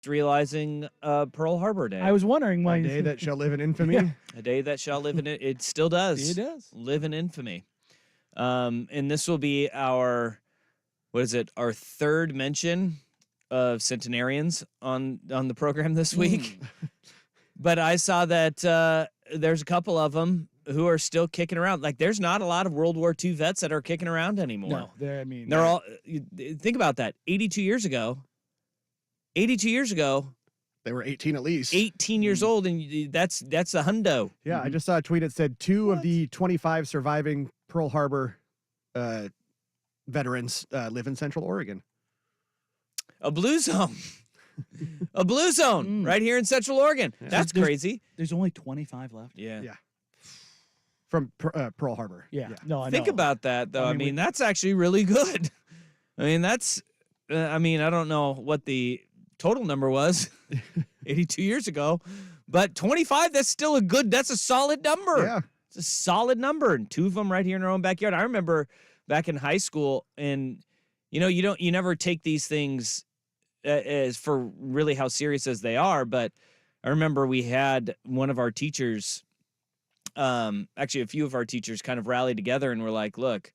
realizing Pearl Harbor Day. I was wondering why. A day that shall live in infamy. Yeah. A day that shall live in it. It still does. It does. Live in infamy. And this will be our third mention of centenarians on the program this week. But I saw that there's a couple of them who are still kicking around. Like, there's not a lot of World War II vets that are kicking around anymore. No, they're all. Think about that. 82 years ago, They were 18 at least. 18 years old, and that's a hundo. Yeah, I just saw a tweet that said two of the 25 surviving Pearl Harbor veterans live in Central Oregon. A blue zone. A blue zone right here in Central Oregon. Yeah. That's crazy. There's only 25 left. Yeah. Yeah. From Pearl Harbor. Yeah. No, I know. Think about that, though. I I mean, mean, that's actually really good. I mean, that's, I don't know what the total number was 82 years ago, but 25, that's still that's a solid number. Yeah. It's a solid number. And two of them right here in our own backyard. I remember back in high school, and, you never take these things as for really how serious as they are. But I remember we had one of our teachers, actually a few of our teachers kind of rallied together and were like, look,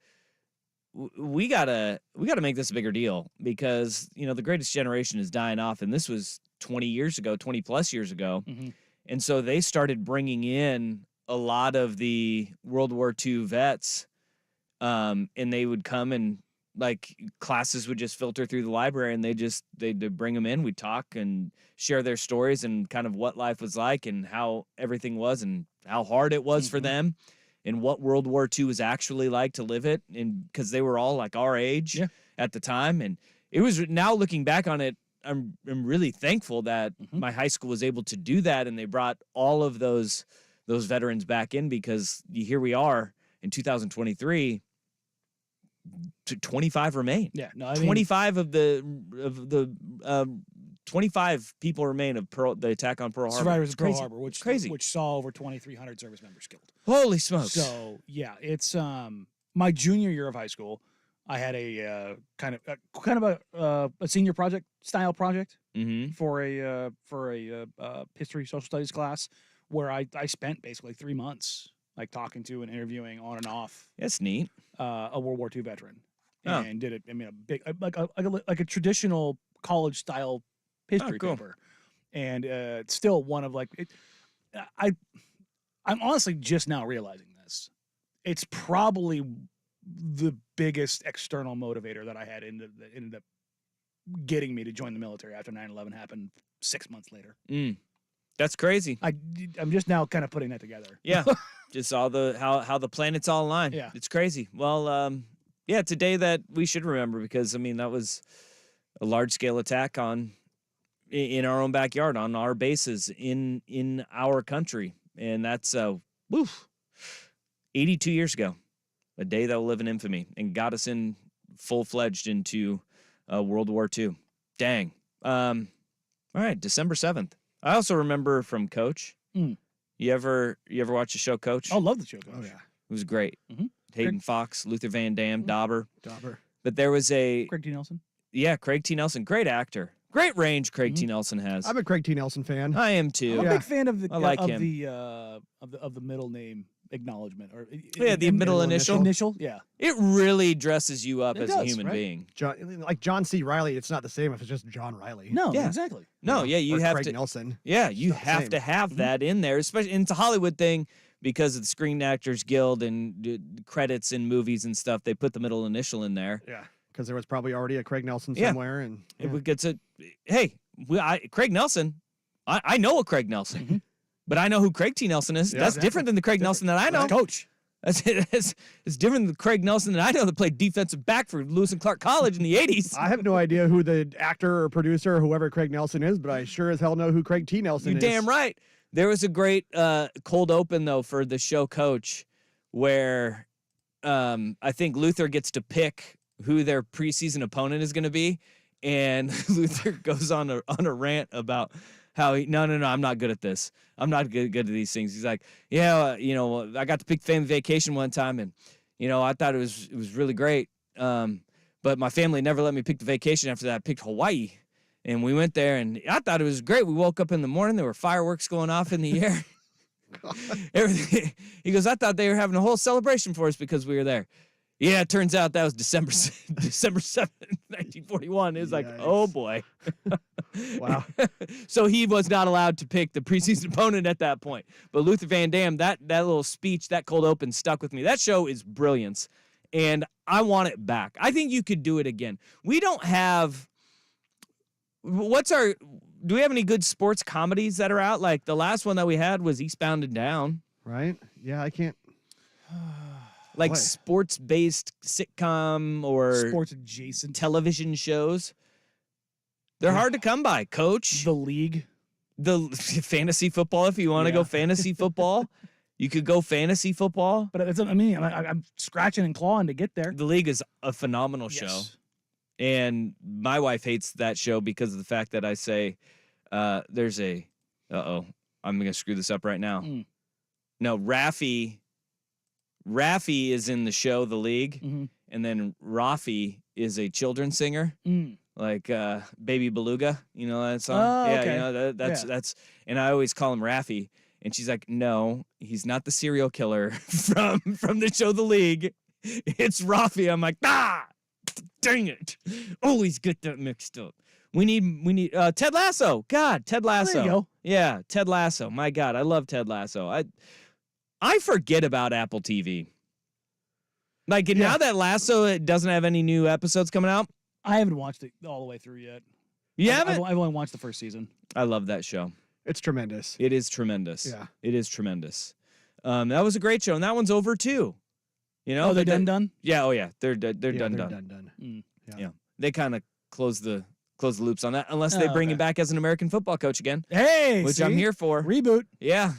we gotta make this a bigger deal because, the greatest generation is dying off. And this was 20 plus years ago. Mm-hmm. And so they started bringing in a lot of the World War II vets, and they would come and, like, classes would just filter through the library, and they'd bring them in. We'd talk and share their stories and kind of what life was like and how everything was and how hard it was for them and what World War II was actually like to live it. And because they were all like our age at the time. And it was, now looking back on it, I'm really thankful that my high school was able to do that. And they brought all of those veterans back in, because here we are in 2023. 25 remain. Yeah, no, 25 of the 25 people remain of the attack on Pearl Harbor. Survivors of Pearl Harbor, which saw over 2,300 service members killed. Holy smokes! So yeah, it's my junior year of high school. I had a kind of a senior style project for a history social studies class where I spent basically 3 months like talking to and interviewing on and off. That's neat. A World War II veteran, Oh. and did it. I mean, a big like a traditional college style history cool. paper, and it's still one of like it. I'm honestly just now realizing this. It's probably the biggest external motivator that I had that ended up getting me to join the military after 9/11 happened 6 months later. That's crazy. I'm just now kind of putting that together. Yeah, just all how the planets all align. Yeah, it's crazy. Well, yeah, it's a day that we should remember because that was a large scale attack in our own backyard, on our bases in our country, and that's 82 years ago, a day that will live in infamy and got us in full-fledged into World War II. Dang. All right, December 7th. I also remember from Coach. You ever watch the show Coach? I love the show Coach. Oh, yeah. It was great. Hayden Fox, Luther Van Dam, Dauber. Dauber. But there was Craig T. Nelson. Yeah, Craig T. Nelson. Great actor. Great range Craig T. Nelson has. I'm a Craig T. Nelson fan. I am too. I'm a big fan of the I like of him. the middle name acknowledgement or the middle initial. Yeah, It really dresses you up as a does, human right? being. John C. Riley. It's not the same if it's just John Riley. no, Yeah. exactly. No, yeah, you or have Craig to. Nelson. Yeah, you not the have same. to have that in there, especially. And it's a Hollywood thing because of the Screen Actors Guild and credits in movies and stuff. They put the middle initial in there. Yeah, because there was probably already a Craig Nelson Yeah. somewhere, and It gets a hey, Craig Nelson. I know a Craig Nelson, but I know who Craig T. Nelson is. Yeah, That's exactly. different than the Craig Nelson that I know. Coach. It's different than the Craig Nelson that I know that played defensive back for Lewis and Clark College in the 80s. I have no idea who the actor or producer or whoever Craig Nelson is, but I sure as hell know who Craig T. Nelson You're is. damn right. There was a great cold open, though, for the show Coach, where I think Luther gets to pick who their preseason opponent is going to be, and Luther goes on a rant about how no, I'm not good at this. I'm not good at these things. He's like, yeah, I got to pick family vacation one time, and I thought it was really great. But my family never let me pick the vacation after that. I picked Hawaii, And we went there, and I thought it was great. We woke up in the morning. There were fireworks going off in the air. Everything. He goes, I thought they were having a whole celebration for us because we were there. Yeah, it turns out that was December 7th, 1941. It's like, oh, boy. Wow. So he was not allowed to pick the preseason opponent at that point. But Luther Van Dam, that little speech, that cold open stuck with me. That show is brilliance, and I want it back. I think you could do it again. We don't have – do we have any good sports comedies that are out? Like the last one that we had was Eastbound and Down. Right? Yeah, I can't. Like What? sports-based sitcom or Sports adjacent. television shows. They're hard to come by, Coach. The League. The fantasy football, if you want to go fantasy football, you could go fantasy football. But that's what I mean. I'm scratching and clawing to get there. The League is a phenomenal show. Yes. And my wife hates that show because of the fact that I say there's a I'm gonna screw this up right now. No, Raffi is in the show The League, and then Rafi is a children's singer, like Baby Beluga. You know that song? Oh, yeah, okay. you know that's and I always call him Raffi, and she's like, no, he's not the serial killer from the show The League. It's Rafi. I'm like, dang it, always get that mixed up. We need Ted Lasso. God, Ted Lasso. There you go. Yeah, Ted Lasso. My God, I love Ted Lasso. I forget about Apple TV. Like now that Lasso it doesn't have any new episodes coming out. I haven't watched it all the way through yet. You haven't? I've only watched the first season. I love that show. It's tremendous. It is tremendous. Yeah. It is tremendous. That was a great show, and that one's over too. You know? Oh, they're done? Yeah. Oh yeah. They're done. Done. Yeah. They kind of close the loops on that, unless they bring him back as an American football coach again. Hey, which I'm here for. Reboot. Yeah.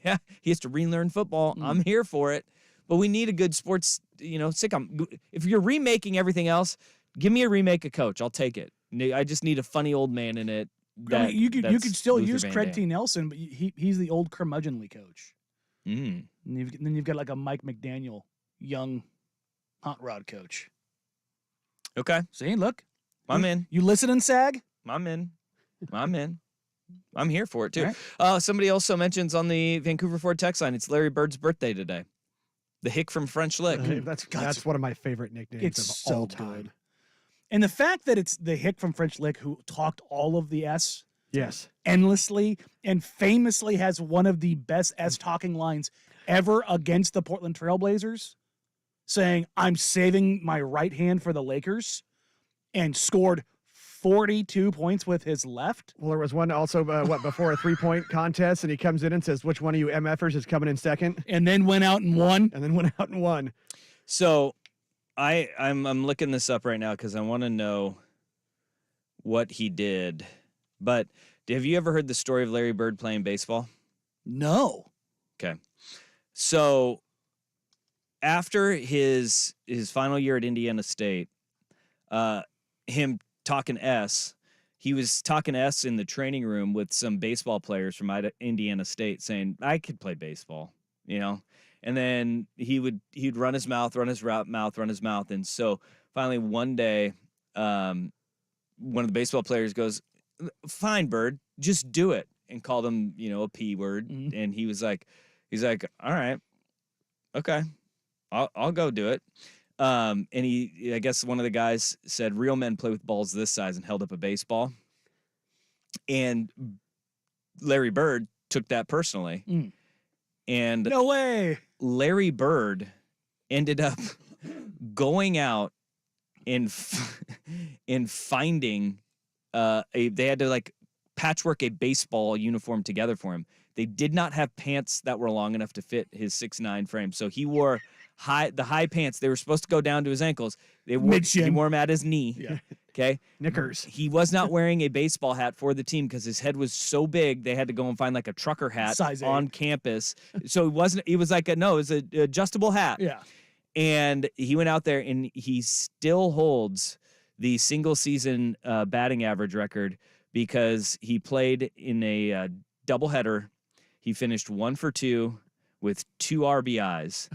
Yeah. He has to relearn football. I'm here for it. But we need a good sports, sitcom. If you're remaking everything else, give me a remake of Coach. I'll take it. I just need a funny old man in it. I mean, you could still Luther use Van Craig Dam. T. Nelson, but he's the old curmudgeonly coach. Mm. And then you've got like a Mike McDaniel, young hot rod coach. Okay. See, look. I'm in. You listening, SAG? I'm in. I'm here for it, too. All Somebody also mentions on the Vancouver Ford text line, it's Larry Bird's birthday today. The hick from French Lick. That's one of my favorite nicknames It's of so all time. good. And the fact that it's the hick from French Lick who talked all of the S Yes. endlessly and famously has one of the best S talking lines ever against the Portland Trailblazers, saying, I'm saving my right hand for the Lakers, and scored 42 points with his left. Well, there was one also, before a 3-point contest, and he comes in and says, which one of you MFers is coming in second? And then went out and won. And then went out and won. So I'm looking this up right now because I want to know what he did. But have you ever heard the story of Larry Bird playing baseball? No. Okay. So after his final year at Indiana State, him talking S, he was talking S in the training room with some baseball players from Indiana State saying, I could play baseball, And then he'd run his mouth. And so finally one day, one of the baseball players goes, fine, Bird, just do it, and called him, a P word. Mhm. And he's like, all right, okay, I'll go do it. And I guess one of the guys said, real men play with balls this size, and held up a baseball. And Larry Bird took that personally. Mm. And No way. Larry Bird ended up going out and finding they had to patchwork a baseball uniform together for him. They did not have pants that were long enough to fit his 6'9" frame, so he wore the high pants. They were supposed to go down to his ankles. He wore them at his knee. Yeah. Okay. Knickers. He was not wearing a baseball hat for the team because his head was so big they had to go and find a trucker hat Size 8. on campus. So it was an adjustable hat. Yeah. And he went out there and he still holds the single season batting average record because he played in a doubleheader. He finished 1 for 2 with 2 RBIs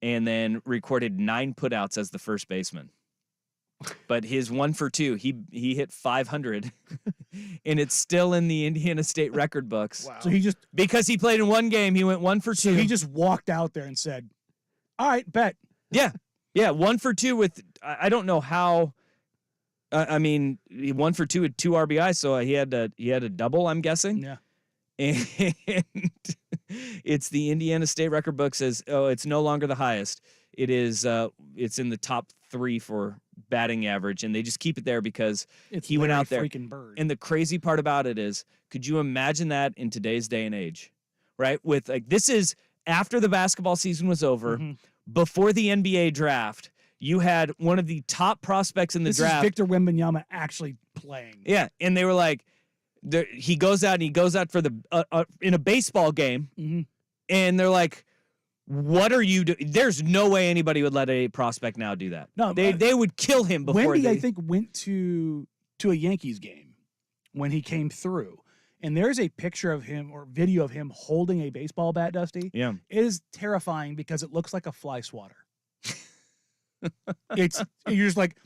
and then recorded 9 putouts as the first baseman. But his 1 for 2, he hit 500, and it's still in the Indiana State record books. Wow. So he just Because he played in one game, he went 1 for 2. so he just walked out there and said, "All right, bet." Yeah, 1 for 2 with I don't know how. I mean, 1 for 2 with 2 RBIs, so he had a double, I'm guessing. Yeah. And it's the Indiana State record book says, it's no longer the highest. It is it's in the top 3 for batting average, and they just keep it there because It's he went Larry out there. freaking Bird. And the crazy part about it is, could you imagine that in today's day and age, right? With like, this is after the basketball season was over, Mhm. before the NBA draft. You had one of the top prospects in the This draft. is Victor Wembanyama actually playing. Yeah, and they were like, he goes out for the in a baseball game, Mhm. and they're like, "What are you doing?" There's no way anybody would let a prospect now do that. No, they would kill him before. Wendy, I think, went to a Yankees game when he came through, and there's a picture of him or video of him holding a baseball bat. Dusty, Yeah, it is terrifying because it looks like a fly swatter. You're just like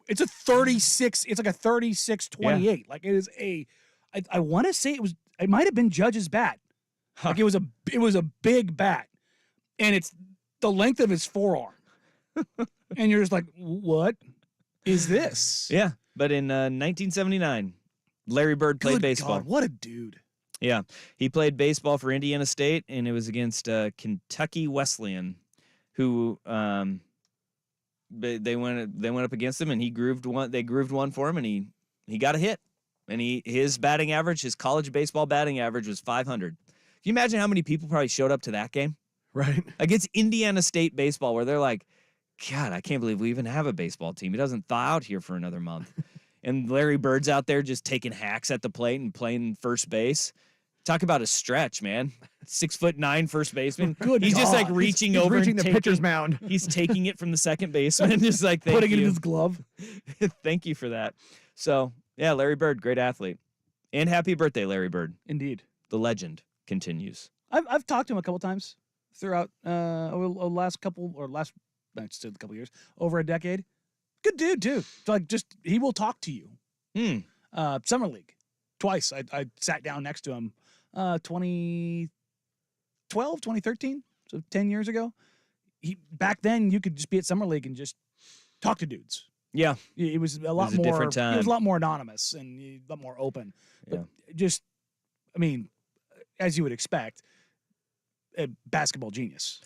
it's a 36. It's like a 36-28. Like it is I want to say it might have been Judge's bat. Like it was a big bat, and it's the length of his forearm, and you're just like, what is this? yeah. But in 1979, Larry Bird played Good baseball. God, what a dude! Yeah, he played baseball for Indiana State, and it was against Kentucky Wesleyan, who they went up against him, and he grooved one. They grooved one for him, and he got a hit. And his batting average, his college baseball batting average, was 500. Can you imagine how many people probably showed up to that game? Right. Against Indiana State baseball, where they're like, God, I can't believe we even have a baseball team. It doesn't thaw out here for another month. And Larry Bird's out there just taking hacks at the plate and playing first base. Talk about a stretch, man. 6'9" first baseman. Good He's just like God. reaching He's over reaching and the taking, pitcher's mound. He's taking it from the second baseman, just like thank Putting you. it in his glove. Thank you for that. So yeah, Larry Bird, great athlete, and happy birthday, Larry Bird. Indeed. The legend continues. I've talked to him a couple times throughout over the last couple years, over a decade. Good dude too. Like just he will talk to you. Summer League, twice. I sat down next to him, 2012, 2013, so 10 years ago. Back then you could just be at Summer League and just talk to dudes. Yeah, It was a lot a more. different It was time. a lot more anonymous and a lot more open. But just, I mean, as you would expect, a basketball genius.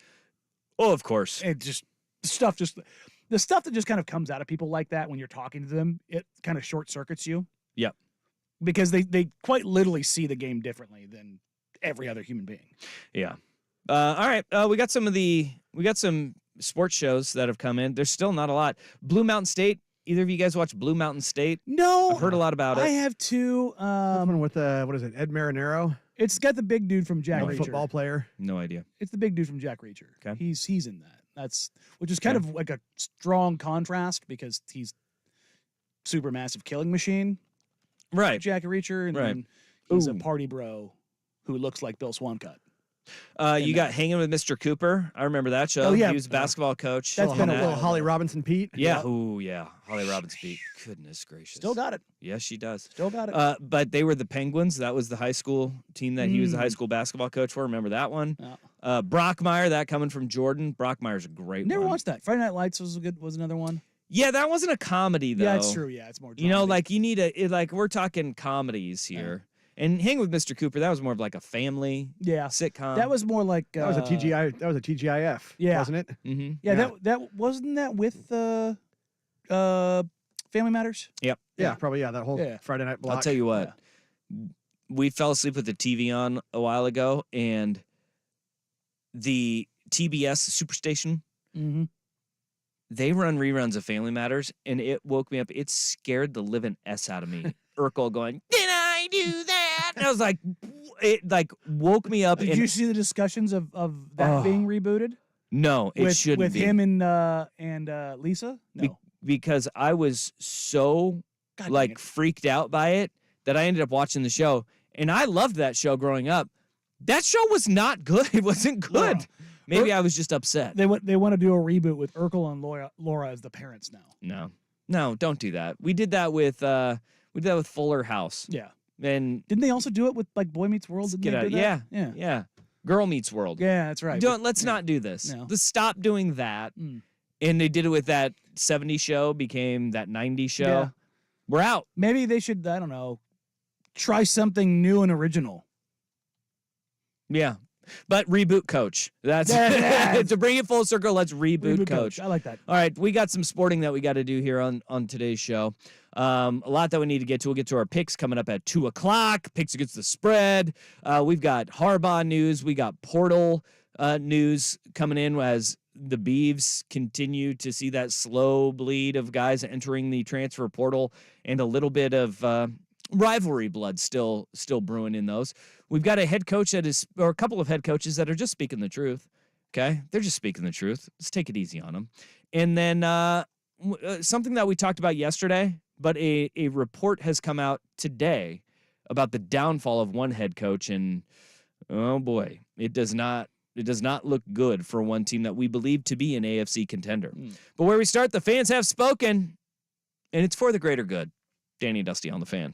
Oh, of course. It just the stuff that just kind of comes out of people like that when you're talking to them, it kind of short circuits you. Yep. Because they quite literally see the game differently than every other human being. Yeah. All right. We got some sports shows that have come in. There's still not a lot. Blue Mountain State. Either of you guys watch Blue Mountain State? No, I've heard a lot about I it. have two. Someone with what is it? Ed Marinero, It's got the big dude from Jack a Reacher. football player. No idea. It's the big dude from Jack Reacher. Okay. He's in that. Which is kind of like a strong contrast because he's super massive killing machine, Right. Jack Reacher, and Right. then he's a Ooh. party bro who looks like Bill Swancutt. You got Hanging with Mr. Cooper. I remember that show. Oh, yeah. He was a basketball coach. That's on been a that. little while Holly ago. Robinson Pete. Yeah. Oh, yeah. Holly Robbins beat. Goodness gracious. Still got it. Yes, she does. Still got it. But they were the Penguins. That was the high school team that he was the high school basketball coach for. Remember that one? Yeah. Brockmeyer, that coming from Jordan. Brockmeyer's a great Never one. watched that. Friday Night Lights was another one. Yeah, that wasn't a comedy though. Yeah, it's true. Yeah, it's more. You know, dramedy. like you need like we're talking comedies here. And Hang with Mr. Cooper, that was more of like a family yeah, sitcom. that was more like That was a TGI. That was a TGIF. Yeah. Wasn't it? Mm-hmm. Yeah, that wasn't that with Family Matters. Yeah, Yeah. probably. Yeah, that whole Yeah. Friday night block. I'll tell you what. We fell asleep with the TV on a while ago, and the TBS Superstation, Mm-hmm. they run reruns of Family Matters, and it woke me up. It scared the living S out of me. Urkel going, "Did I do that?" And I was like, it like woke me up. Did and you see the discussions of that Oh, being rebooted? no, it with shouldn't with be. him and Lisa? No. Because I was so God dang like it. freaked out by it that I ended up watching the show, and I loved that show growing up. That show was not good. It wasn't good. No. Maybe I was just upset. They want to do a reboot with Urkel and Laura as the parents now. No, No, don't do that. We did that with Fuller House. Yeah. And Didn't they also do it with like Boy Meets World? Didn't get they out. do that? Yeah. Girl Meets World. Yeah, that's right. Let's not do this. No. Let's stop doing that. Mm. And they did it with that 70s show, became that 90s show. Yeah. We're out. Maybe they should, I don't know, try something new and original. Yeah. But reboot Coach. That's to bring it full circle. Let's reboot Coach. I like that. All right, we got some sporting that we got to do here on today's show. A lot that we need to get to. We'll get to our picks coming up at 2:00. Picks against the spread. We've got Harbaugh news. We got portal news coming in as the Beavs continue to see that slow bleed of guys entering the transfer portal, and a little bit of rivalry blood still brewing in those. We've got a head coach or a couple of head coaches that are just speaking the truth. Okay, they're just speaking the truth. Let's take it easy on them. And then something that we talked about yesterday, but a report has come out today about the downfall of one head coach, and oh boy, it does not look good for one team that we believe to be an AFC contender. But where we start, the fans have spoken, and it's for the greater good. Danny and Dusty on the Fan.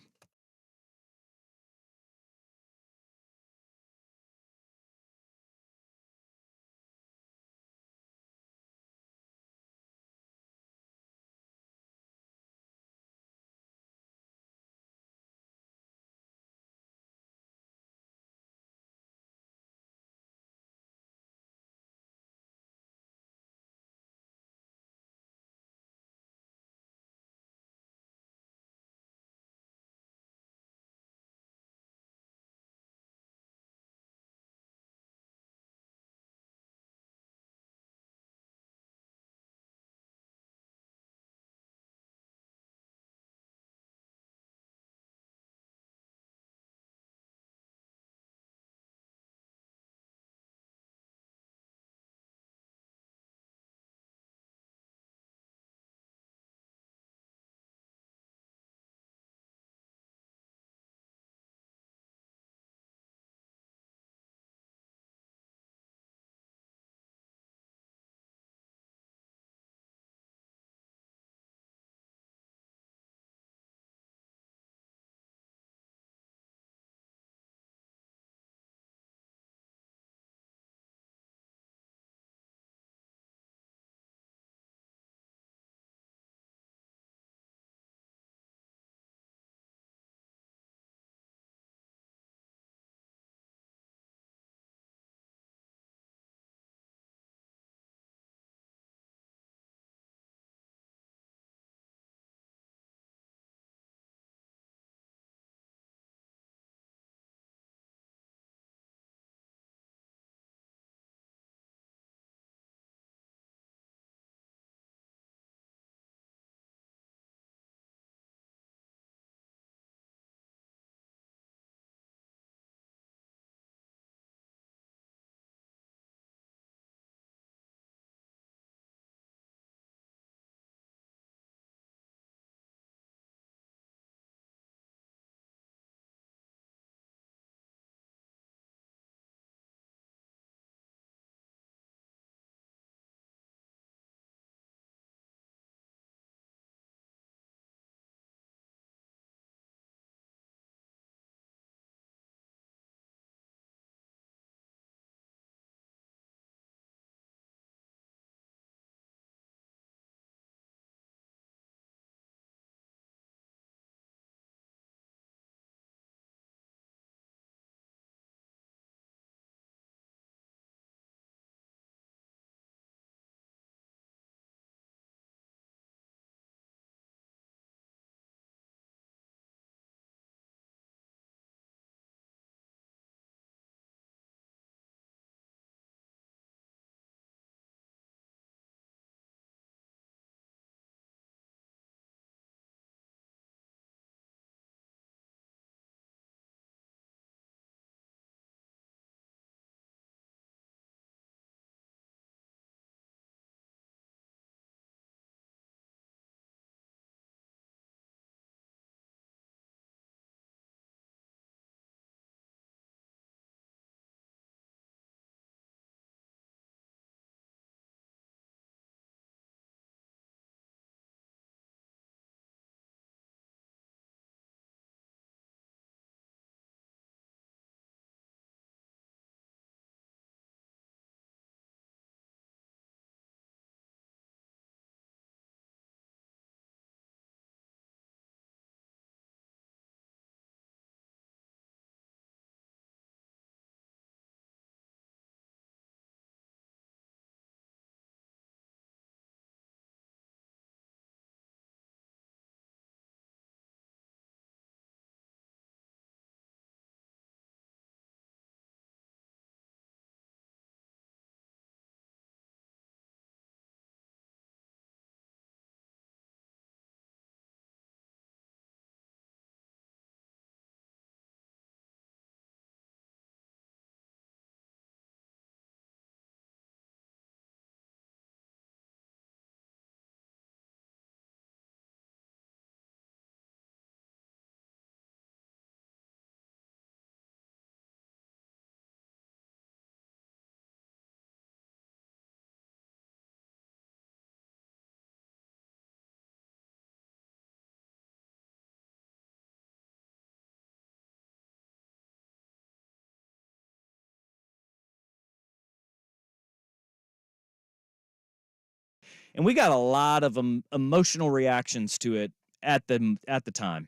And we got a lot of emotional reactions to it at the time.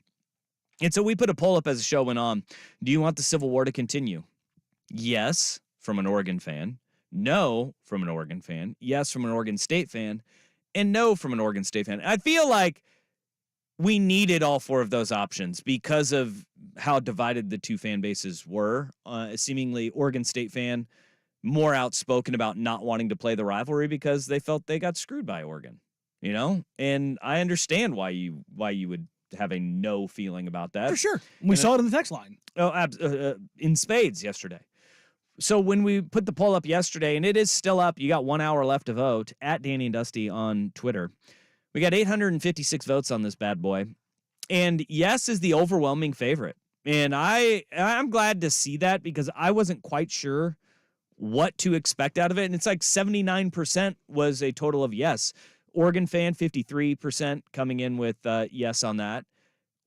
And so we put a poll up as the show went on. Do you want the Civil War to continue? Yes, from an Oregon fan. No, from an Oregon fan. Yes, from an Oregon State fan. And no, from an Oregon State fan. I feel like we needed all 4 of those options because of how divided the 2 fan bases were. Seemingly Oregon State fan more outspoken about not wanting to play the rivalry because they felt they got screwed by Oregon, And I understand why you would have a no feeling about that. For sure. We saw it in the text line. Oh, in spades yesterday. So when we put the poll up yesterday, and it is still up, you got 1 hour left to vote, at Danny and Dusty on Twitter. We got 856 votes on this bad boy. And yes is the overwhelming favorite. And I'm glad to see that because I wasn't quite sure what to expect out of it. And it's like 79% was a total of yes. Oregon fan, 53% coming in with yes on that.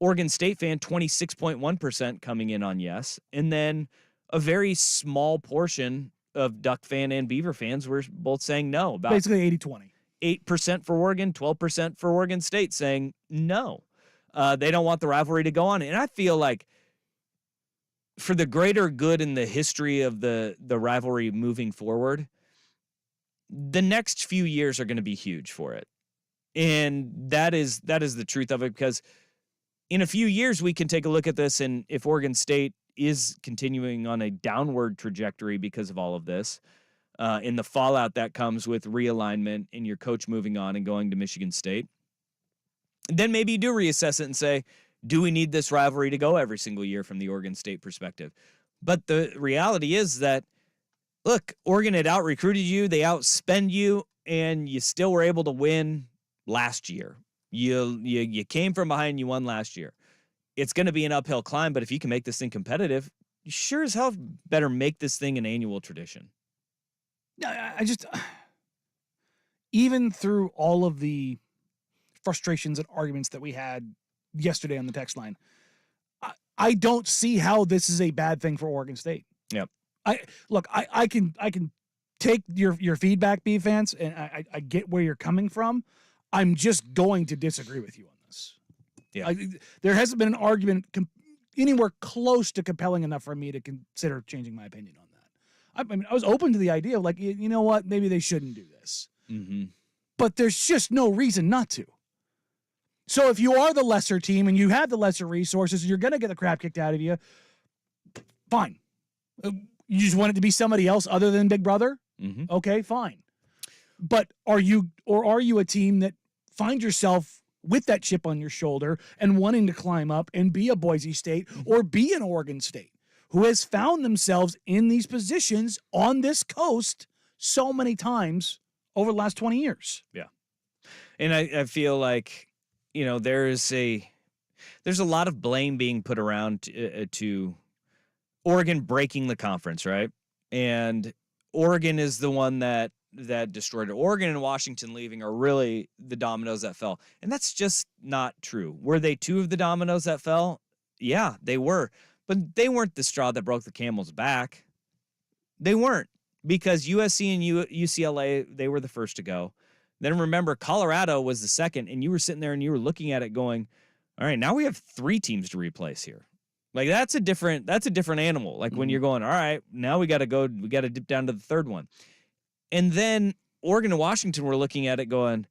Oregon State fan, 26.1% coming in on yes. And then a very small portion of Duck fan and Beaver fans were both saying no. About basically 80-20. 8% for Oregon, 12% for Oregon State saying no. They don't want the rivalry to go on. And I feel like for the greater good in the history of the rivalry moving forward, the next few years are going to be huge for it. And that is the truth of it, because in a few years we can take a look at this, and if Oregon State is continuing on a downward trajectory because of all of this, in the fallout that comes with realignment and your coach moving on and going to Michigan State, then maybe you do reassess it and say, do we need this rivalry to go every single year from the Oregon State perspective? But the reality is that, look, Oregon had out-recruited you, they outspend you, and you still were able to win last year. You came from behind, you won last year. It's going to be an uphill climb, but if you can make this thing competitive, you sure as hell better make this thing an annual tradition. I just, even through all of the frustrations and arguments that we had yesterday on the text line, I don't see how this is a bad thing for Oregon State. Yep. I can take your feedback, B fans, and I get where you're coming from. I'm just going to disagree with you on this. Yeah. There hasn't been an argument anywhere close to compelling enough for me to consider changing my opinion on that. I mean, I was open to the idea of, like, you know what, maybe they shouldn't do this. Mm-hmm. But there's just no reason not to. So if you are the lesser team and you have the lesser resources, you're going to get the crap kicked out of you, fine. You just want it to be somebody else other than Big Brother? Mm-hmm. Okay, fine. But are you a team that find yourself with that chip on your shoulder and wanting to climb up and be a Boise State or be an Oregon State who has found themselves in these positions on this coast so many times over the last 20 years? Yeah. And I feel like, there's a lot of blame being put around to Oregon breaking the conference, right? And Oregon is the one that destroyed it. Oregon and Washington leaving are really the dominoes that fell. And that's just not true. Were they two of the dominoes that fell? Yeah, they were. But they weren't the straw that broke the camel's back. They weren't, because USC and UCLA, they were the first to go. Then remember, Colorado was the second, and you were sitting there and you were looking at it going, all right, now we have 3 teams to replace here. Like, that's a different animal. Like, when you're going, all right, now we got to dip down to the third one. And then Oregon and Washington were looking at it going,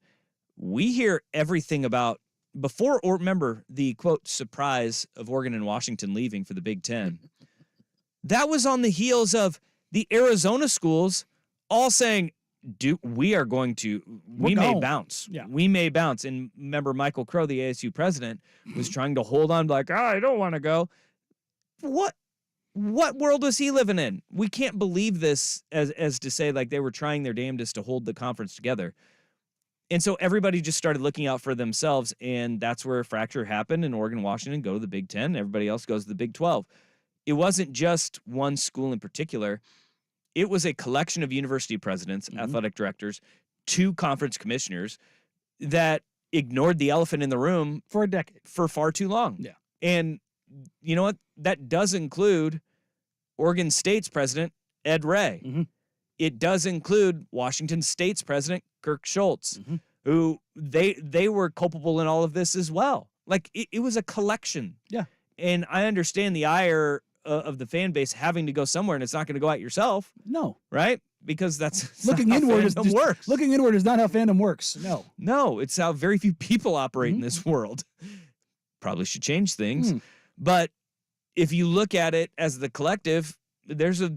we hear everything about before, or remember the quote surprise of Oregon and Washington leaving for the Big Ten. That was on the heels of the Arizona schools all saying, we may bounce. Yeah. We may bounce. And remember, Michael Crow, the ASU president, was trying to hold on, like, I don't want to go. What world was he living in? We can't believe this as to say, like, they were trying their damnedest to hold the conference together. And so everybody just started looking out for themselves, and that's where a fracture happened, and Oregon and Washington go to the Big Ten. Everybody else goes to the Big 12. It wasn't just one school in particular. It was a collection of university presidents, athletic directors, 2 conference commissioners that ignored the elephant in the room for a decade, for far too long. Yeah. And you know what? That does include Oregon State's president, Ed Ray. Mm-hmm. It does include Washington State's president, Kirk Schultz, who they were culpable in all of this as well. Like it was a collection. Yeah. And I understand the ire of the fan base having to go somewhere, and it's not going to go out yourself, No. right? Because that's Looking not how inward fandom works. Looking inward is not how fandom works. No. No, it's how very few people operate in this world. Probably should change things. But if you look at it as the collective, there's a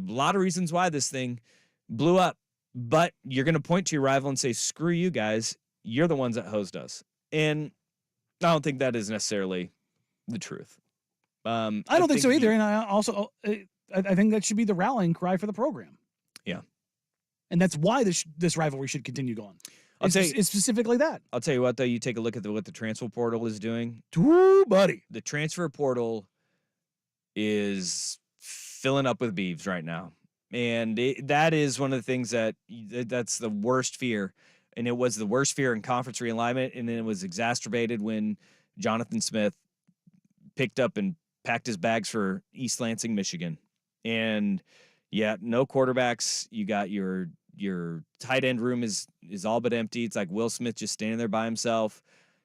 lot of reasons why this thing blew up. But you're going to point to your rival and say, screw you guys. You're the ones that hosed us. And I don't think that is necessarily the truth. I don't think so either. And I also, I think that should be the rallying cry for the program. Yeah. And that's why this rivalry should continue going. It's specifically that. I'll tell you what, though, you take a look at what the transfer portal is doing. Ooh, buddy. The transfer portal is filling up with Beavs right now. And that is one of the things that's the worst fear. And it was the worst fear in conference realignment. And then it was exacerbated when Jonathan Smith picked up and packed his bags for East Lansing, Michigan. And yeah, no quarterbacks. You got your tight end room is all but empty. It's like Will Smith just standing there by himself.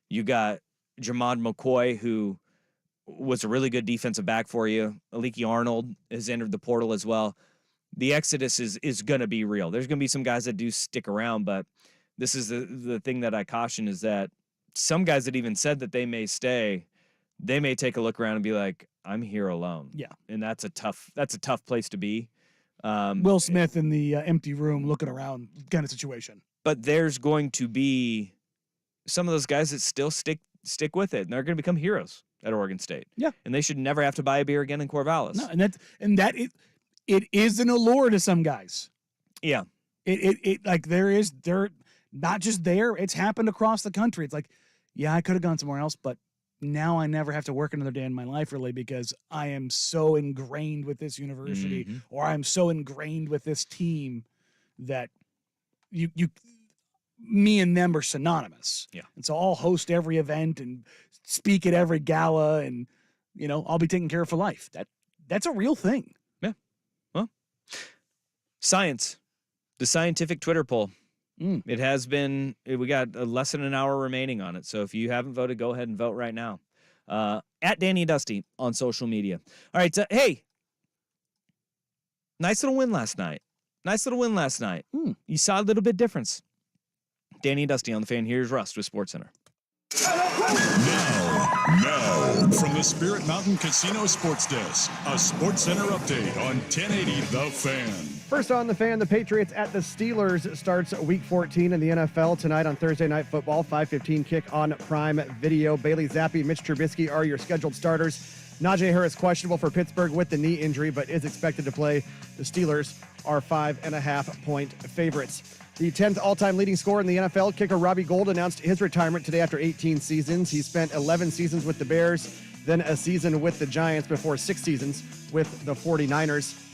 You got Jamond McCoy, who was a really good defensive back for you. Aliki Arnold has entered the portal as well. The exodus is going to be real. There's going to be some guys that do stick around, but this is the thing that I caution is that some guys that even said that they may stay, they may take a look around and be like, I'm here alone. Yeah. And that's a tough place to be. Will Smith in the empty room looking around kind of situation. But there's going to be some of those guys that still stick with it, and they're going to become heroes at Oregon State. Yeah. And they should never have to buy a beer again in Corvallis. No, it is an allure to some guys. Yeah. It like they're not just there, it's happened across the country. It's like, yeah, I could have gone somewhere else, but now I never have to work another day in my life, really, because I am so ingrained with this university or I'm so ingrained with this team that me and them are synonymous. Yeah. And so I'll host every event and speak at every gala and, I'll be taken care of for life. That's a real thing. Yeah. Well, science, the scientific Twitter poll. It has been, we got less than an hour remaining on it. So if you haven't voted, go ahead and vote right now. At Danny Dusty on social media. All right. Hey, nice little win last night. You saw a little bit difference. Danny Dusty on the Fan. Here's Rust with SportsCenter. Now, from the Spirit Mountain Casino Sports Desk, a SportsCenter update on 1080 The Fan. First on The Fan, the Patriots at the Steelers starts Week 14 in the NFL tonight on Thursday Night Football, 5:15 kick on Prime Video. Bailey Zappi, Mitch Trubisky are your scheduled starters. Najee Harris questionable for Pittsburgh with the knee injury, but is expected to play. The Steelers are 5.5-point favorites. The 10th all-time leading scorer in the NFL, kicker Robbie Gould, announced his retirement today after 18 seasons. He spent 11 seasons with the Bears, then a season with the Giants before 6 seasons with the 49ers.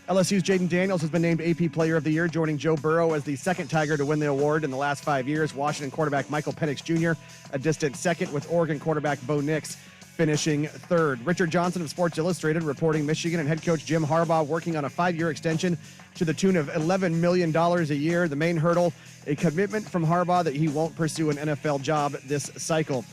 LSU's Jaden Daniels has been named AP Player of the Year, joining Joe Burrow as the second Tiger to win the award in the last 5 years. Washington quarterback Michael Penix Jr., a distant second, with Oregon quarterback Bo Nix finishing third. Richard Johnson of Sports Illustrated reporting Michigan and head coach Jim Harbaugh working on a 5-year extension to the tune of $11 million a year. The main hurdle, a commitment from Harbaugh that he won't pursue an NFL job this cycle.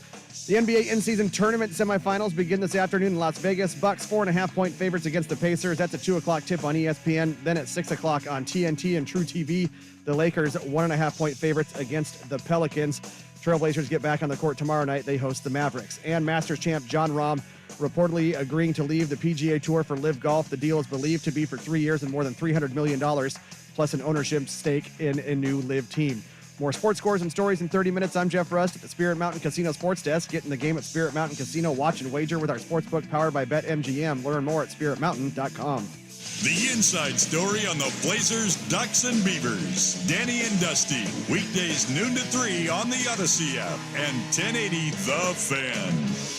The NBA in-season tournament semifinals begin this afternoon in Las Vegas. Bucks 4.5-point favorites against the Pacers. That's a 2 o'clock tip on ESPN. Then at 6 o'clock on TNT and True TV, the Lakers 1.5-point favorites against the Pelicans. Trailblazers get back on the court tomorrow night. They host the Mavericks. And Masters champ Jon Rahm reportedly agreeing to leave the PGA Tour for LIV Golf. The deal is believed to be for 3 years and more than $300 million, plus an ownership stake in a new LIV team. More sports scores and stories in 30 minutes. I'm Jeff Rust at the Spirit Mountain Casino Sports Desk. Get in the game at Spirit Mountain Casino. Watch and wager with our sportsbook powered by BetMGM. Learn more at spiritmountain.com. The inside story on the Blazers, Ducks, and Beavers. Danny and Dusty. Weekdays noon to 3 on the Odyssey app and 1080 The Fan.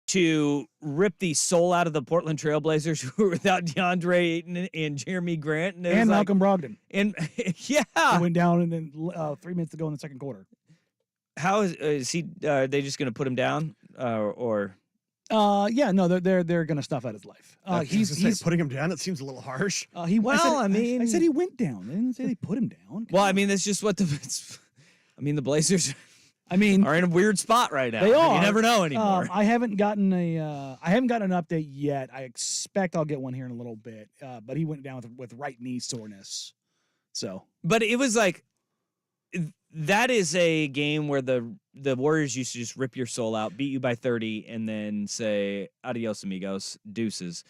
to rip the soul out of the Portland Trailblazers who were without DeAndre Ayton and Jeremy Grant. And, And Malcolm Brogdon. And yeah. He went down and then 3 minutes to go in the second quarter. How is he? Are they just going to put him down or? Yeah, no, they're going to snuff out his life. He's putting him down. It seems a little harsh. I said he went down. I didn't say they put him down. Well, I mean, that's just what the Blazers. I mean, are in a weird spot right now. They are. You never know anymore. I haven't gotten an update yet. I expect I'll get one here in a little bit. But he went down with right knee soreness. So, but it was like that is a game where the Warriors used to just rip your soul out, beat you by 30, and then say adios amigos, deuces.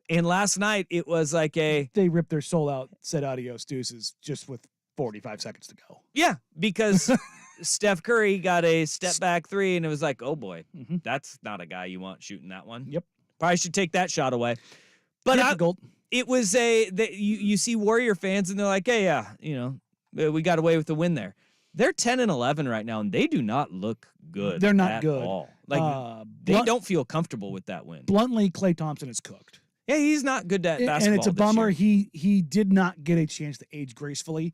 And last night it was like they ripped their soul out, said adios deuces, just with 45 seconds to go. Yeah, because Steph Curry got a step back three, and it was like, oh boy, that's not a guy you want shooting that one. Yep, probably should take that shot away. But it was you see Warrior fans, and they're like, hey, yeah, we got away with the win there. They're 10-11 right now, and they do not look good. They're not at good. all. Like they don't feel comfortable with that win. Bluntly, Klay Thompson is cooked. Yeah, he's not good at basketball. And it's a bummer. Year. He did not get a chance to age gracefully.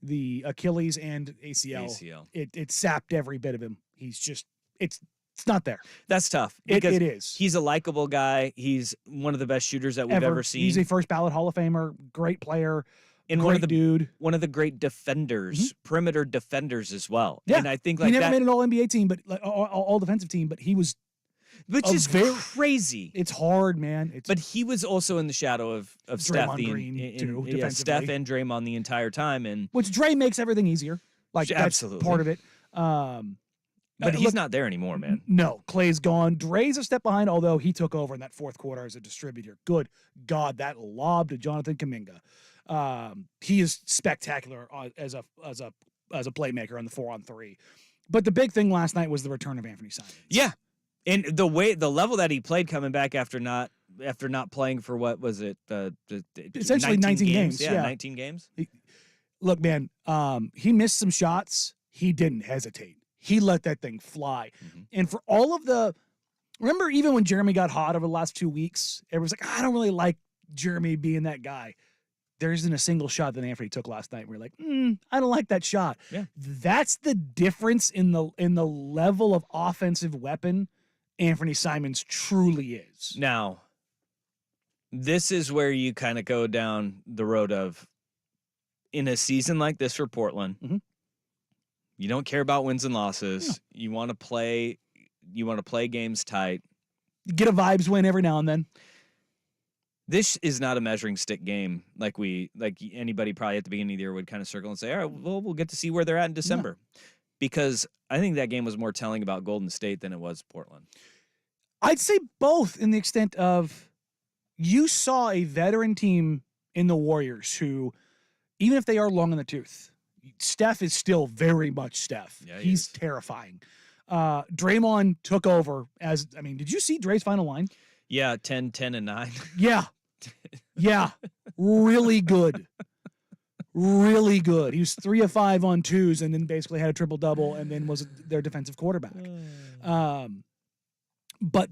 The Achilles and ACL. It sapped every bit of him. He's just it's not there. That's tough. It is. He's a likable guy. He's one of the best shooters that we've ever seen. He's a first ballot Hall of Famer. Great player. And one of the great defenders, perimeter defenders as well. Yeah, and I think he never made an All NBA team, but all defensive team. But he was, which is crazy. It's hard, man. But he was also in the shadow of Steph, Steph and Draymond the entire time, and which Dre makes everything easier. Like absolutely that's part of it. But he's not there anymore, man. No, Clay's gone. Dre's a step behind, although he took over in that fourth quarter as a distributor. Good God, that lob to Jonathan Kuminga. He is spectacular as a playmaker on the 4-on-3. But the big thing last night was the return of Anthony Simons. Yeah, and the level that he played coming back after not playing for what was it? Essentially 19 games. Yeah, 19 games. Look, man, he missed some shots. He didn't hesitate. He let that thing fly. And for all of remember even when Jeremy got hot over the last 2 weeks, everyone's like, I don't really like Jeremy being that guy. There isn't a single shot that Anthony took last night. We're like, I don't like that shot. Yeah. That's the difference in the level of offensive weapon Anthony Simons truly is. Now, this is where you kind of go down the road of, in a season like this for Portland, you don't care about wins and losses. Yeah. You want to play games tight. Get a vibes win every now and then. This is not a measuring stick game like anybody probably at the beginning of the year would kind of circle and say, all right, well, we'll get to see where they're at in December. Yeah. Because I think that game was more telling about Golden State than it was Portland. I'd say both, in the extent of you saw a veteran team in the Warriors who, even if they are long in the tooth, Steph is still very much Steph. Yeah, he's terrifying. Draymond took over did you see Dre's final line? Yeah, 10, 10, and 9. Yeah. Yeah. Really good. Really good. He was 3 of 5 on twos and then basically had a triple-double and then was their defensive quarterback. But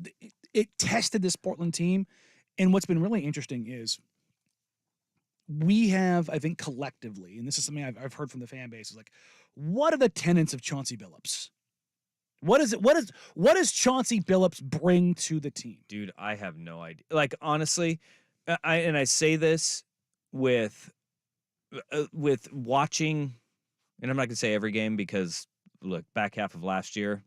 it tested this Portland team. And what's been really interesting is we have, I think, collectively, and this is something I've heard from the fan base, is like, what are the tenets of Chauncey Billups? What does Chauncey Billups bring to the team? Dude, I have no idea. Like, honestly, I say this with watching, and I'm not going to say every game because, look, back half of last year,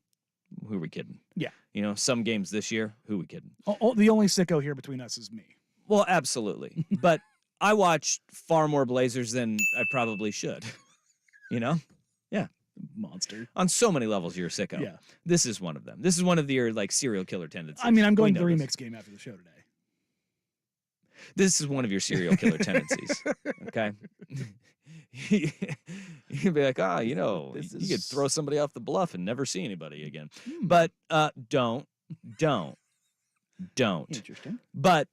who are we kidding? Yeah. Some games this year, who are we kidding? The only sicko here between us is me. Well, absolutely. But I watch far more Blazers than I probably should. Yeah. Monster. On so many levels, you're a sicko. Yeah. This is one of them. This is one of your serial killer tendencies. I mean, I'm going to the remix game after the show today. This is one of your serial killer tendencies. Okay. You can be like, you could throw somebody off the bluff and never see anybody again. But don't. Interesting. But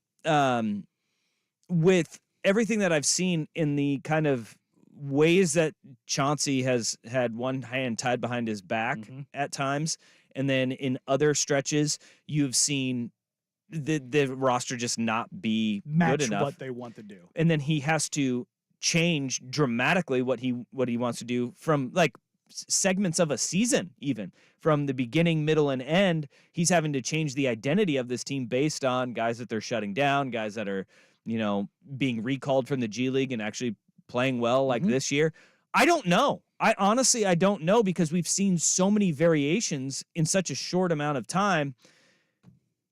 with everything that I've seen in the kind of ways that Chauncey has had one hand tied behind his back at times, and then in other stretches, you've seen the roster just not be Match good enough. what they want to do. And then he has to change dramatically what he wants to do from like segments of a season, even from the beginning, middle, and end. He's having to change the identity of this team based on guys that they're shutting down, guys that are, being recalled from the G League and actually playing well like this year. I don't know. I don't know, because we've seen so many variations in such a short amount of time,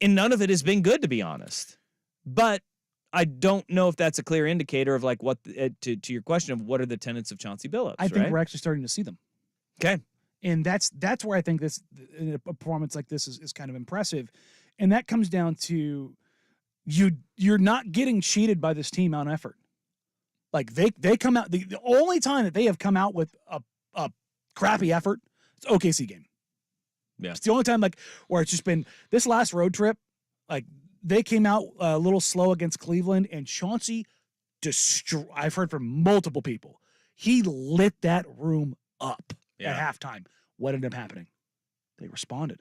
and none of it has been good, to be honest. But I don't know if that's a clear indicator of like what, to your question of what are the tenets of Chauncey Billups. I think we're actually starting to see them. Okay. And that's where I think this, in a performance like this is kind of impressive. And that comes down to you're not getting cheated by this team on effort. Like they come out, the only time that they have come out with a crappy effort, it's OKC game. Yeah. It's the only time where it's just been this last road trip, they came out a little slow against Cleveland, and Chauncey I've heard from multiple people, he lit that room up at halftime. What ended up happening? They responded.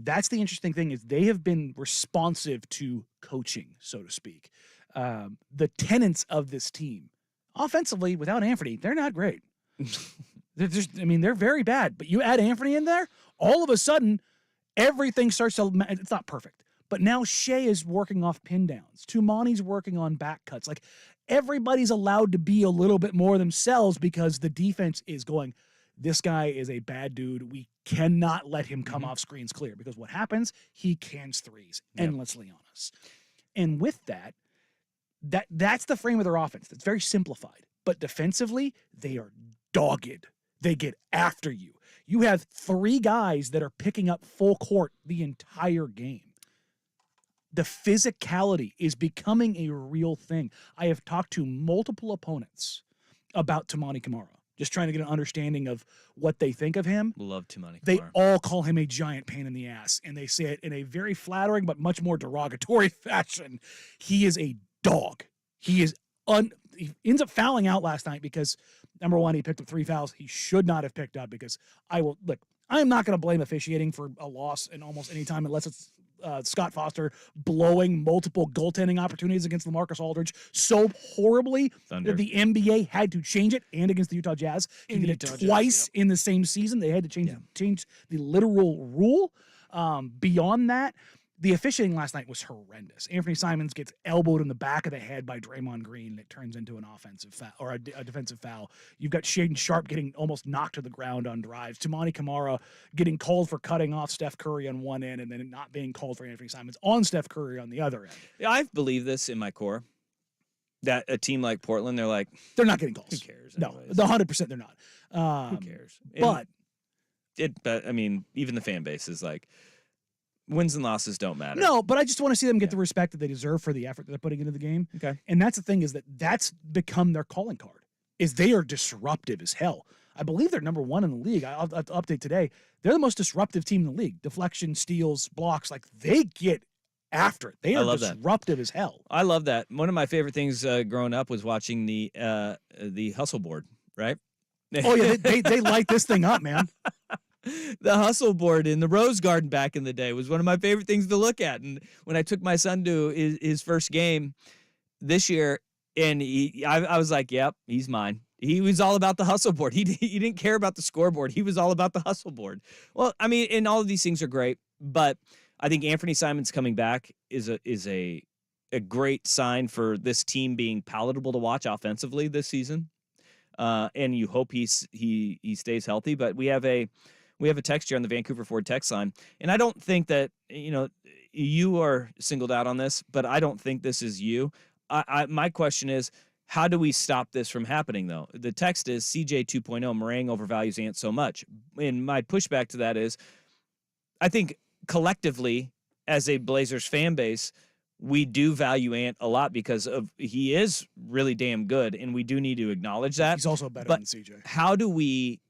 That's the interesting thing, is they have been responsive to coaching, so to speak. The tenets of this team, offensively, without Anthony, they're not great. They're very bad. But you add Anthony in there, all of a sudden, everything starts to. It's not perfect, but now Shea is working off pin downs. Tumani's working on back cuts. Like, everybody's allowed to be a little bit more themselves, because the defense is going, this guy is a bad dude. We cannot let him come off screens clear, because what happens? He cans threes endlessly on us. And with that's the frame of their offense. It's very simplified. But defensively, they are dogged. They get after you. You have 3 guys that are picking up full court the entire game. The physicality is becoming a real thing. I have talked to multiple opponents about Toumani Camara, just trying to get an understanding of what they think of him. Love Toumani Camara. They all call him a giant pain in the ass, and they say it in a very flattering but much more derogatory fashion. He is a dog. He is he ends up fouling out last night because, number one, he picked up 3 fouls he should not have picked up, because I am not going to blame officiating for a loss in almost any time, unless it's Scott Foster blowing multiple goaltending opportunities against LaMarcus Aldridge so horribly that the NBA had to change it, and against the Utah Jazz. He did it twice in the same season. They had to change the literal rule. Beyond that, the officiating last night was horrendous. Anthony Simons gets elbowed in the back of the head by Draymond Green, and it turns into an offensive foul or a defensive foul. You've got Shaedon Sharpe getting almost knocked to the ground on drives. Toumani Camara getting called for cutting off Steph Curry on one end, and then not being called for Anthony Simons on Steph Curry on the other end. Yeah, I believe this in my core, that a team like Portland, they're not getting calls. Who cares? Anyways. No, 100% they're not. Who cares? But even the fan base is like, wins and losses don't matter. No, but I just want to see them get the respect that they deserve for the effort that they're putting into the game. Okay. And that's the thing, is that's become their calling card, is they are disruptive as hell. I believe they're number 1 in the league. I'll have to update today. They're the most disruptive team in the league. Deflection, steals, blocks, they get after it. They are disruptive as hell. I love that. One of my favorite things growing up was watching the hustle board, right? Oh, yeah, they light this thing up, man. The hustle board in the Rose Garden back in the day was one of my favorite things to look at. And when I took my son to his first game this year, and I was like, yep, he's mine. He was all about the hustle board. He didn't care about the scoreboard. He was all about the hustle board. Well, and all of these things are great, but I think Anthony Simons coming back is a great sign for this team being palatable to watch offensively this season. And you hope he stays healthy, but we have a text here on the Vancouver Ford text line, and I don't think that you are singled out on this, but I don't think this is you. My question is, how do we stop this from happening, though? The text is CJ 2.0, Meringue overvalues Ant so much. And my pushback to that is, I think collectively, as a Blazers fan base, we do value Ant a lot because he is really damn good, and we do need to acknowledge that. He's also better than CJ. How do we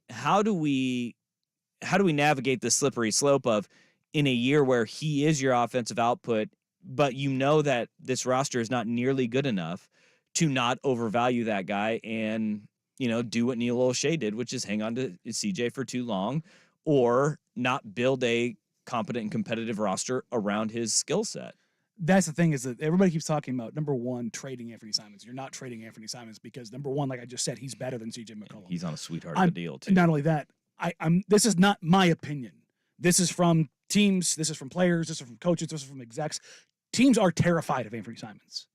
navigate the slippery slope of, in a year where he is your offensive output, but that this roster is not nearly good enough to not overvalue that guy and do what Neil O'Shea did, which is hang on to CJ for too long, or not build a competent and competitive roster around his skill set. That's the thing, is that everybody keeps talking about, number one, trading Anthony Simons. You're not trading Anthony Simons because, number one, like I just said, he's better than CJ McCollum. He's on a sweetheart of a deal, too. Not only that, this is not my opinion. This is from teams, this is from players, this is from coaches, this is from execs. Teams are terrified of Anthony Simons.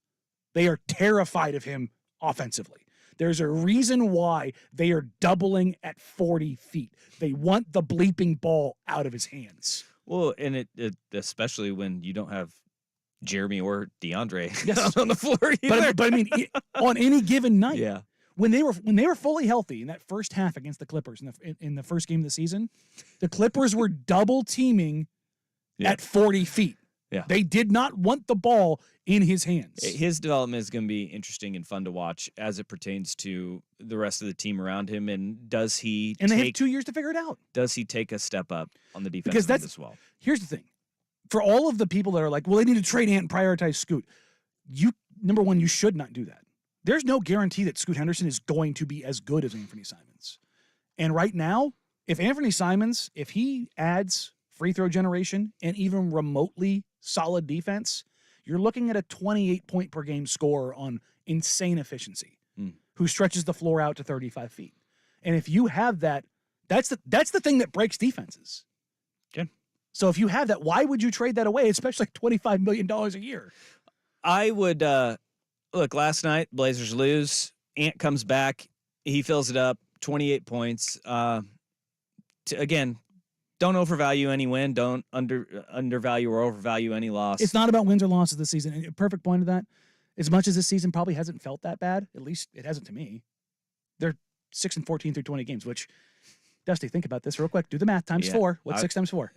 They are terrified of him offensively. There's a reason why they are doubling at 40 feet. They want the bleeping ball out of his hands. Well, and it especially when you don't have Jeremy or DeAndre Yes. on the floor either. But I mean, on any given night, Yeah. when they were fully healthy in that first half against the Clippers in the first game of the season, the Clippers were double teaming at 40 feet. Yeah. They did not want the ball in his hands. His development is going to be interesting and fun to watch as it pertains to the rest of the team around him. And does he And they have 2 years to figure it out. Does he take a step up on the defensive Because end as well? Here's the thing. For all of the people that are like, well, they need to trade Ant and prioritize Scoot. Number one, you should not do that. There's no guarantee that Scoot Henderson is going to be as good as Anthony Simons. And right now, if Anthony Simons, if he adds free throw generation and even remotely solid defense, you're looking at a 28-point per game scorer on insane efficiency, who stretches the floor out to 35 feet. And if you have that, that's the thing that breaks defenses. Okay. So if you have that, why would you trade that away, especially like $25 million a year? I would look, last night, Blazers lose. Ant comes back. He fills it up, 28 points. Again, don't overvalue any win. Don't undervalue or overvalue any loss. It's not about wins or losses this season. And a perfect point of that, as much as this season probably hasn't felt that bad, at least it hasn't to me, they're 6-14 through 20 games, which, Dusty, think about this real quick. Do the math. Times 4. What's 6 times 4?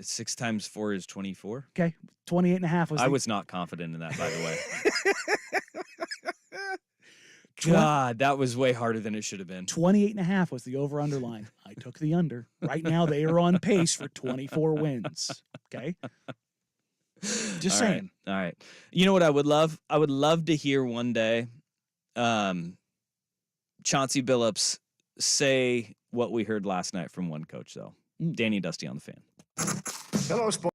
6 times 4 is 24. Okay. 28.5 was I was not confident in that, by the way. God, that was way harder than it should have been. 28.5 was the over-under line. I took the under. Right now, they are on pace for 24 wins. Okay? Just saying. All right. You know what I would love? I would love to hear one day Chauncey Billups say what we heard last night from one coach, though. Danny and Dusty on the Fan. Hello, sports.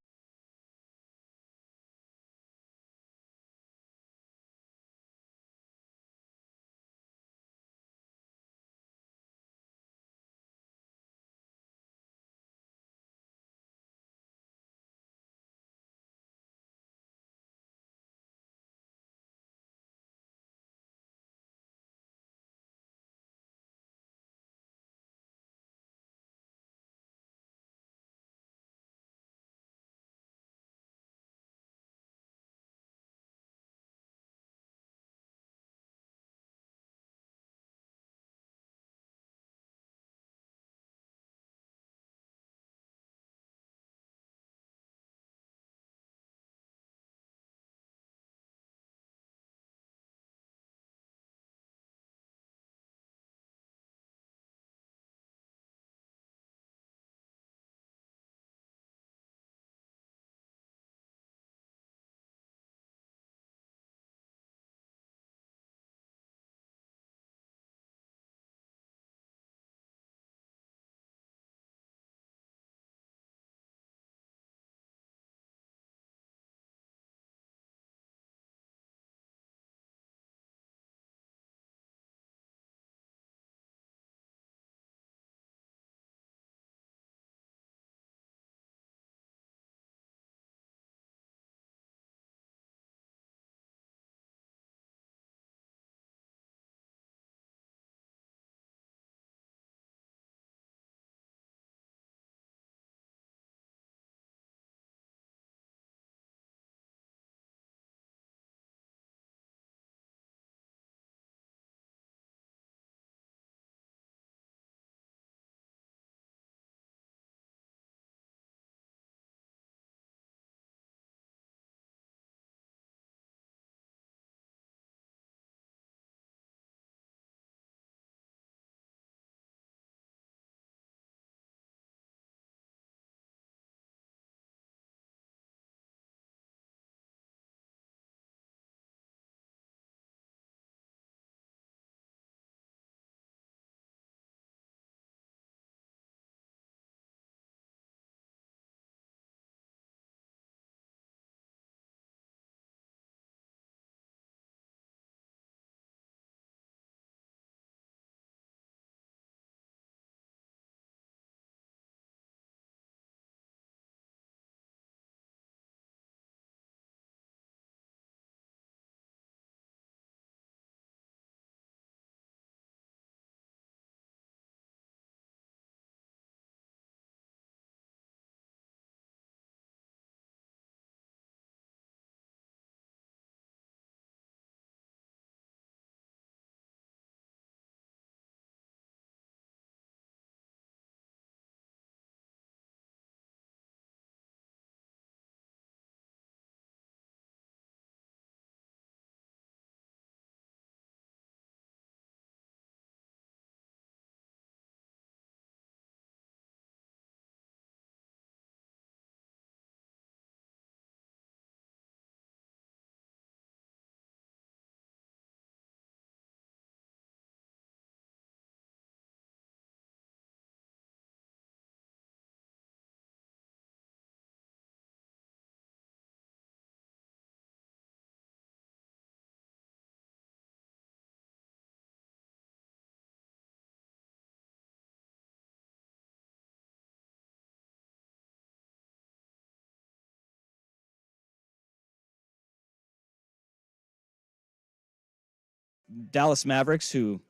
Dallas Mavericks, who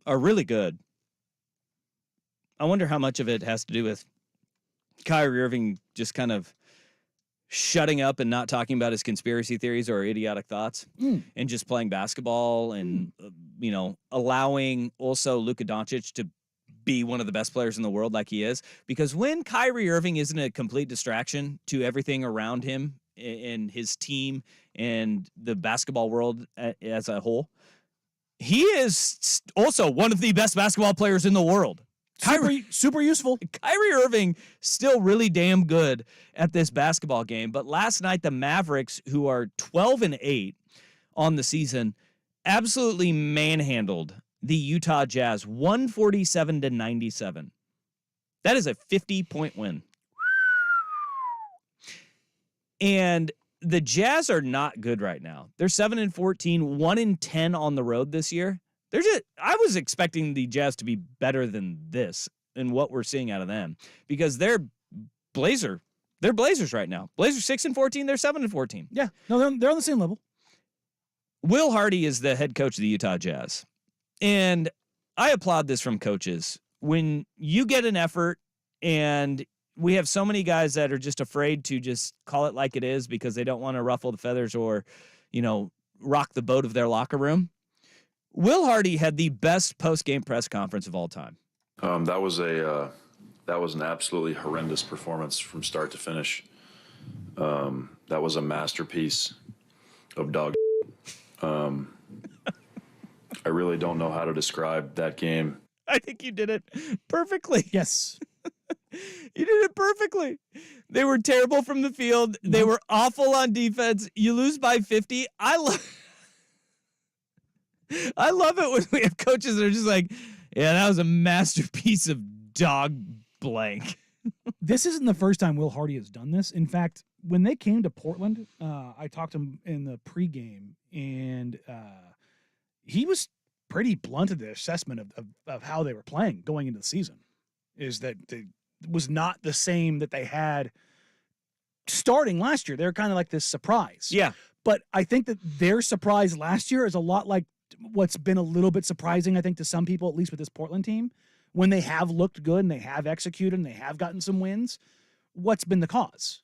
are really good. I wonder how much of it has to do with Kyrie Irving just kind of shutting up and not talking about his conspiracy theories or idiotic thoughts and just playing basketball and, allowing also Luka Doncic to be one of the best players in the world like he is. Because when Kyrie Irving isn't a complete distraction to everything around him and his team and the basketball world as a whole, he is also one of the best basketball players in the world. Super useful. Kyrie Irving still really damn good at this basketball game. But last night, the Mavericks, who are 12-8 on the season, absolutely manhandled the Utah Jazz 147-97. That is a 50-point win. And the Jazz are not good right now. They're 7-14, 1-10 on the road this year. I was expecting the Jazz to be better than this and what we're seeing out of them because they're Blazers right now. Blazers 6-14, they're 7-14. Yeah, no, they're on the same level. Will Hardy is the head coach of the Utah Jazz. And I applaud this from coaches. When you get an effort, and we have so many guys that are just afraid to just call it like it is because they don't want to ruffle the feathers or, rock the boat of their locker room. Will Hardy had the best post-game press conference of all time. That was an absolutely horrendous performance from start to finish. That was a masterpiece of dog. I really don't know how to describe that game. I think you did it perfectly. Yes. You did it perfectly. They were terrible from the field. They were awful on defense. You lose by 50. I love it when we have coaches that are just like, yeah, that was a masterpiece of dog blank. This isn't the first time Will Hardy has done this. In fact, when they came to Portland, I talked to him in the pregame, and he was pretty blunt in the assessment of how they were playing going into the season, is that it was not the same that they had starting last year. They're kind of like this surprise. Yeah. But I think that their surprise last year is a lot like what's been a little bit surprising, I think, to some people, at least with this Portland team, when they have looked good and they have executed and they have gotten some wins. What's been the cause?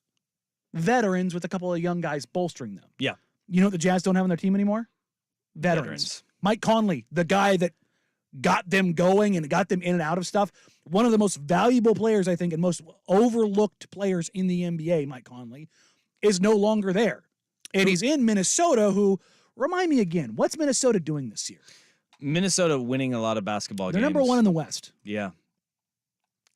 Veterans with a couple of young guys bolstering them. Yeah. You know what the Jazz don't have on their team anymore? Veterans. Mike Conley, the guy that got them going and got them in and out of stuff. One of the most valuable players, I think, and most overlooked players in the NBA, Mike Conley, is no longer there. And he's in Minnesota, who, remind me again, what's Minnesota doing this year? Minnesota winning a lot of basketball games. They're number one in the West. Yeah.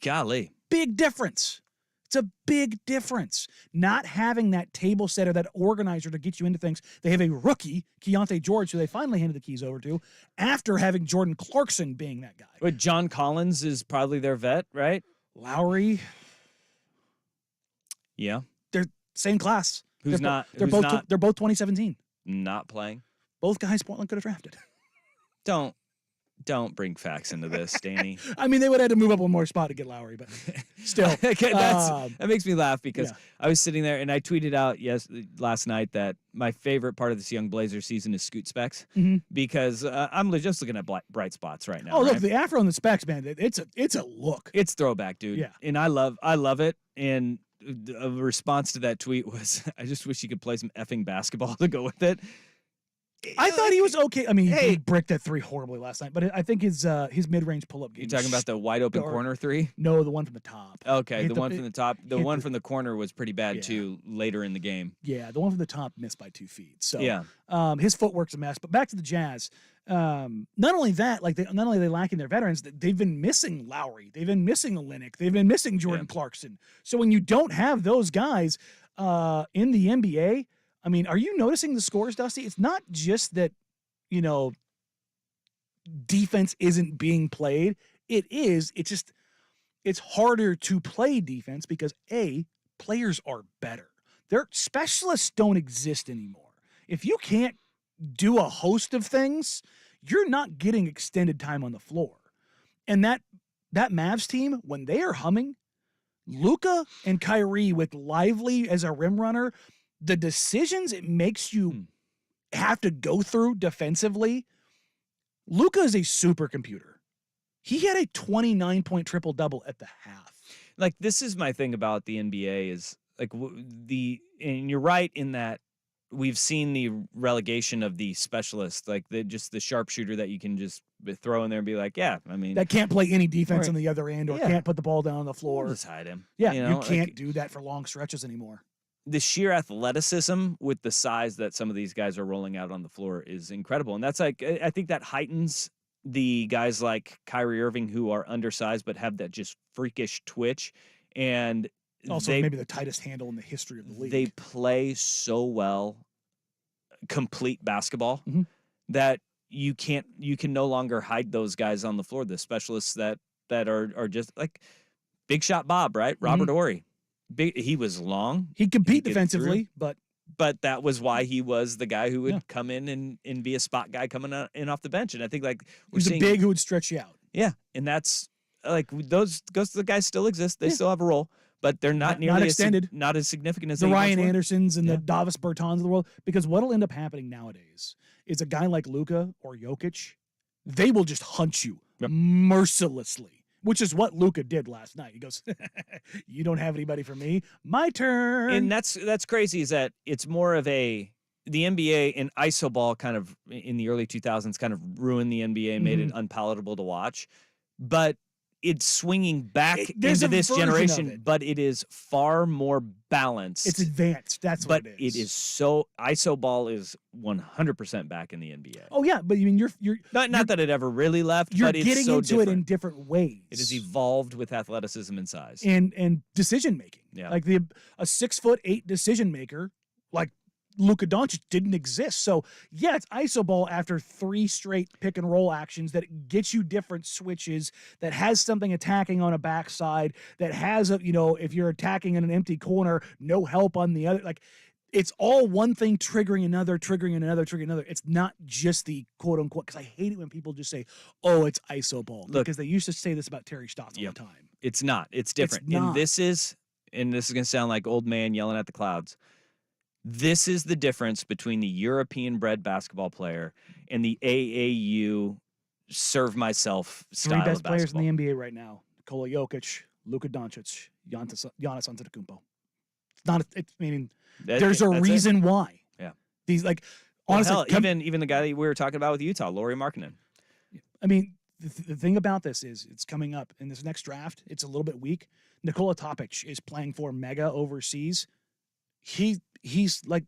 Golly. Big difference. It's a big difference. Not having that table setter, that organizer to get you into things. They have a rookie, Keontae George, who they finally handed the keys over to, after having Jordan Clarkson being that guy. But John Collins is probably their vet, right? Lowry. Yeah. They're same class. They're both 2017. Not playing. Both guys Portland could have drafted. Don't bring facts into this, Danny. I mean, they would have had to move up one more spot to get Lowry, but still. That makes me laugh because yeah. I was sitting there and I tweeted out last night that my favorite part of this young Blazers season is Scoot Specs because I'm just looking at bright spots right now. Oh, right? look, the afro and the specs, man, it's a look. It's throwback, dude. Yeah. And I love it. And a response to that tweet was, I just wish you could play some effing basketball to go with it. I thought he was okay. I mean, he bricked that three horribly last night, but I think his mid-range pull-up game. You talking about the wide open corner three? No, the one from the top. Okay, the one from the top. The one from the corner was pretty bad too later in the game. Yeah, the one from the top missed by 2 feet. So yeah, his footwork's a mess. But back to the Jazz. Not only that, not only are they lacking their veterans, they've been missing Lowry, they've been missing Olynyk, they've been missing Jordan Clarkson. So when you don't have those guys in the NBA. I mean, are you noticing the scores, Dusty? It's not just that, defense isn't being played. It is. It's just, it's harder to play defense because, A, players are better. Their specialists don't exist anymore. If you can't do a host of things, you're not getting extended time on the floor. And that Mavs team, when they are humming, Luka and Kyrie with Lively as a rim runner, the decisions it makes you have to go through defensively Luka is a supercomputer. He had a 29-point triple-double at the half. Like, this is my thing about the NBA is, like, and you're right in that we've seen the relegation of the specialist, like just the sharpshooter that you can just throw in there and be like, yeah, I mean, That can't play any defense Right. on the other end or Yeah. can't put the ball down on the we'll floor. just hide him. Yeah, you you, know, can't like, do that for long stretches anymore. the sheer athleticism with the size that some of these guys are rolling out on the floor is incredible. And that's like, I think that heightens the guys like Kyrie Irving who are undersized but have that just freakish twitch. And Also, they, maybe the tightest handle in the history of the league. they play so well complete basketball Mhm. that you can no longer hide those guys on the floor, the specialists that are just like Big Shot Bob, right? Robert Horry. He was long. He'd compete get defensively, but that was why he was the guy who would Yeah. come in and be a spot guy coming in off the bench. And I think like he we're was a seeing, big who would stretch you out. yeah, and that's like those the guys still exist. They Yeah. still have a role, but they're not Not nearly extended. not as significant as The they once Ryan were. Andersons and Yeah. the Davis Bertans of the world. Because what'll end up happening nowadays is a guy like Luka or Jokic, they will just hunt you Yep. mercilessly, which is what Luka did last night. He goes, "You don't have anybody for me. My turn." And that's crazy. Is that it's more of the NBA and iso ball kind of in the early 2000s kind of ruined the NBA and made it unpalatable to watch, but it's swinging back There's into a this version of generation, it. but it is far more balanced. It's advanced. That's what but it is. it is so iso ball is 100% back in the NBA. Oh yeah, but I mean, you're Not that it ever really left, you're but it's getting so into different. it in different ways. It has evolved with athleticism and size. and decision making. Yeah. Like a 6'8" decision maker like Luka Doncic didn't exist. So yeah, it's iso ball after 3 straight pick and roll actions that gets you different switches, that has something attacking on a backside, that has a, if you're attacking in an empty corner, no help on the other. Like it's all one thing triggering another, triggering another, triggering another. It's not just the quote unquote, because I hate it when people just say, oh, it's iso ball. Look, because they used to say this about Terry Stotts all Yep. the time. It's not. It's different. not. And this is going to sound like old man yelling at the clouds. This is the difference between the European-bred basketball player and the AAU serve myself style 3 best of players basketball. in the NBA right now: Nikola Jokic, Luka Doncic, Giannis Antetokounmpo. It's not. I mean, there's a That's it. reason why. Yeah. These like Well, honestly, hell, even the guy that we were talking about with Utah, Lauri Markkanen. I mean, the thing about this is it's coming up in this next draft. It's a little bit weak. Nikola Topic is playing for Mega overseas. He's like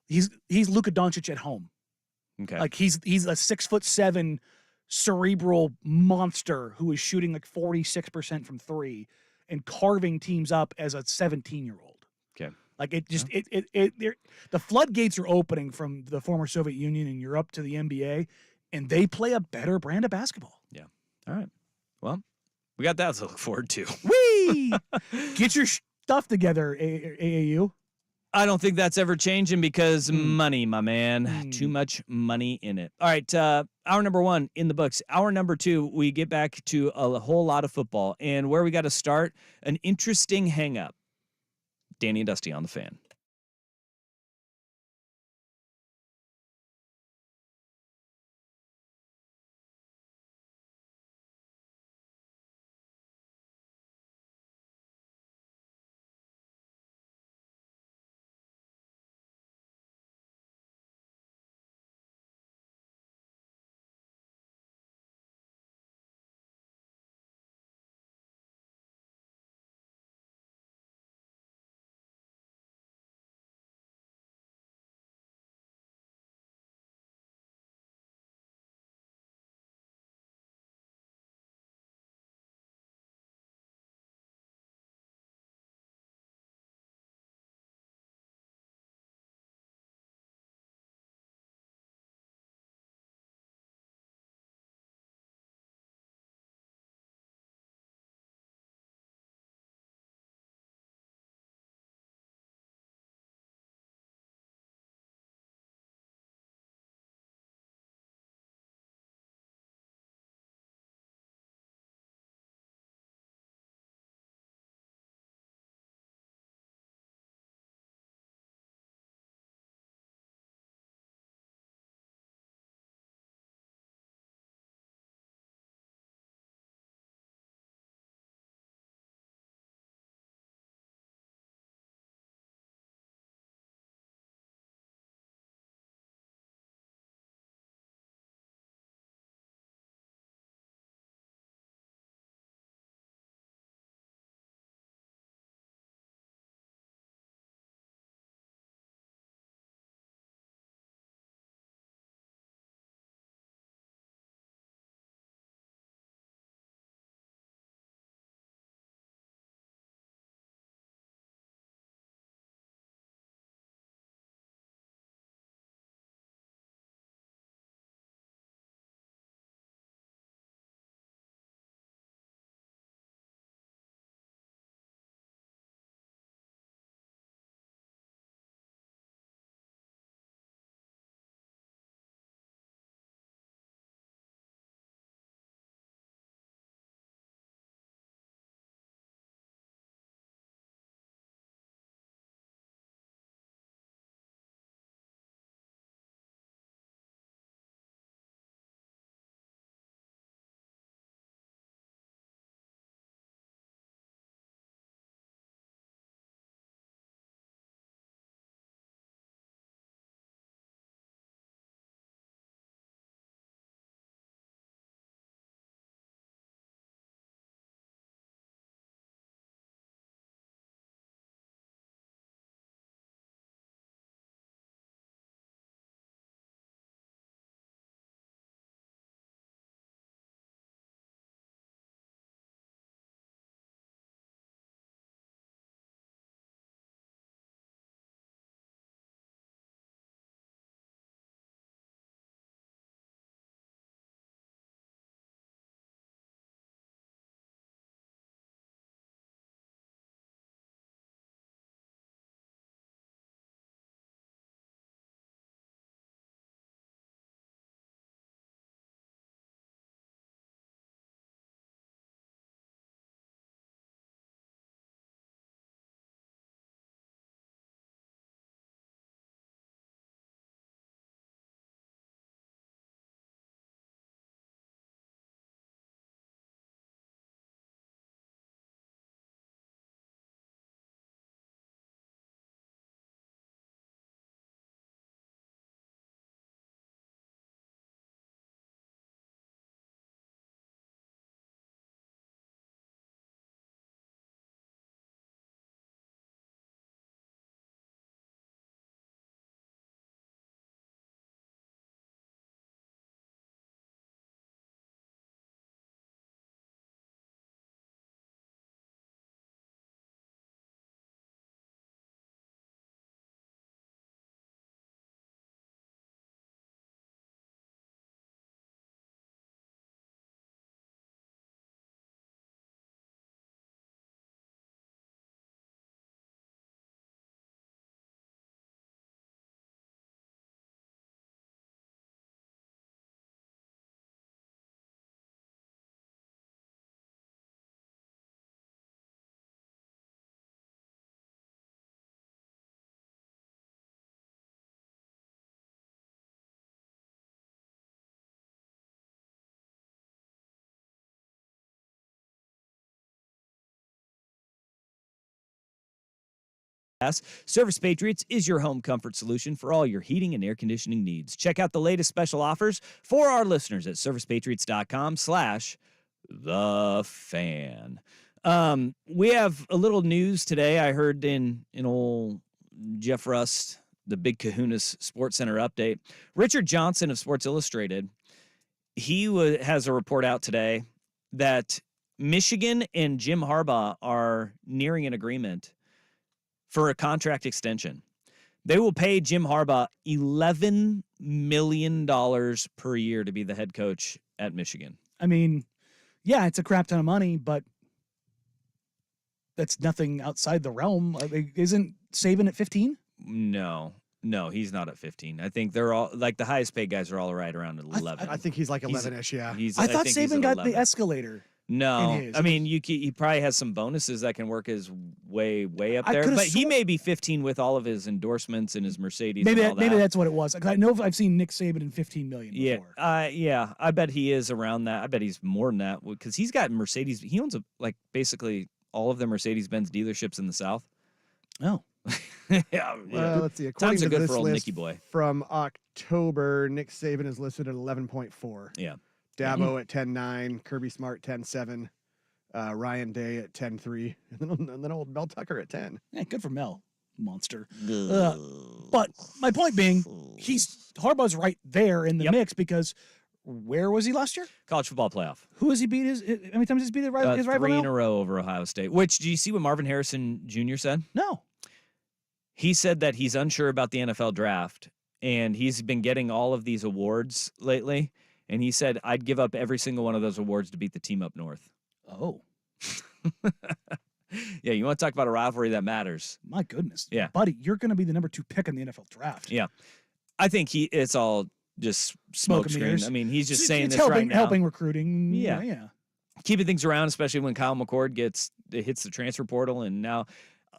he's Luka Doncic at home. Okay. Like he's a 6'7" cerebral monster who is shooting like 46% from 3 and carving teams up as a 17-year-old. Okay. Like it just the floodgates are opening from the former Soviet Union and Europe to the NBA, and they play a better brand of basketball. Yeah. All right. Well, we got that to look forward to. Whee! Get your stuff together, AAU. I don't think that's ever changing because money, my man. Too much money in it. All right. Hour number 1 in the books. Hour number 2, we get back to a whole lot of football. And where we got to start, an interesting hang up. Danny and Dusty on the Fan. Service Patriots is your home comfort solution for all your heating and air conditioning needs. Check out the latest special offers for our listeners at servicepatriots.com/thefan. We have a little news today. I heard in old Jeff Rust, the Big Kahuna's Sports Center update. Richard Johnson of Sports Illustrated, he has a report out today that Michigan and Jim Harbaugh are nearing an agreement for a contract extension. They will pay Jim Harbaugh $11 million per year to be the head coach at Michigan. I mean, yeah, it's a crap ton of money, but that's nothing outside the realm. Isn't Saban at 15? No, he's not at 15. I think they're all like the highest paid guys are all right around 11. I think he's like 11-ish, yeah. I thought Saban got the escalator. No, I mean, he probably has some bonuses that can work his way up there. But he may be 15 with all of his endorsements and his Mercedes. Maybe and all maybe that. that's what it was. I know I've seen Nick Saban in $15 million before. Yeah. I bet he is around that. I bet he's more than that because he's got Mercedes. He owns basically all of the Mercedes-Benz dealerships in the South. Oh. Yeah. Let's see. According Times are to good this for old list Nicky boy. from October, Nick Saban is listed at 11.4. Yeah. Dabo at 10.9, Kirby Smart 10.7, Ryan Day at 10.3, and then old Mel Tucker at 10. Yeah, good for Mel, monster. But my point being, Harbaugh's right there in the mix because where was he last year? College football playoff. Who has he beat? How many times has he beat his rival? 3 in a row over Ohio State. Which, do you see what Marvin Harrison Jr. said? No. He said that he's unsure about the NFL draft, and he's been getting all of these awards lately. And he said, I'd give up every single one of those awards to beat the team up north. Oh. Yeah, you want to talk about a rivalry that matters. My goodness. Yeah. Buddy, you're going to be the number 2 pick in the NFL draft. Yeah. I think it's all just smoke and screen. mirrors. I mean, he's just saying it's this right now. helping recruiting. Yeah. Yeah. Keeping things around, especially when Kyle McCord hits the transfer portal, and now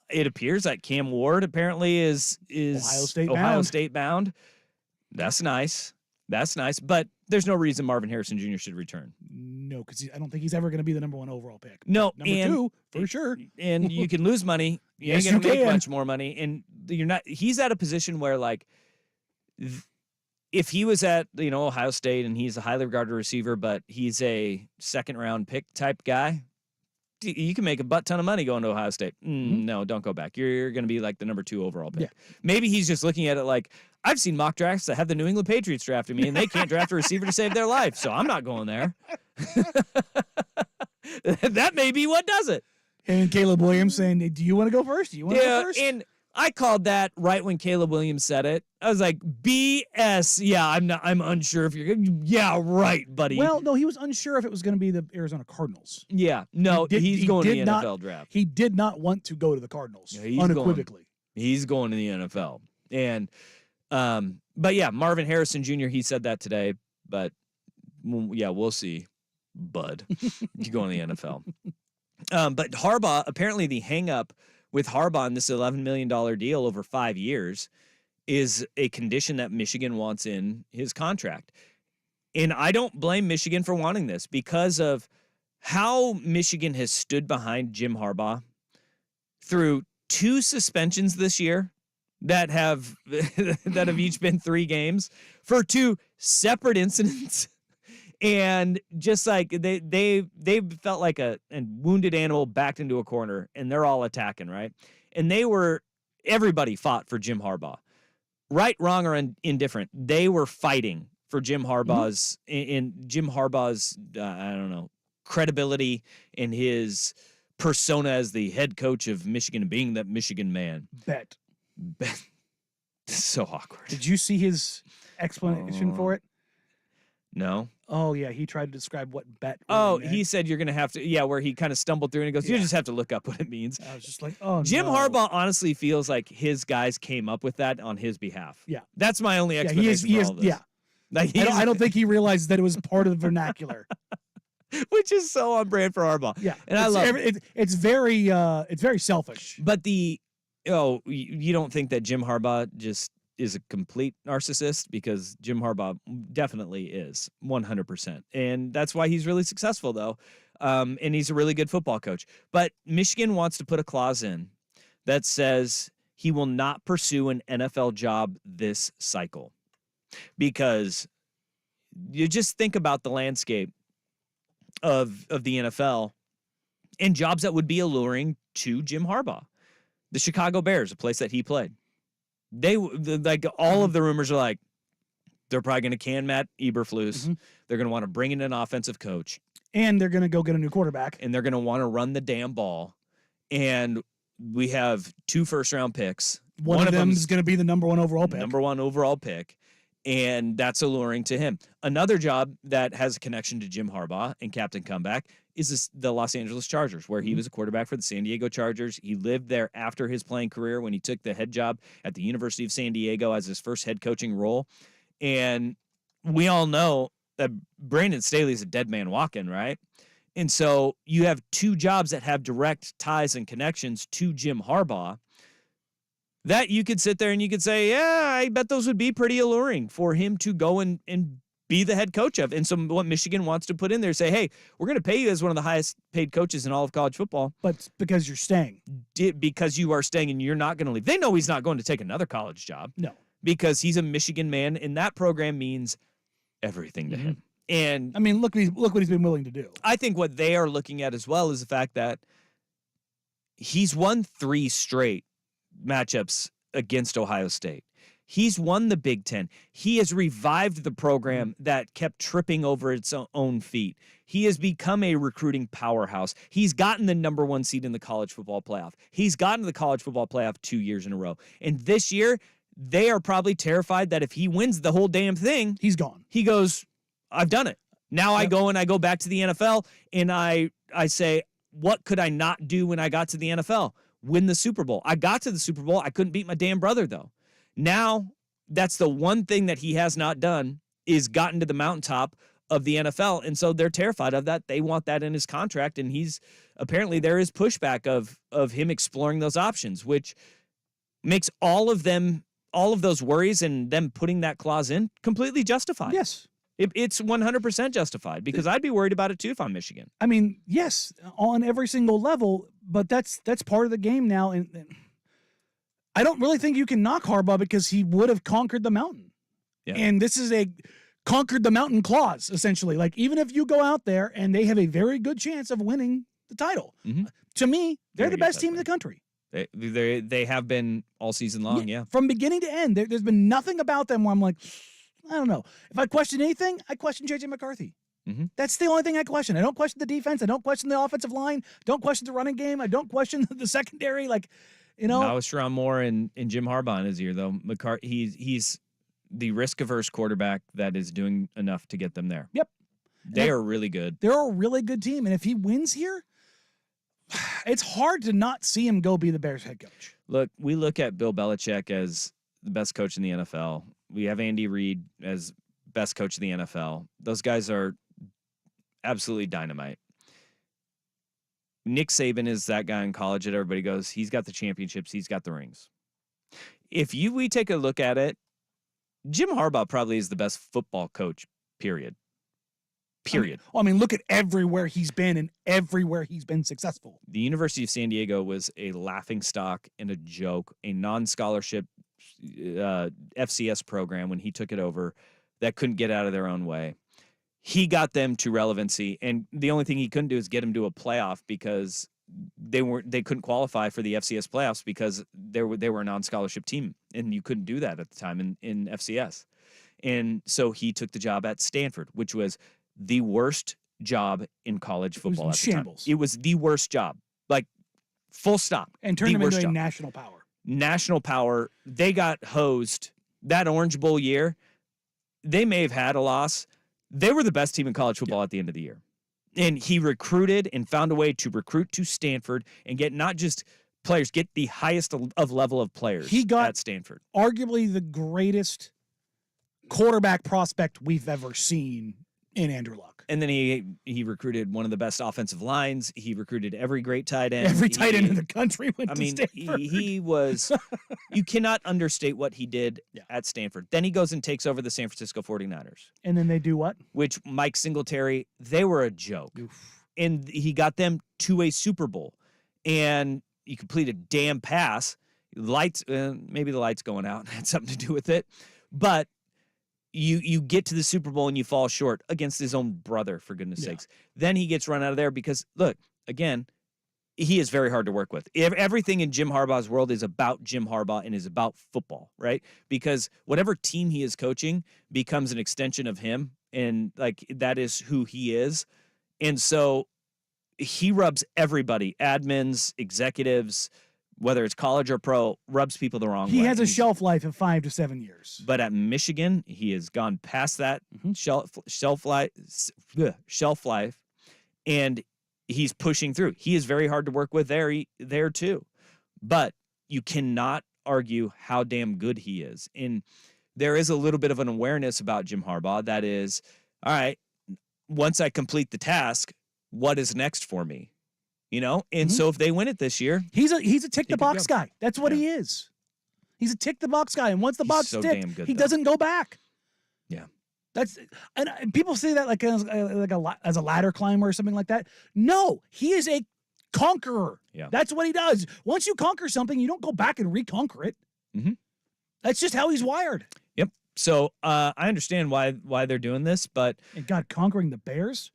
it appears that Cam Ward apparently is Ohio State bound. That's nice. But there's no reason Marvin Harrison Jr. should return. No, because I don't think he's ever going to be the number 1 overall pick. No, number 2 for sure. And you can lose money. You Yes, ain't gonna you make can. much more money, and you're not. He's at a position where if he was at Ohio State and he's a highly regarded receiver, but he's a 2nd round pick type guy, you can make a butt ton of money going to Ohio State. No, don't go back. You're going to be like the number 2 overall pick. Yeah. Maybe he's just looking at it like, I've seen mock drafts that have the New England Patriots drafting me, and they can't draft a receiver to save their life, so I'm not going there. That may be what does it. And Caleb Williams saying, do you want to go first? Do you want to go first? And I called that right when Caleb Williams said it. I was like, BS. Yeah, I'm unsure if you're good. Yeah, right, buddy. Well, no, he was unsure if it was going to be the Arizona Cardinals. Yeah, no, he's going to the NFL draft. He did not want to go to the Cardinals, Yeah, unequivocally. He's going to the NFL. And, but yeah, Marvin Harrison Jr., he said that today. But, yeah, we'll see, bud. You going to the NFL. But Harbaugh, apparently the hang-up with Harbaugh in this $11 million deal over 5 years is a condition that Michigan wants in his contract. And I don't blame Michigan for wanting this because of how Michigan has stood behind Jim Harbaugh through 2 suspensions this year that have each been 3 games for 2 separate incidents. And just like they felt like a wounded animal backed into a corner, and they're all attacking, right? And everybody fought for Jim Harbaugh, right, wrong, or indifferent. They were fighting for Jim Harbaugh's I don't know, credibility and his persona as the head coach of Michigan, being that Michigan man. Bet. So awkward. Did you see his explanation for it? No. Oh, yeah. He tried to describe what bet. Oh, he said you're going to have to, where he kind of stumbled through and he goes, you just have to look up what it means. I was just like, oh, Jim no. Harbaugh honestly feels like his guys came up with that on his behalf. Yeah. That's my only explanation for all of this. Yeah. Like I don't think he realized that it was part of the vernacular. Which is so on brand for Harbaugh. Yeah. And I love it. It's very selfish. But you don't think that Jim Harbaugh just is a complete narcissist? Because Jim Harbaugh definitely is 100%. And that's why he's really successful, though. And he's a really good football coach. But Michigan wants to put a clause in that says he will not pursue an NFL job this cycle. Because you just think about the landscape of the NFL and jobs that would be alluring to Jim Harbaugh. The Chicago Bears, a place that he played. All of the rumors are like, they're probably going to can Matt Eberflus. They're going to want to bring in an offensive coach. And they're going to go get a new quarterback. And they're going to want to run the damn ball. And we have 2 first-round picks. One of them is going to be the number 1 overall pick. Number 1 overall pick. And that's alluring to him. Another job that has a connection to Jim Harbaugh and Captain Comeback is the Los Angeles Chargers, where he was a quarterback for the San Diego Chargers. He lived there after his playing career when he took the head job at the University of San Diego as his first head coaching role. And we all know that Brandon Staley's a dead man walking, right? And so you have 2 jobs that have direct ties and connections to Jim Harbaugh that you could sit there and you could say, yeah, I bet those would be pretty alluring for him to go and be the head coach of. And so what Michigan wants to put in there, say, hey, we're going to pay you as one of the highest paid coaches in all of college football. But because you're staying. Because you are staying and you're not going to leave. They know he's not going to take another college job. No. Because he's a Michigan man, and that program means everything to him. And I mean, look what he's been willing to do. I think what they are looking at as well is the fact that he's won 3 straight matchups against Ohio State. He's won the Big Ten. He has revived the program that kept tripping over its own feet. He has become a recruiting powerhouse. He's gotten the number 1 seed in the college football playoff. He's gotten to the college football playoff 2 years in a row. And this year, they are probably terrified that if he wins the whole damn thing, he's gone. He goes, I've done it. Now I go back to the NFL and I say, what could I not do when I got to the NFL? Win the Super Bowl. I got to the Super Bowl. I couldn't beat my damn brother, though. Now, that's the one thing that he has not done is gotten to the mountaintop of the NFL. And so they're terrified of that. They want that in his contract. And apparently there is pushback of him exploring those options, which makes all of those worries and them putting that clause in completely justified. Yes. It's 100% justified because I'd be worried about it too if I'm Michigan. I mean, yes, on every single level, but that's part of the game now. And I don't really think you can knock Harbaugh because he would have conquered the mountain. Yeah. And this is a conquered the mountain clause, essentially. Like, even if you go out there and they have a very good chance of winning the title, to me, they're the best team in the country. They have been all season long, yeah. From beginning to end, there's been nothing about them where I'm like, I don't know. If I question anything, I question J.J. McCarthy. That's the only thing I question. I don't question the defense. I don't question the offensive line. Don't question the running game. I don't question the secondary. Like, you know. Now with Sherrone Moore and Jim Harbaugh in his ear, though, he's the risk-averse quarterback that is doing enough to get them there. Yep. They are really good. They're a really good team. And if he wins here, it's hard to not see him go be the Bears head coach. Look, we look at Bill Belichick as the best coach in the NFL. We have Andy Reid as best coach of the NFL. Those guys are absolutely dynamite. Nick Saban is that guy in college that everybody goes, he's got the championships, he's got the rings. If we take a look at it, Jim Harbaugh probably is the best football coach, period. I mean, look at everywhere he's been and everywhere he's been successful. The University of San Diego was a laughingstock and a joke, a non-scholarship FCS program when he took it over that couldn't get out of their own way. He got them to relevancy, and the only thing he couldn't do is get them to a playoff because they couldn't qualify for the FCS playoffs because they were a non-scholarship team, and you couldn't do that at the time in FCS. And so he took the job at Stanford, which was the worst job in college football at the time. It was the worst job, like full stop. And turned them into a national power. National power. They got hosed. That Orange Bowl year, they may have had a loss. They were the best team in college football at the end of the year. And he recruited and found a way to recruit to Stanford and get not just players, get the highest of level of players at Stanford. Arguably the greatest quarterback prospect we've ever seen in Andrew Luck. And then he recruited one of the best offensive lines. He recruited every great tight end. Every tight end in the country went to Stanford. He was – you cannot understate what he did at Stanford. Then he goes and takes over the San Francisco 49ers. And then they do what? Which Mike Singletary, they were a joke. Oof. And he got them to a Super Bowl. And he completed a damn pass. lights, maybe the lights going out had something to do with it, but you get to the Super Bowl and you fall short against his own brother, for goodness sakes. Then he gets run out of there because, look, again, he is very hard to work with. Everything in Jim Harbaugh's world is about Jim Harbaugh and is about football, right? Because whatever team he is coaching becomes an extension of him, and like that is who he is. And so he rubs everybody, admins, executives, whether it's college or pro, rubs people the wrong way. He has a shelf life of 5 to 7 years. But at Michigan, he has gone past that shelf life, and he's pushing through. He is very hard to work with there too. But you cannot argue how damn good he is. And there is a little bit of an awareness about Jim Harbaugh that is, all right, once I complete the task, what is next for me? You know? And so if they win it this year, he's a tick the box guy. That's what he is. He's a tick the box guy, and once the box so ticked, damn good, he though. doesn't go back. Yeah. And people say that like as a ladder climber or something like that. No, he is a conqueror. Yeah. That's what he does. Once you conquer something, you don't go back and reconquer it. Mm-hmm. That's just how he's wired. Yep. So I understand why they're doing this, but And God, conquering the Bears.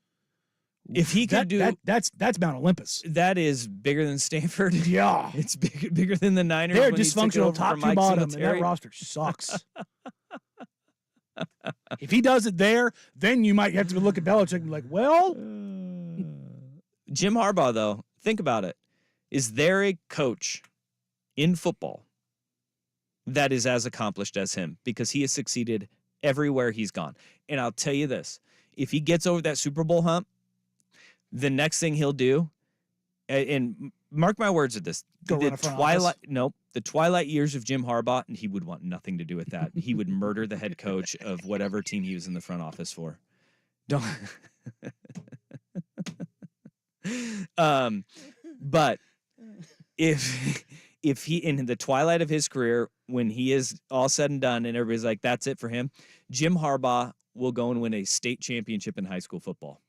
if he could that's Mount Olympus. that is bigger than Stanford. Yeah. It's bigger than the Niners. They're when he took it dysfunctional over top from to Mike bottom, and that Singletary. roster sucks. If he does it there, then you might have to look at Belichick and be like, well, Jim Harbaugh, though, think about it. Is there a coach in football that is as accomplished as him? Because he has succeeded everywhere he's gone. And I'll tell you this, if he gets over that Super Bowl hump, the next thing he'll do, and mark my words at this, Go run a front office? the twilight years of Jim Harbaugh, and he would want nothing to do with that. He would murder the head coach of whatever team he was in the front office for. Don't. But if he, in the twilight of his career, when he is all said and done and everybody's like, that's it for him, Jim Harbaugh will go and win a state championship in high school football.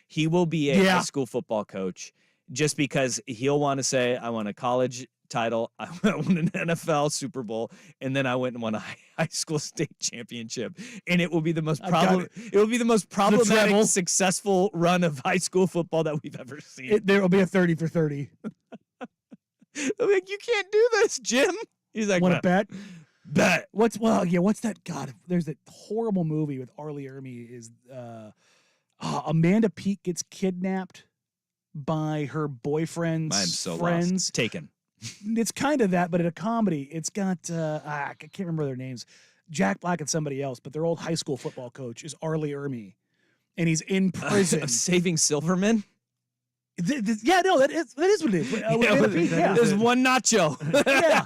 He will be a high school football coach just because he'll want to say, I won a college title, I won an NFL Super Bowl, and then I went and won a high school state championship. And it will be the most problematic, treble. successful run of high school football that we've ever seen. there will be a 30 for 30. I'm like, you can't do this, Jim. He's like, Want to bet? Bet. What's that? God, there's that horrible movie with Arlie Ermy. Is Amanda Peet gets kidnapped by her boyfriend's I'm so friends. lost. Taken. It's kind of that, but in a comedy. It's got I can't remember their names. Jack Black and somebody else, but their old high school football coach is Arlie Ermy, and he's in prison. Saving Silverman. Yeah, no, that is what it is. There's one nacho. Yeah,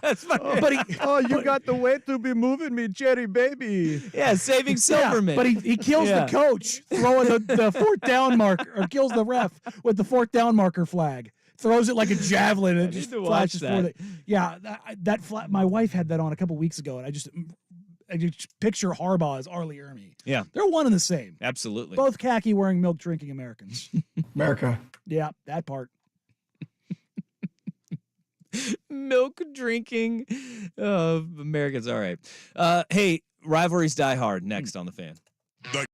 But you got the way to be moving me, Jerry baby. Yeah, Saving Silverman. But he kills the coach throwing the fourth down marker, or kills the ref with the fourth down marker flag. Throws it like a javelin and it just flashes for it. Yeah, my wife had that on a couple weeks ago, and I just picture Harbaugh as Arlie Ermy. Yeah. They're one and the same. Absolutely. Both khaki wearing, milk drinking Americans. America. Yeah, that part. Milk drinking Americans. All right. Hey, rivalries die hard. Next on The Fan. The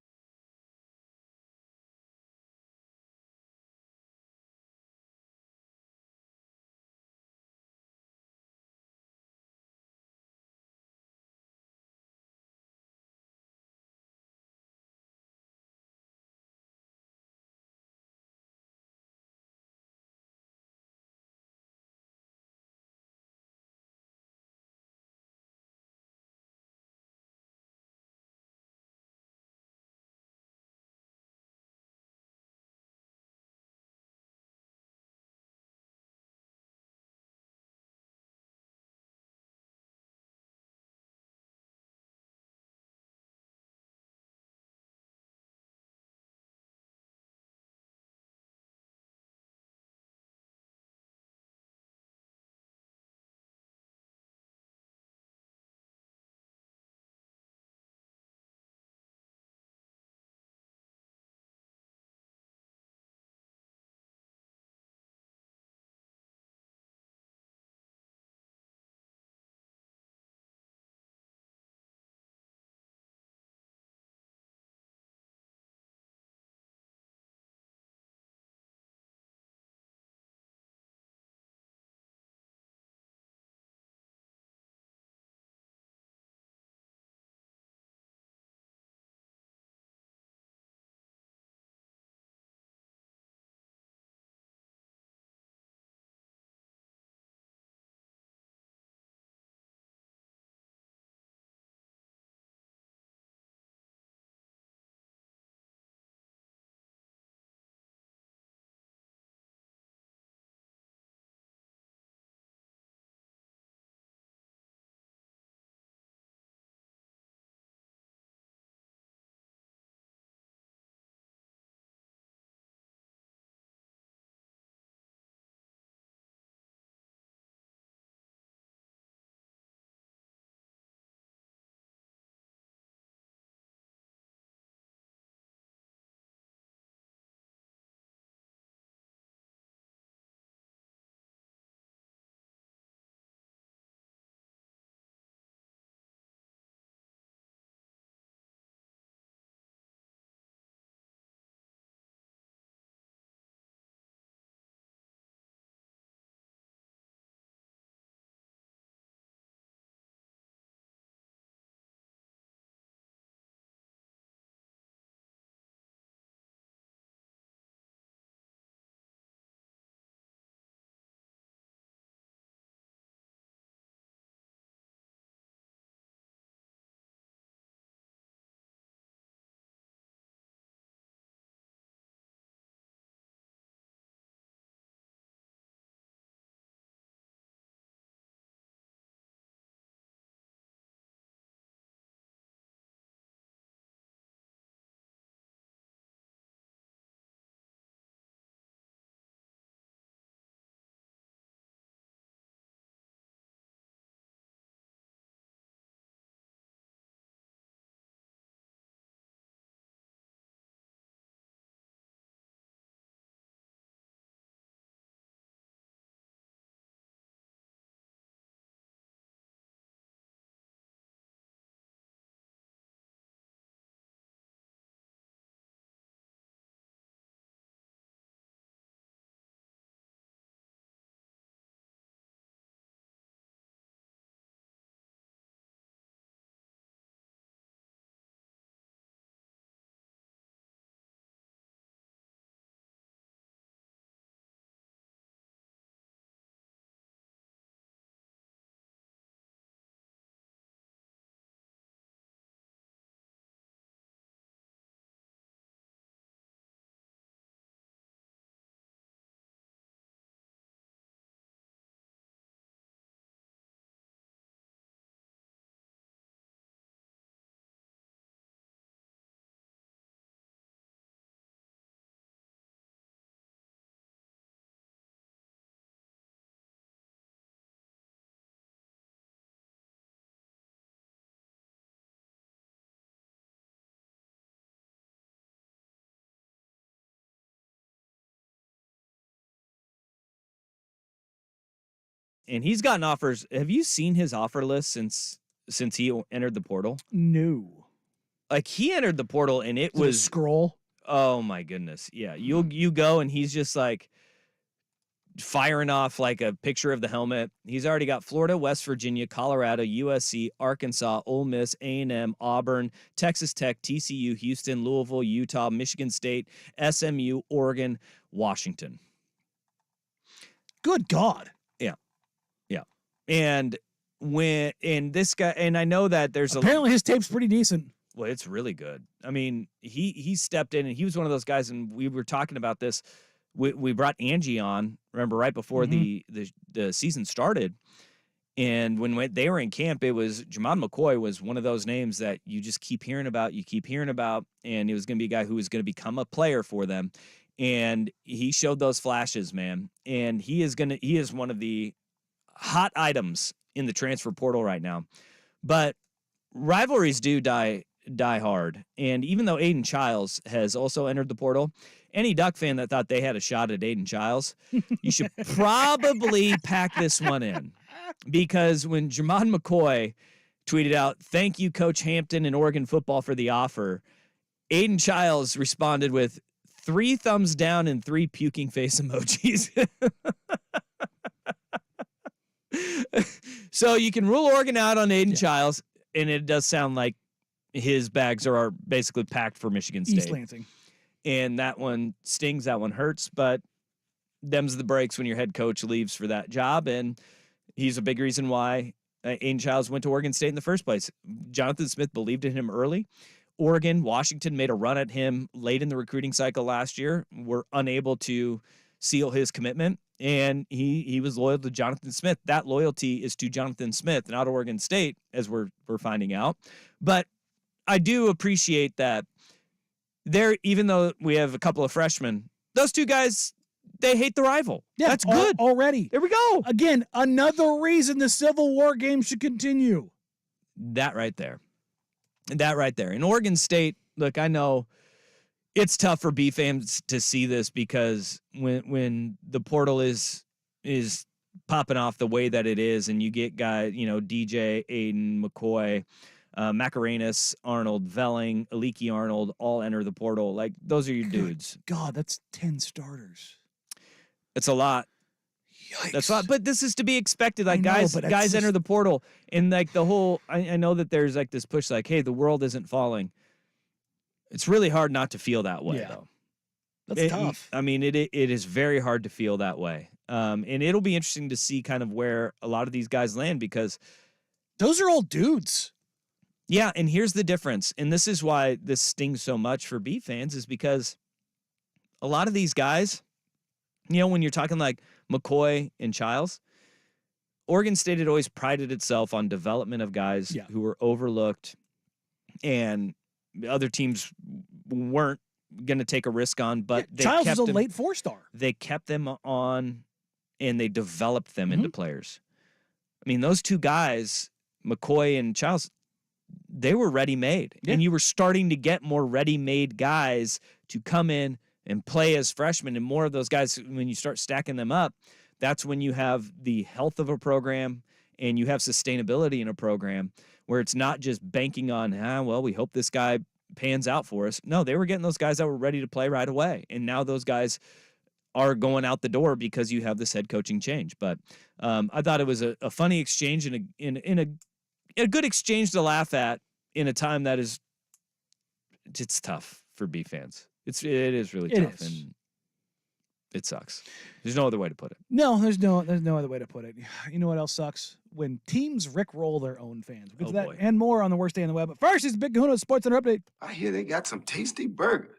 and he's gotten offers. Have you seen his offer list since he entered the portal? No. Like, he entered the portal, and it Is it a was scroll. oh my goodness, yeah. You go, and he's just like firing off like a picture of the helmet. He's already got Florida, West Virginia, Colorado, USC, Arkansas, Ole Miss, A&M, Auburn, Texas Tech, TCU, Houston, Louisville, Utah, Michigan State, SMU, Oregon, Washington. Good God. Yeah. And this guy, and I know that there's apparently his tape's pretty decent. Well, it's really good. I mean, he stepped in, and he was one of those guys, and we were talking about this. We brought Angie on, remember, right before the season started. And when they were in camp, it was Jamon McCoy was one of those names that you just keep hearing about, and he was going to be a guy who was going to become a player for them. And he showed those flashes, man. And he is one of the hot items in the transfer portal right now. But rivalries do die hard. And even though Aiden Childs has also entered the portal, any Duck fan that thought they had a shot at Aiden Childs, you should probably pack this one in. Because when Jamon McCoy tweeted out, "Thank you, Coach Hampton and Oregon football for the offer," Aiden Childs responded with 3 thumbs down and 3 puking face emojis. So you can rule Oregon out on Aiden Childs, and it does sound like his bags are basically packed for Michigan State. East Lansing. And that one stings, that one hurts, but them's the breaks when your head coach leaves for that job, and he's a big reason why Aiden Childs went to Oregon State in the first place. Jonathan Smith believed in him early. Oregon, Washington made a run at him late in the recruiting cycle last year, were unable to seal his commitment, and he was loyal to Jonathan Smith. That loyalty is to Jonathan Smith, not Oregon State, as we're finding out. But I do appreciate that even though we have a couple of freshmen, those 2 guys, they hate the rival. Yeah, that's good. Already. There we go. Again, another reason the Civil War game should continue. That right there. In Oregon State, look, I know it's tough for B fans to see this because when the portal is popping off the way that it is, and you get guys, DJ, Aiden, McCoy, Macarenas, Arnold, Velling, Aliki Arnold, all enter the portal. Like, those are your dudes. God, that's 10 starters. It's a lot. Yikes. That's a lot. But this is to be expected. Like, guys enter the portal, and like the whole, I know that there's like this push, like, hey, the world isn't falling. It's really hard not to feel that way, though. That's tough. I mean, it is very hard to feel that way. And it'll be interesting to see kind of where a lot of these guys land, because those are all dudes. Yeah, and here's the difference, and this is why this stings so much for B fans, is because a lot of these guys, when you're talking like McCoy and Childs, Oregon State had always prided itself on development of guys who were overlooked, and other teams weren't going to take a risk on, but they Childs kept was a them, late 4-star. They kept them on, and they developed them into players. I mean, those 2 guys, McCoy and Childs, they were ready-made, and you were starting to get more ready-made guys to come in and play as freshmen, and more of those guys, when you start stacking them up, that's when you have the health of a program and you have sustainability in a program where it's not just banking on, we hope this guy pans out for us. No, they were getting those guys that were ready to play right away, and now those guys are going out the door because you have this head coaching change. But I thought it was a funny exchange and a good exchange to laugh at in a time that it's tough for B fans. It is really tough, and it sucks. There's no other way to put it. No, there's no other way to put it. You know what else sucks? When teams rickroll their own fans. We'll get to that boy. and more on the worst day on the web. But first, it's Big Kahuna Sports Center update. I hear they got some tasty burgers.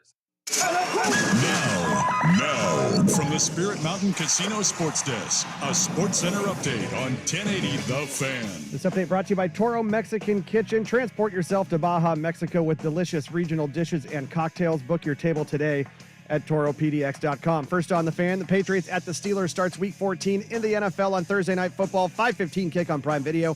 Now, from the Spirit Mountain Casino Sports Desk, a Sports Center update on 1080 The Fan. This update brought to you by Toro Mexican Kitchen. Transport yourself to Baja, Mexico with delicious regional dishes and cocktails. Book your table today at ToroPDX.com. First on the Fan, the Patriots at the Steelers starts Week 14 in the NFL on Thursday Night Football. 5:15 kick on Prime Video.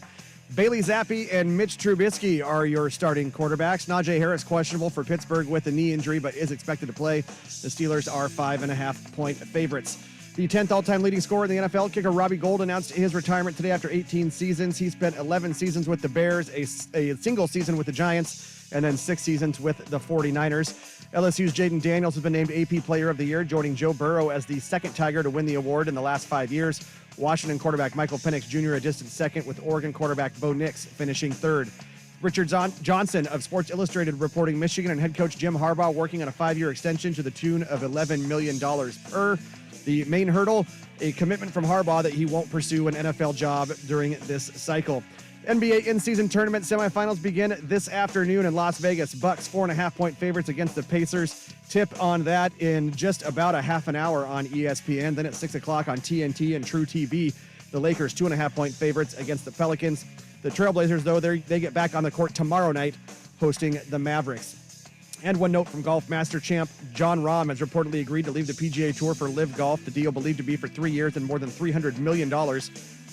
Bailey Zappi and Mitch Trubisky are your starting quarterbacks. Najee Harris questionable for Pittsburgh with a knee injury, but is expected to play. The Steelers are 5.5-point favorites. The 10th all-time leading scorer in the NFL, kicker Robbie Gould, announced his retirement today after 18 seasons. He spent 11 seasons with the Bears, a single season with the Giants, and then 6 seasons with the 49ers. LSU's Jaden Daniels has been named AP Player of the Year, joining Joe Burrow as the second Tiger to win the award in the last 5 years. Washington quarterback Michael Penix Jr. a distant second, with Oregon quarterback Bo Nix finishing third. Richard Johnson of Sports Illustrated reporting Michigan and head coach Jim Harbaugh working on a 5-year extension to the tune of $11 million per. The main hurdle, a commitment from Harbaugh that he won't pursue an NFL job during this cycle. NBA in-season tournament semifinals begin this afternoon in Las Vegas. Bucks 4.5-point favorites against the Pacers. Tip on that in just about a half an hour on ESPN. Then at 6 o'clock on TNT and True TV, the Lakers 2.5-point favorites against the Pelicans. The Trailblazers, though, they get back on the court tomorrow night hosting the Mavericks. And one note from Golf Master champ Jon Rahm has reportedly agreed to leave the PGA Tour for LIV Golf. The deal believed to be for 3 years and more than $300 million,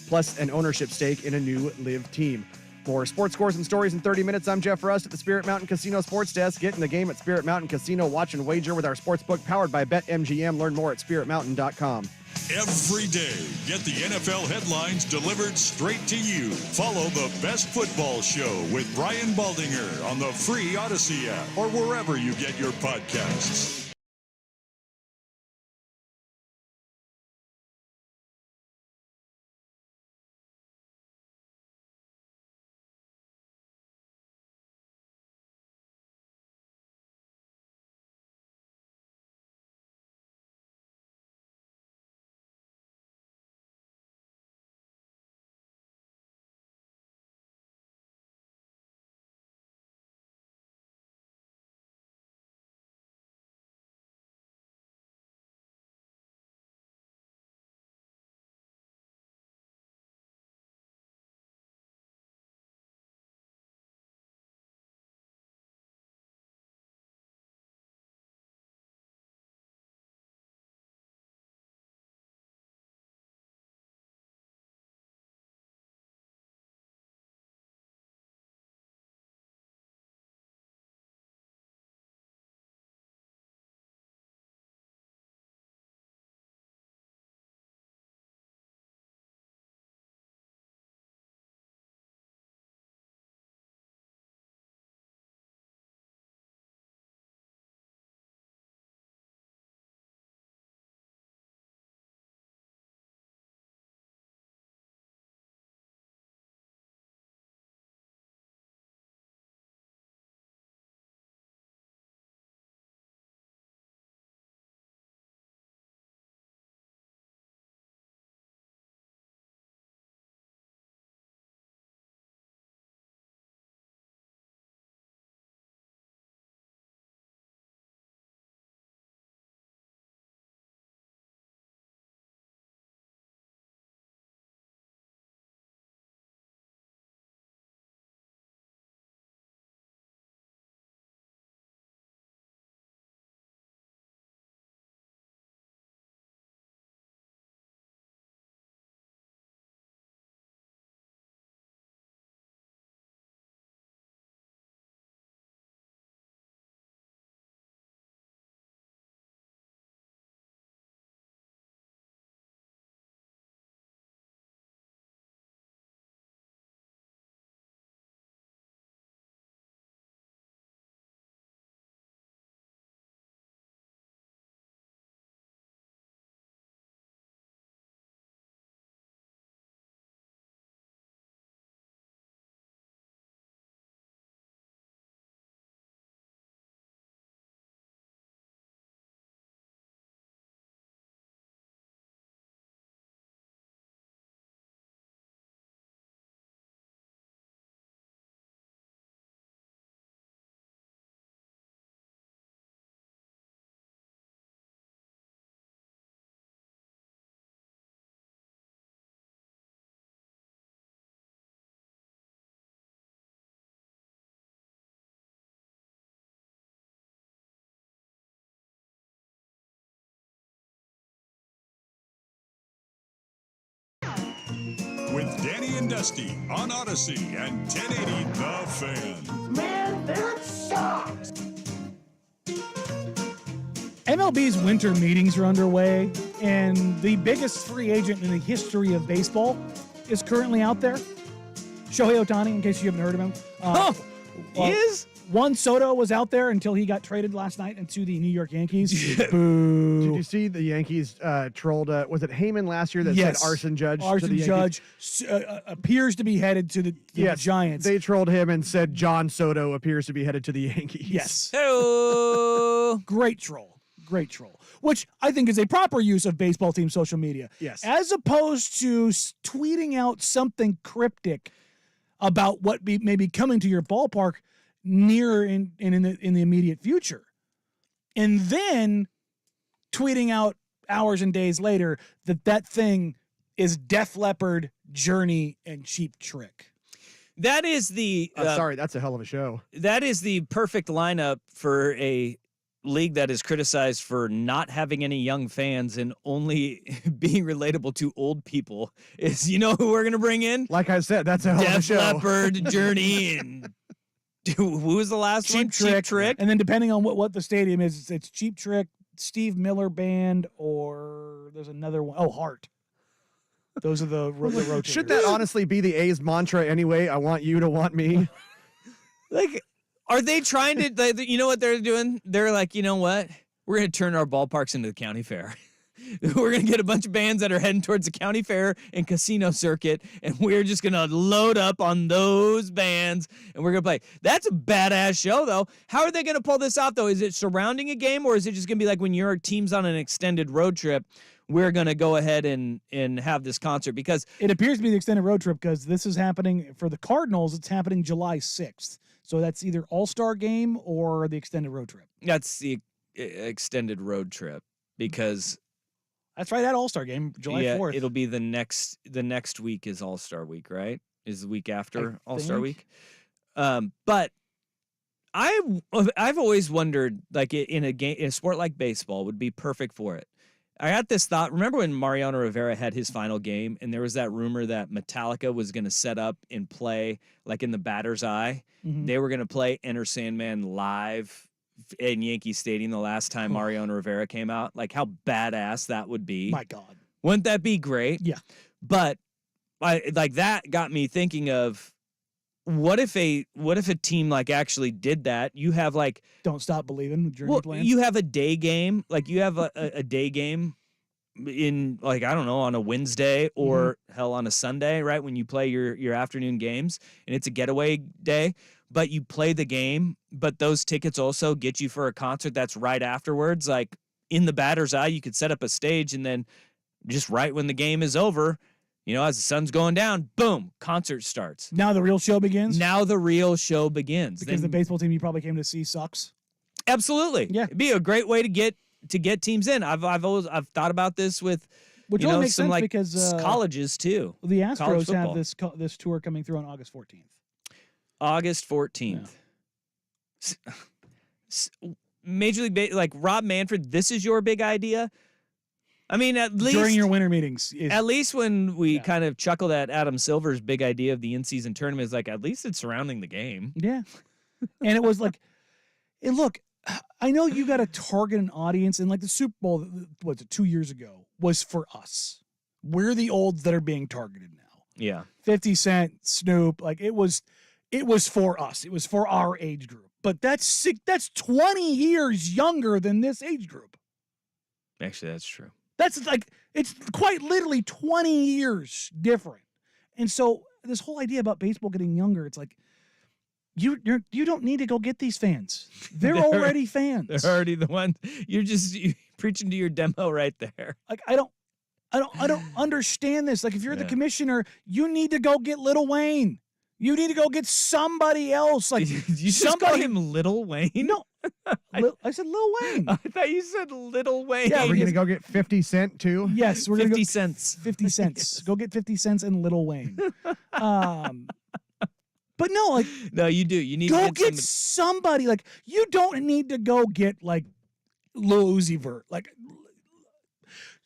plus an ownership stake in a new LIV team. For sports scores and stories in 30 minutes, I'm Jeff Rust at the Spirit Mountain Casino Sports Desk. Get in the game at Spirit Mountain Casino. Watch and wager with our sportsbook powered by BetMGM. Learn more at spiritmountain.com. Every day, get the NFL headlines delivered straight to you. Follow the Best Football Show with Brian Baldinger on the free Odyssey app or wherever you get your podcasts. With Danny and Dusty on Odyssey and 1080 The Fan. Man, that sucks. MLB's winter meetings are underway, and the biggest free agent in the history of baseball is currently out there. Shohei Ohtani, in case you haven't heard of him. He is? Juan Soto was out there until he got traded last night into the New York Yankees. Did Boo. you see the Yankees trolled? Was it Heyman last year that Yes. said Arson Judge? to Arson the Yankees? Judge appears to be headed to the Yes, Giants. They trolled him and said John Soto appears to be headed to the Yankees. Yes. Hello. Great troll. Great troll. Which I think is a proper use of baseball team social media. Yes. As opposed to tweeting out something cryptic about what may be coming to your ballpark near in the immediate future. And then tweeting out hours and days later that thing is Def Leppard, Journey, and Cheap Trick. That is the Sorry, that's a hell of a show. that is the perfect lineup for a league that is criticized for not having any young fans and only being relatable to old people. Is you know who we're gonna bring in? Like I said, that's a hell of a Def show. Leppard, Journey, and who was the last one? Cheap Trick. And then depending on what the stadium is, it's Cheap Trick, Steve Miller Band, or there's another one. Oh, Heart. Those are the rotators. Should that honestly be the A's mantra anyway? I want you to want me. Like, are they trying to? You know what they're doing? They're like, you know what? We're gonna turn our ballparks into the county fair. We're going to get a bunch of bands that are heading towards the county fair and casino circuit, and we're just going to load up on those bands, and we're going to play. That's a badass show, though. How are they going to pull this out, though? Is it surrounding a game, or is it just going to be like when your team's on an extended road trip, we're going to go ahead and have this concert? Because it appears to be the extended road trip because this is happening for the Cardinals. It's happening July 6th. So that's either All-Star game or the extended road trip. that's the extended road trip because That's right, that All-Star game, July 4th. it'll be the next week is All-Star week, right? Is the week after All-Star week. But I've always wondered, like, in a sport like baseball would be perfect for it. I had this thought. Remember when Mariano Rivera had his final game, and there was that rumor that Metallica was going to set up and play, like in the batter's eye. Mhm. They were going to play Enter Sandman live in Yankee Stadium the last time Mariano Rivera came out. Like, how badass that would be. My God. Wouldn't that be great? Yeah. But that got me thinking of what if a team like actually did that? You have like Don't Stop Believing with Journey playing. you have a day game, like you have a day game in, like, I don't know, on a Wednesday or hell on a Sunday, right? When you play your afternoon games and it's a getaway day, but you play the game, but those tickets also get you for a concert that's right afterwards. Like in the batter's eye, you could set up a stage and then just right when the game is over, you know, as the sun's going down, boom, concert starts. Now the real show begins? Now the real show begins. Because the Then- baseball team you probably came to see sucks. Absolutely. Yeah. It'd be a great way to get teams in. I've thought about this with Which you only know, makes some sense like because colleges too. the college Astros have football. this tour coming through on August 14th. August 14th. Major League like Rob Manfred, this is your big idea? I mean, at least During your winter meetings. at least when we Yeah. kind of chuckled at Adam Silver's big idea of the in-season tournament, is like at least it's surrounding the game. Yeah. And it was like, and look, I know you got to target an audience, and like the Super Bowl, what's it, 2 years ago, was for us. We're the olds that are being targeted now. Yeah. 50 Cent, Snoop, like it was for us. It was for our age group. But that's 20 years younger than this age group. Actually, that's true. That's like, it's quite literally 20 years different. And so this whole idea about baseball getting younger, it's like, you don't need to go get these fans. They're already fans. They're already the ones. You're preaching to your demo right there. Like I don't understand this. Like if you're the Yeah. commissioner, you need to go get Lil Wayne. You need to go get somebody else. Like you just call somebody. him Little Wayne? No, I said Lil Wayne. I thought you said Little Wayne. Yeah, We're going to go get 50 Cent too. Yes, we're gonna 50 go cents. 50 cents. Go get 50 cents and Lil Wayne. But no, like No, you do. You need go to get somebody. Like you don't need to go get like Lil Uzi Vert. Like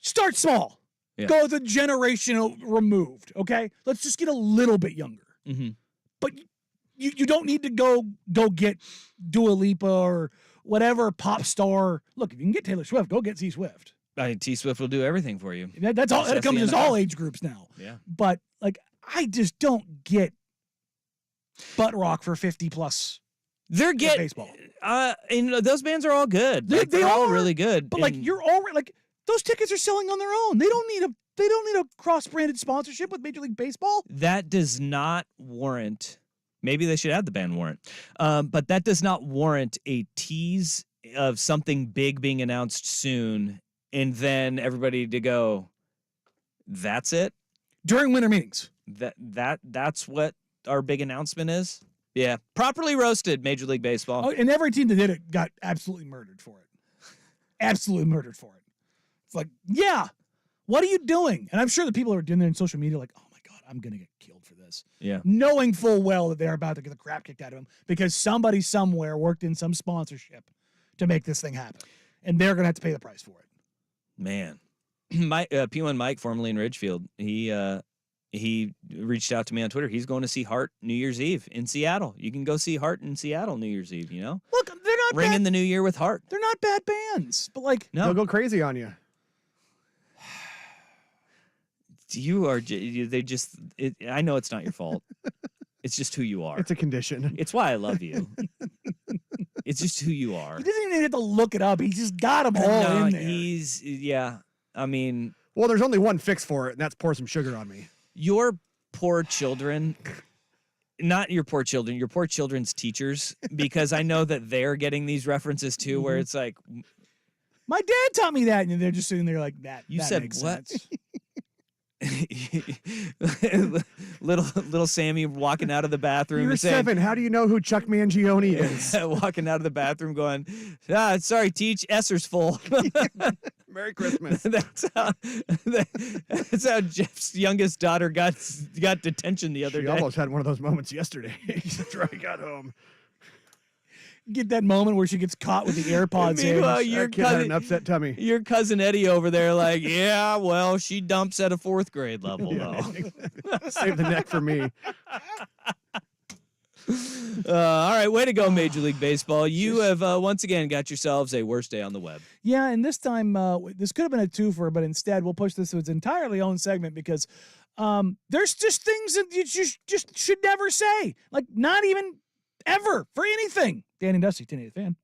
start small. Yeah. Go the generational removed. Okay, let's just get a little bit younger. Mhm. But you don't need to go get Dua Lipa or whatever pop star. Look, if you can get Taylor Swift, go get Z Swift. T Swift will do everything for you. That's all. That's That comes the as NFL. all age groups now. Yeah. But like, I just don't get butt rock for 50+ They're getting baseball. And those bands are all good. They- Like, they they're all are, really good. But like, And you're already like, those tickets are selling on their own. They don't need a cross-branded sponsorship with Major League Baseball. that does not warrant. Maybe they should add the band warrant. But that does not warrant a tease of something big being announced soon, and then everybody to go, that's it? During winter meetings. That's what our big announcement is? Yeah. Properly roasted, Major League Baseball. Oh, and every team that did it got absolutely murdered for it. Absolutely murdered for it. It's like, yeah, what are you doing? And I'm sure the people who are doing there in social media are like, oh my God, I'm going to get killed for this. Yeah. Knowing full well that they're about to get the crap kicked out of them because somebody somewhere worked in some sponsorship to make this thing happen. And they're going to have to pay the price for it. Man. P1 Mike, formerly in Ridgefield, he reached out to me on Twitter. He's going to see Hart New Year's Eve in Seattle. You can go see Hart in Seattle New Year's Eve, you know? Look, they're not Ring bad. in the new year with Hart. They're not bad bands, but like, No. They'll go crazy on you. You are. They just. I know it's not your fault. It's just who you are. It's a condition. It's why I love you. It's just who you are. he doesn't even have to look it up. He just got them all No, in there. he's. Yeah. I mean, Well, there's only one fix for it, and that's pour some sugar on me. your poor children. Not your poor children. Your poor children's teachers, because I know that they're getting these references too, where it's like, My dad taught me that, and they're just sitting there like that. You that said makes what? sense. little Sammy walking out of the bathroom. You're and saying, 7. How do you know who Chuck Mangione is? walking out of the bathroom going, sorry, teach, Esser's full. Merry Christmas. that's how Jeff's youngest daughter got detention the other She day. almost had one of those moments yesterday after I got home. Get that moment where she gets caught with the AirPods in. Meanwhile, That kid had an upset tummy. your cousin Eddie over there like, yeah, well, she dumps at a 4th grade level, though. Save the neck for me. All right, way to go, Major League Baseball. You have once again got yourselves a worst day on the web. Yeah, and this time, this could have been a twofer, but instead we'll push this to its entirely own segment because there's just things that you just should never say. Like, not even ever for anything. Danny and Dusty, 1080 Fan.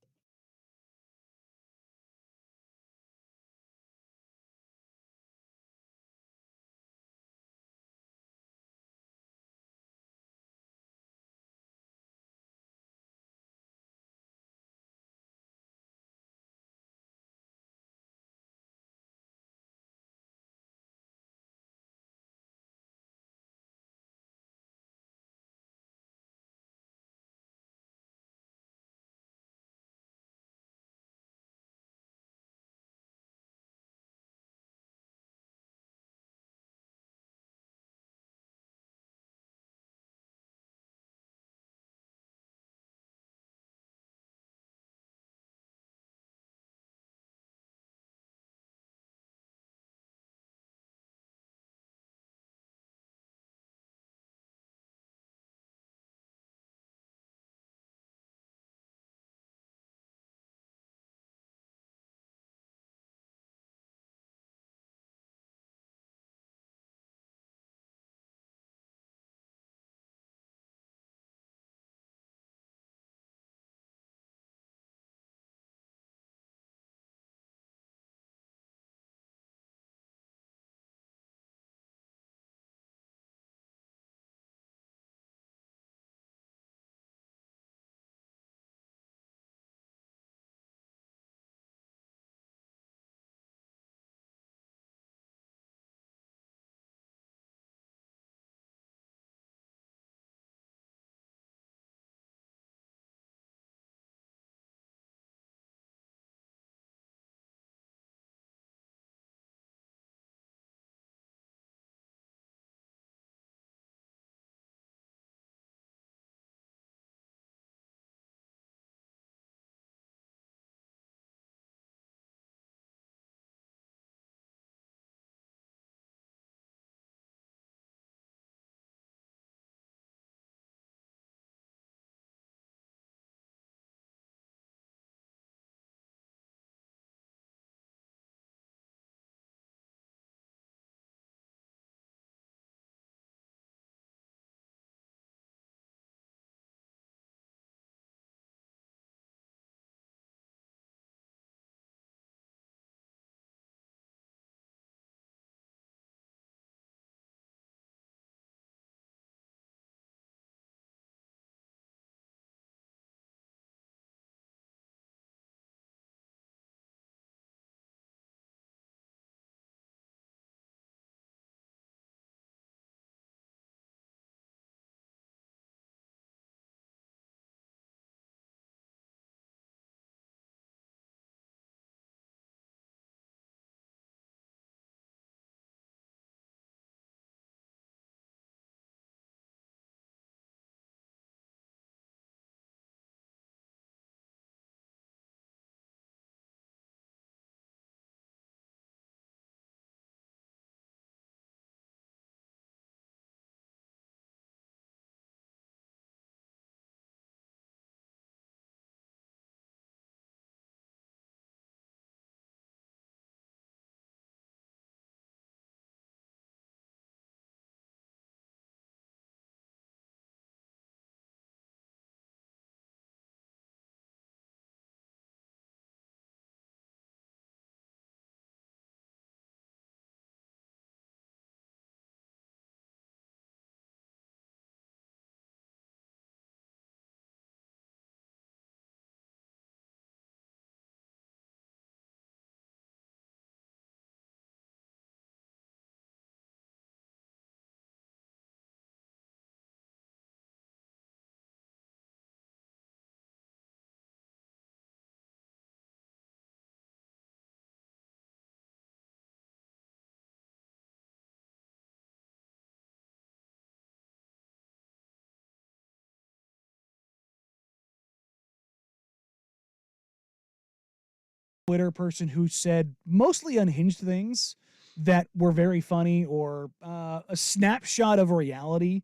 Twitter person who said mostly unhinged things that were very funny or a snapshot of reality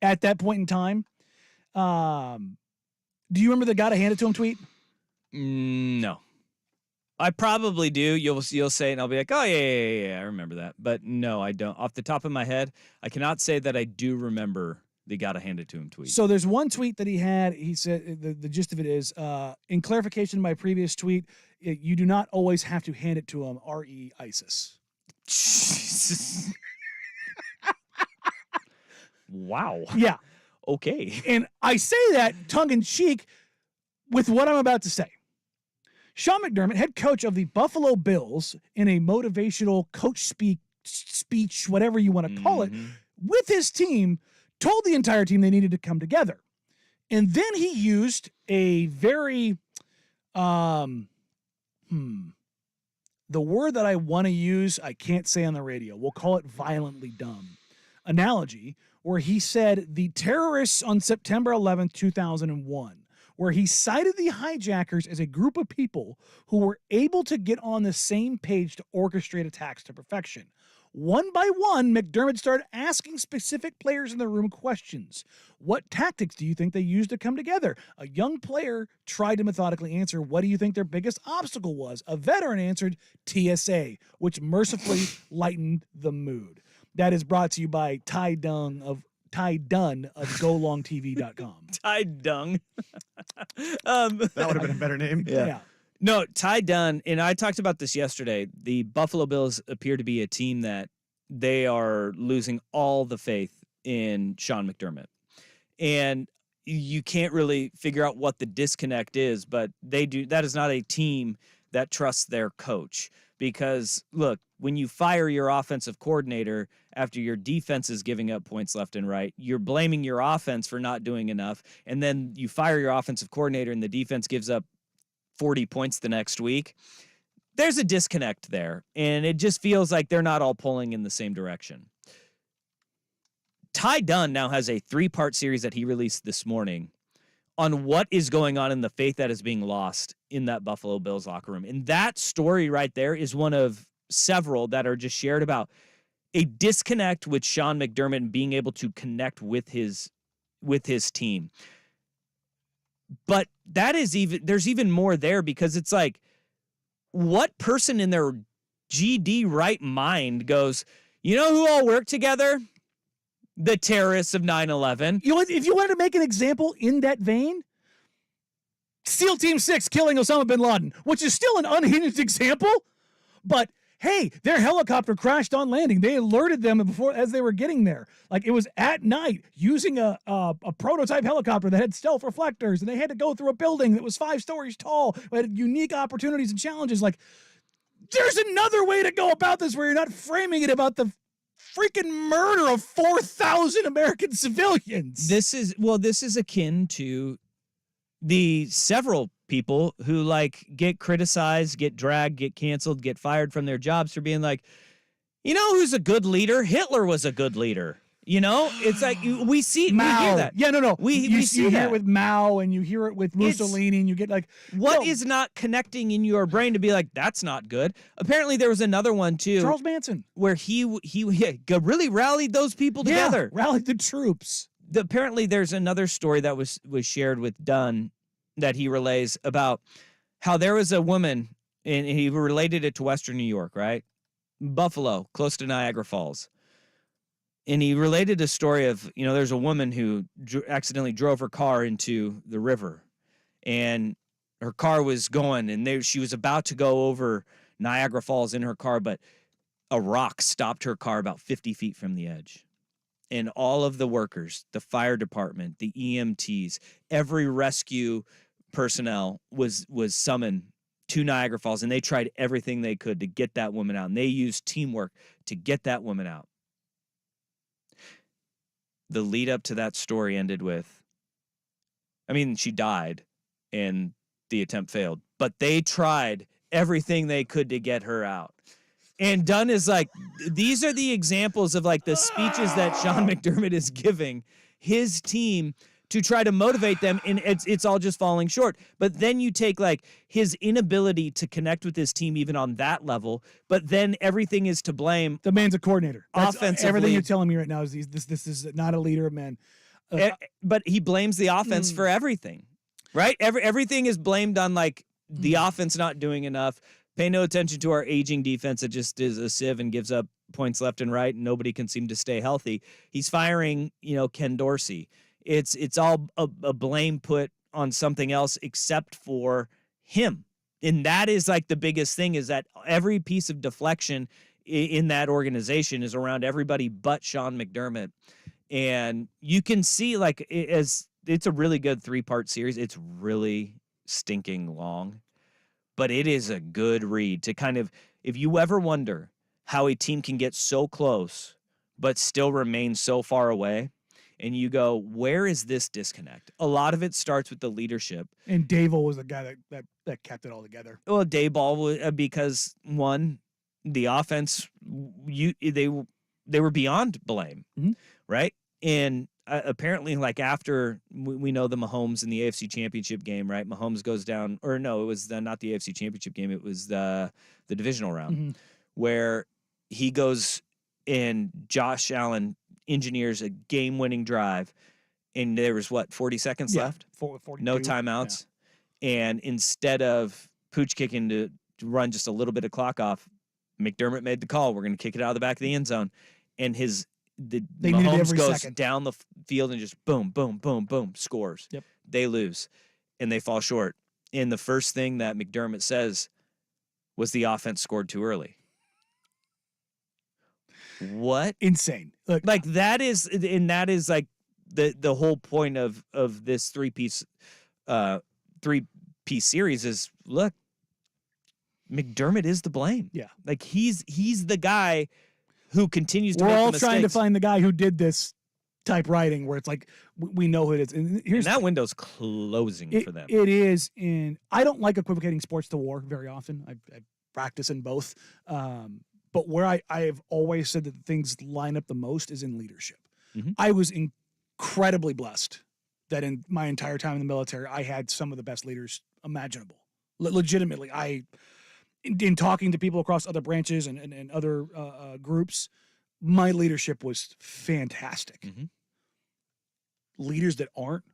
at that point in time. Do you remember the "gotta hand it to him" tweet? No. I probably do. You'll say it and I'll be like, oh, yeah, I remember that. But no, I don't. Off the top of my head, I cannot say that I do remember the "gotta hand it to him" tweet. So there's one tweet that he had. He said the gist of it is, in clarification of my previous tweet, you do not always have to hand it to him, R.E. ISIS. Jesus. Wow. Yeah. Okay. And I say that tongue-in-cheek with what I'm about to say. Sean McDermott, head coach of the Buffalo Bills, in a motivational coach speech, whatever you want to call it, with his team, told the entire team they needed to come together. And then he used a very, the word that I want to use, I can't say on the radio. We'll call it violently dumb analogy, where he said the terrorists on September 11th, 2001, where he cited the hijackers as a group of people who were able to get on the same page to orchestrate attacks to perfection. One by one, McDermott started asking specific players in the room questions. What tactics do you think they used to come together? A young player tried to methodically answer, what do you think their biggest obstacle was? A veteran answered, TSA, which mercifully lightened the mood. That is brought to you by Ty Dunn of GoLongTV.com. Ty Dung. That would have been a better name. Yeah. No, Ty Dunn, and I talked about this yesterday. The Buffalo Bills appear to be a team that they are losing all the faith in Sean McDermott. And you can't really figure out what the disconnect is, but they do. That is not a team that trusts their coach. Because, look, when you fire your offensive coordinator after your defense is giving up points left and right, you're blaming your offense for not doing enough. And then you fire your offensive coordinator and the defense gives up 40 points the next week. There's a disconnect there. And it just feels like they're not all pulling in the same direction. Ty Dunn now has a 3-part series that he released this morning on what is going on in the faith that is being lost in that Buffalo Bills locker room. And that story right there is one of several that are just shared about a disconnect with Sean McDermott and being able to connect with his team. But that is there's even more there, because it's like, what person in their GD right mind goes, you know who all work together? The terrorists of 9/11. If you wanted to make an example in that vein, SEAL Team 6 killing Osama bin Laden, which is still an unhinged example, but hey, their helicopter crashed on landing. They alerted them as they were getting there. Like, it was at night, using a prototype helicopter that had stealth reflectors, and they had to go through a building that was 5 stories tall, had unique opportunities and challenges. Like, there's another way to go about this where you're not framing it about the freaking murder of 4,000 American civilians. This is akin to the several people who get criticized, get dragged, get canceled, get fired from their jobs for being like, you know who's a good leader? Hitler was a good leader. You know, it's like we see Mao. We hear that. Yeah, no. We see you that. hear it with Mao, and you hear it with Mussolini, and you get like, what is not connecting in your brain to be like, that's not good. Apparently there was another one too, Charles Manson, where he really rallied those people together. Rallied the troops. Apparently there's another story that was shared with Dunn that he relays about how there was a woman, and he related it to Western New York, right? Buffalo, close to Niagara Falls. And he related a story of, there's a woman who accidentally drove her car into the river, and her car was going, and she was about to go over Niagara Falls in her car, but a rock stopped her car about 50 feet from the edge. And all of the workers, the fire department, the EMTs, every rescue personnel was summoned to Niagara Falls, and they tried everything they could to get that woman out. And they used teamwork to get that woman out. The lead up to that story ended with, she died and the attempt failed, but they tried everything they could to get her out. And Dunn is like, these are the examples of the speeches that Sean McDermott is giving his team to try to motivate them, and it's all just falling short. But then you take like his inability to connect with his team even on that level, but then everything is to blame. The man's a coordinator. Offensively, everything you're telling me right now is this is not a leader of men. But he blames the offense for everything, right? Everything is blamed on like the offense not doing enough. Pay no attention to our aging defense that just is a sieve and gives up points left and right, and nobody can seem to stay healthy. He's firing, Ken Dorsey. It's all a blame put on something else except for him. And that is like the biggest thing, is that every piece of deflection in that organization is around everybody but Sean McDermott. And you can see like it's a really good 3-part series. It's really stinking long, but it is a good read to kind of, if you ever wonder how a team can get so close but still remain so far away, and you go, where is this disconnect? A lot of it starts with the leadership. And Dable was the guy that kept it all together. Well, Daboll, because one, the offense, they were beyond blame, right? And apparently, like after we know the Mahomes in the AFC Championship game, right? Mahomes goes down, or no, it was not the AFC Championship game. It was the divisional round where he goes and Josh Allen engineers a game-winning drive, and there was 40 seconds left, 42, no timeouts, and instead of pooch kicking to run just a little bit of clock off, McDermott made the call. We're going to kick it out of the back of the end zone, and Mahomes goes down the field and just boom, boom, boom, boom, scores. Yep. They lose, and they fall short. And the first thing that McDermott says was the offense scored too early. What? Insane. Look, like that is like the whole point of this three-piece series is, look, McDermott is the blame. Yeah. Like he's the guy who continues to We're make all the mistakes. trying to find the guy who did this type writing where it's like we know who it is. And here's that window's closing for them. It is. I don't like equivocating sports to war very often. I practice in both. But where I have always said that things line up the most is in leadership. I was incredibly blessed that in my entire time in the military, I had some of the best leaders imaginable. Legitimately, in talking to people across other branches and other groups, my leadership was fantastic. Leaders that aren't,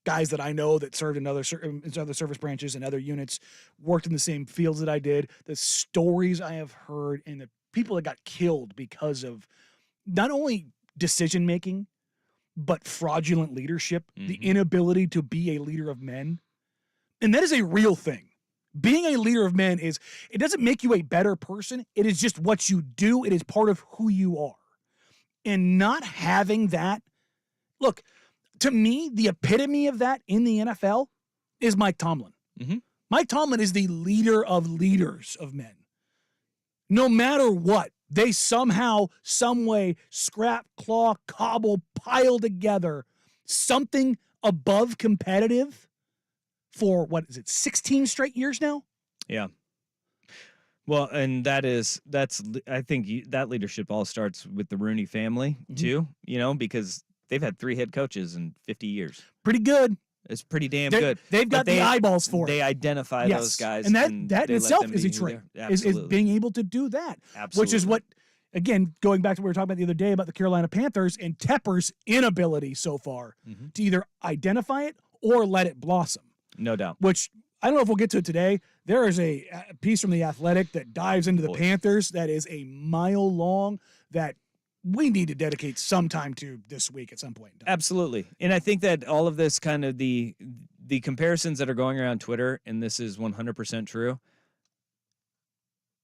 guys that I know that served in other service branches and other units, worked in the same fields that I did, the stories I have heard, and the people that got killed because of not only decision-making, but fraudulent leadership, the inability to be a leader of men. And that is a real thing. Being a leader of men it doesn't make you a better person. It is just what you do. It is part of who you are. And not having that, look, to me, the epitome of that in the NFL is Mike Tomlin. Mike Tomlin is the leader of leaders of men. No matter what, they somehow, some way, scrap, claw, cobble, pile together something above competitive for, 16 straight years now? Yeah. Well, and that's I think that leadership all starts with the Rooney family too, because they've had 3 head coaches in 50 years. Pretty good. It's pretty damn good. They've got the eyeballs for it. They identify those guys. And that in itself is a trait, is being able to do that. Absolutely. Which is what, again, going back to what we were talking about the other day about the Carolina Panthers and Tepper's inability so far to either identify it or let it blossom. No doubt. Which, I don't know if we'll get to it today. There is a piece from The Athletic that dives into the Panthers that is a mile long that we need to dedicate some time to this week at some point in time. Absolutely. And I think that all of this kind of the comparisons that are going around Twitter, and this is 100% true,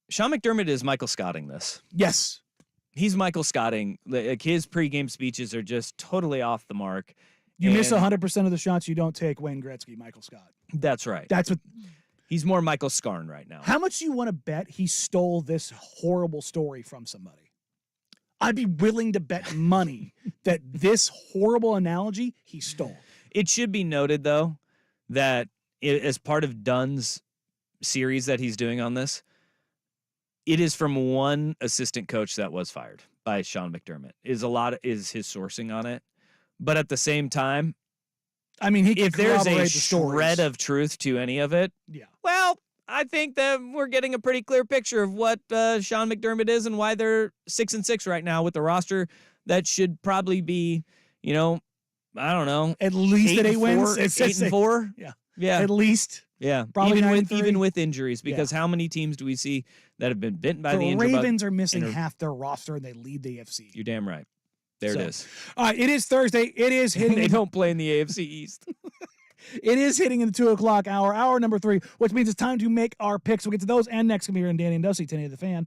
Sean McDermott is Michael Scotting this. Yes. He's Michael Scotting. Like his pregame speeches are just totally off the mark. You miss 100% of the shots you don't take, Wayne Gretzky, Michael Scott. That's right. That's what... He's more Michael Scarn right now. How much do you want to bet he stole this horrible story from somebody? I'd be willing to bet money that this horrible analogy he stole. It should be noted, though, that as part of Dunn's series that he's doing on this, it is from one assistant coach that was fired by Sean McDermott. Is his sourcing on it. But at the same time, I mean, he if can there's a corroborate the stories. shred of truth to any of it, Yeah. well, I think that we're getting a pretty clear picture of what Sean McDermott is and why they're 6-6 right now with the roster that should probably be, I don't know, At least at 8 wins. 8-4. Yeah. Yeah. At least. Yeah. Probably even 9-3. with injuries, because how many teams do we see that have been bitten by the The injury bug? Ravens are missing and half their roster, and they lead the AFC. You're damn right. There it is. All right, it is Thursday. It is hitting. They don't play in the AFC East. It is hitting in the 2 o'clock hour number 3, which means it's time to make our picks. We'll get to those and next. Come here and Danny and Dusty, 10 of the Fan.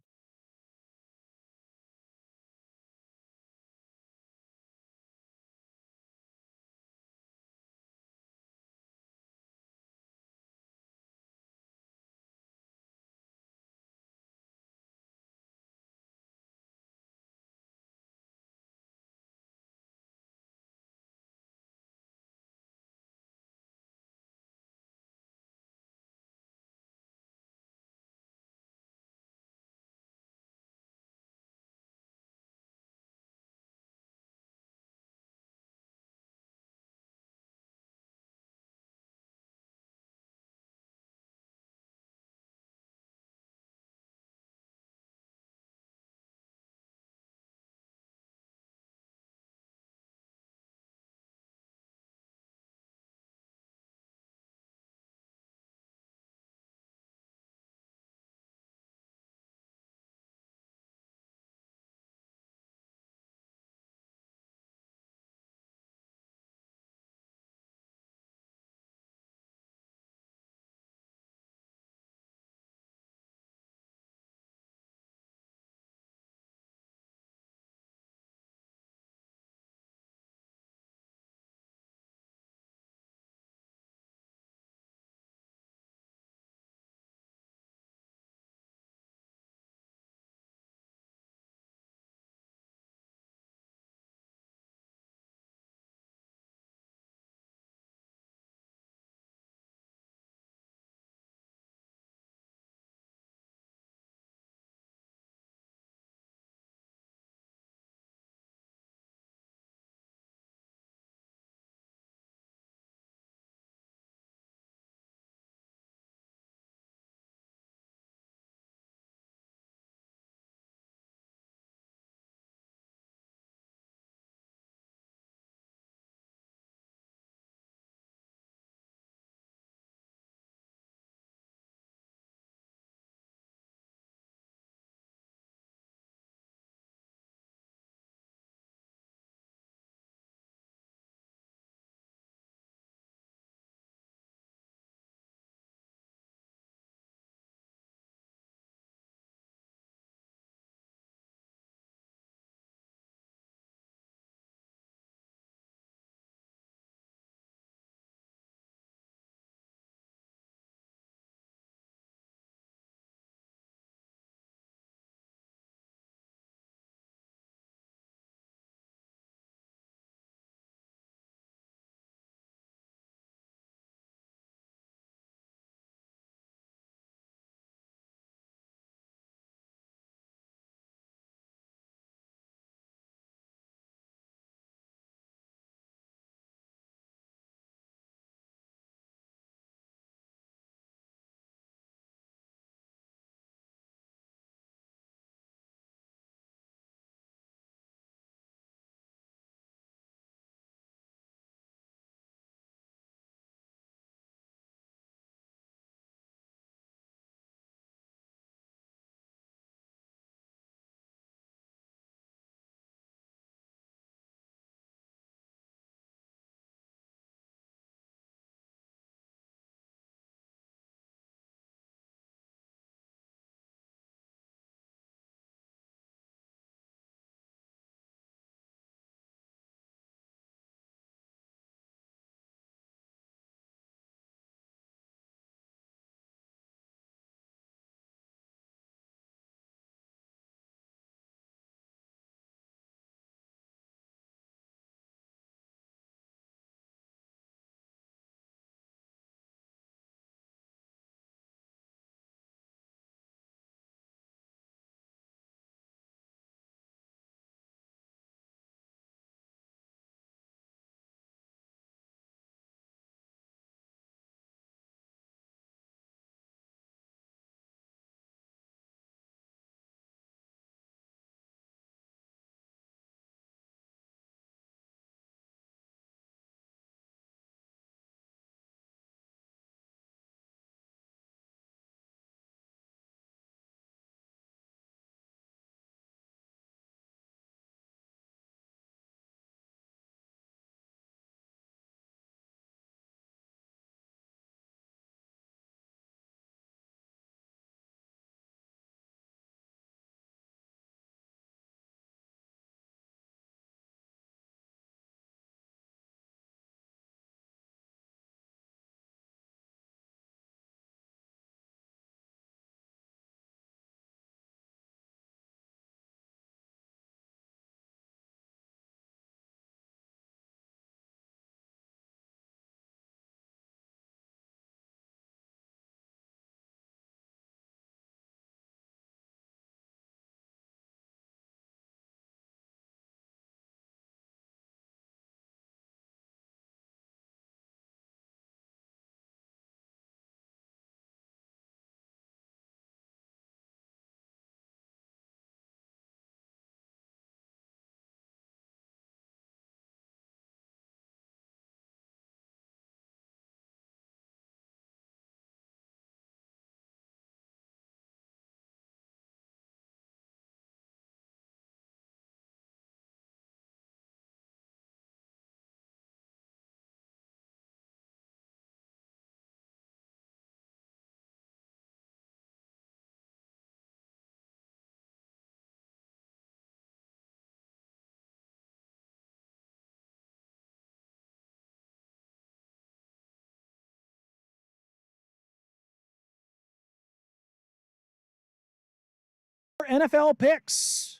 NFL picks.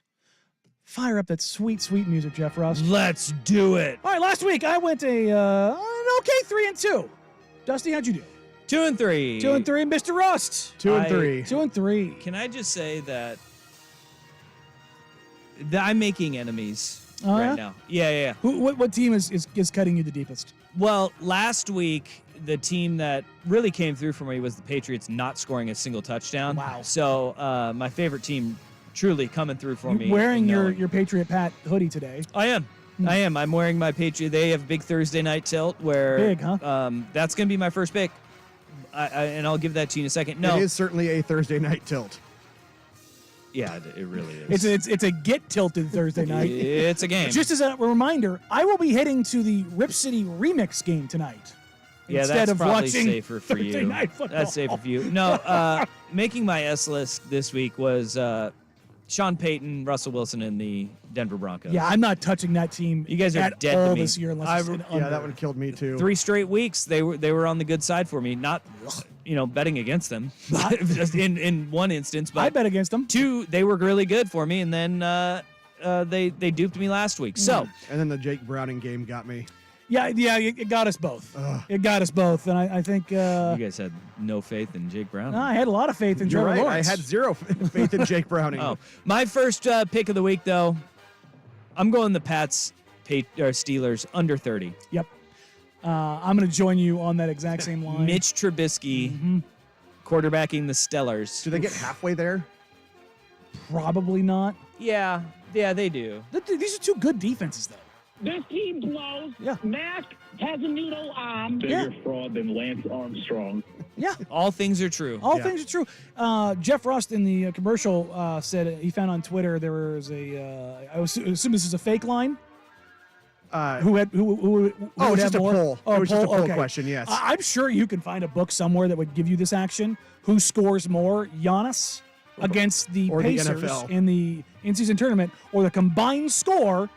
Fire up that sweet, sweet music, Jeff Rust. Let's do it. All right, last week I went an okay 3-2. Dusty, how'd you do? 2-3. 2-3, Mr. Rust. 2-3. 2-3. Can I just say that I'm making enemies Oh, yeah? right now? Yeah. What team is cutting you the deepest? Well, last week, the team that really came through for me was the Patriots not scoring a single touchdown. Wow. So my favorite team truly coming through for me. You're wearing and knowing- your Patriot Pat hoodie today. I am. I'm wearing my Patriot. They have a big Thursday night tilt where Big, huh? That's going to be my first pick. And I'll give that to you in a second. No. It is certainly a Thursday night tilt. Yeah, it really is. It's a get tilted Thursday night. It's a game. Just as a reminder, I will be heading to the Rip City Remix game tonight. Yeah, instead that's of probably watching safer for Thursday you. Night Football. That's safer for you. No, making my S list this week was Sean Payton, Russell Wilson, and the Denver Broncos. Yeah, I'm not touching that team. You guys are at dead to all me. this year unless it's an Yeah, under. that one killed me too. 3 straight weeks they were on the good side for me. Not betting against them just in one instance, but I bet against them. 2 they were really good for me, and then they duped me last week. So And then the Jake Browning game got me. Yeah, it got us both. It got us both, and I think you guys had no faith in Jake Brown. I had a lot of faith in You're Trevor right. Lawrence. I had zero faith in Jake Browning. Oh, my first pick of the week though, I'm going the Pats Steelers under 30. Yep. I'm going to join you on that exact same line. Mitch Trubisky quarterbacking the Steelers. Do they get halfway there? Probably not. Yeah, they do. These are two good defenses, though. This team blows. Yeah. Mask has a noodle arm. Yeah. Bigger fraud than Lance Armstrong. Yeah. All things are true. All Yeah. things are true. Jeff Rust in the commercial said he found on Twitter there was a. I assume this is a fake line. Who would it's have just a more? poll. Oh, It was just a poll okay. question, yes. I'm sure you can find a book somewhere that would give you this action. Who scores more, Giannis against the Or the Pacers NFL. in the in-season tournament, or the combined score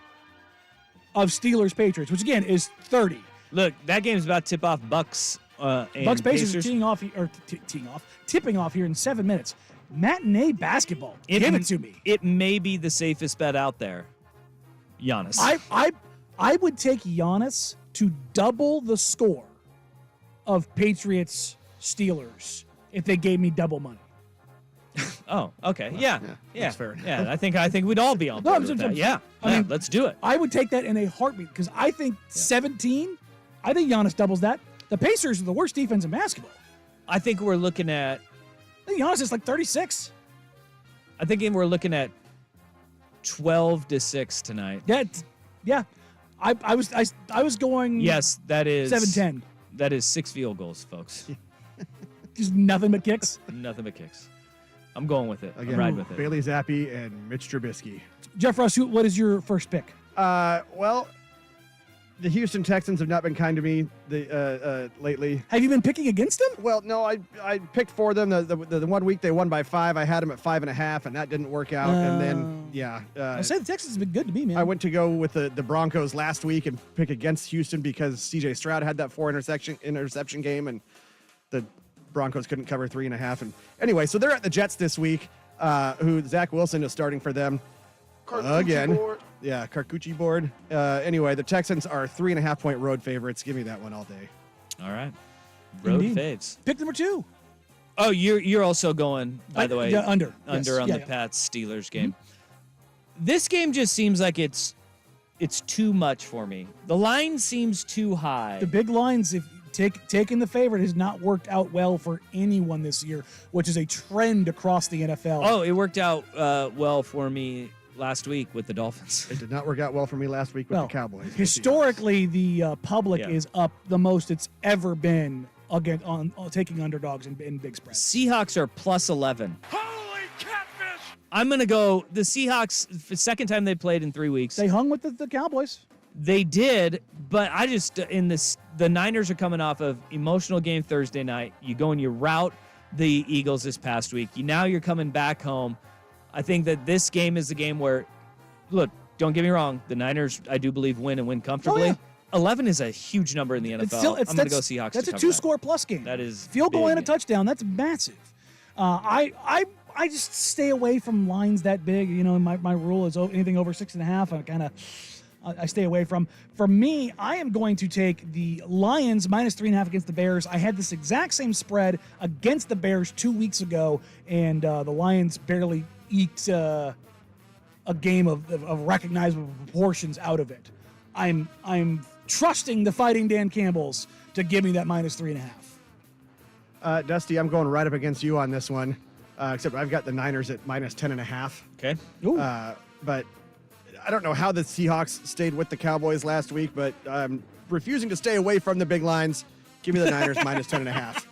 of Steelers-Patriots, which again is 30. Look, that game's about to tip off Bucks and Bucks Pacers are Pacers. tipping off here in 7 minutes. Matinee basketball. Give it to me. It may be the safest bet out there. Giannis. I would take Giannis to double the score of Patriots Steelers if they gave me double money. Oh, okay. Yeah. that's fair. Yeah, I think we'd all be on No, board I'm with just- that. Yeah. I Yeah, mean- let's do it. I would take that in a heartbeat because I think 17. I think Giannis doubles that. The Pacers are the worst defense in basketball. I think we're looking at I think Giannis is like 36. I think we're looking at 12-6 tonight. Yeah. I was going Yes, that is 7-10. That is 6 field goals, folks. Just nothing but kicks. Nothing but kicks. I'm going with it. Again, I'm riding with it. Bailey Zappi and Mitch Trubisky. Jeff Russ, what is your first pick? Well, the Houston Texans have not been kind to me lately. Have you been picking against them? Well, no, I picked for them. The 1 week they won by 5. I had them at 5.5, and that didn't work out. And then, I say the Texans have been good to me, man. I went to go with the Broncos last week and pick against Houston because C.J. Stroud had that 4 interception game, and the Broncos couldn't cover 3.5. And anyway, so they're at the Jets this week, who Zach Wilson is starting for them again. Board. Yeah, Carcucci board. Anyway, the Texans are 3.5-point road favorites. Give me that one all day. All right. Road Indeed. faves. Pick number 2. Oh, you're also going, by the way, Yeah, under. Yes. on Yeah, the yeah. Pats Steelers game. This game just seems like it's too much for me. The line seems too high. The big lines, if taking the favorite, has not worked out well for anyone this year, which is a trend across the NFL. Oh, it worked out well for me last week with the Dolphins. It did not work out well for me last week with well, the Cowboys. historically, the public Yeah. is up the most it's ever been on taking underdogs in big spreads. Seahawks are plus 11. Holy catfish! I'm going to go the Seahawks, the second time they played in 3 weeks. They hung with the Cowboys. They did, but I just the Niners are coming off of emotional game Thursday night. You go and you rout the Eagles this past week. Now you're coming back home. I think that this game is the game where, look, don't get me wrong, the Niners I do believe win and win comfortably. Oh, yeah. 11 is a huge number in the NFL. It's still, I'm going to go Seahawks. That's to a cover 2-score plus game. That is field goal big. and a touchdown. That's massive. I I just stay away from lines that big. You know, my rule is anything over 6.5. I stay away from. For me, I am going to take the Lions -3.5 against the Bears. I had this exact same spread against the Bears 2 weeks ago, and the Lions barely eked a game of recognizable proportions out of it. I'm trusting the Fighting Dan Campbells to give me that -3.5. Dusty, I'm going right up against you on this one, except I've got the Niners at -10.5. Okay. But I don't know how the Seahawks stayed with the Cowboys last week, but I'm refusing to stay away from the big lines. Give me the Niners -10.5.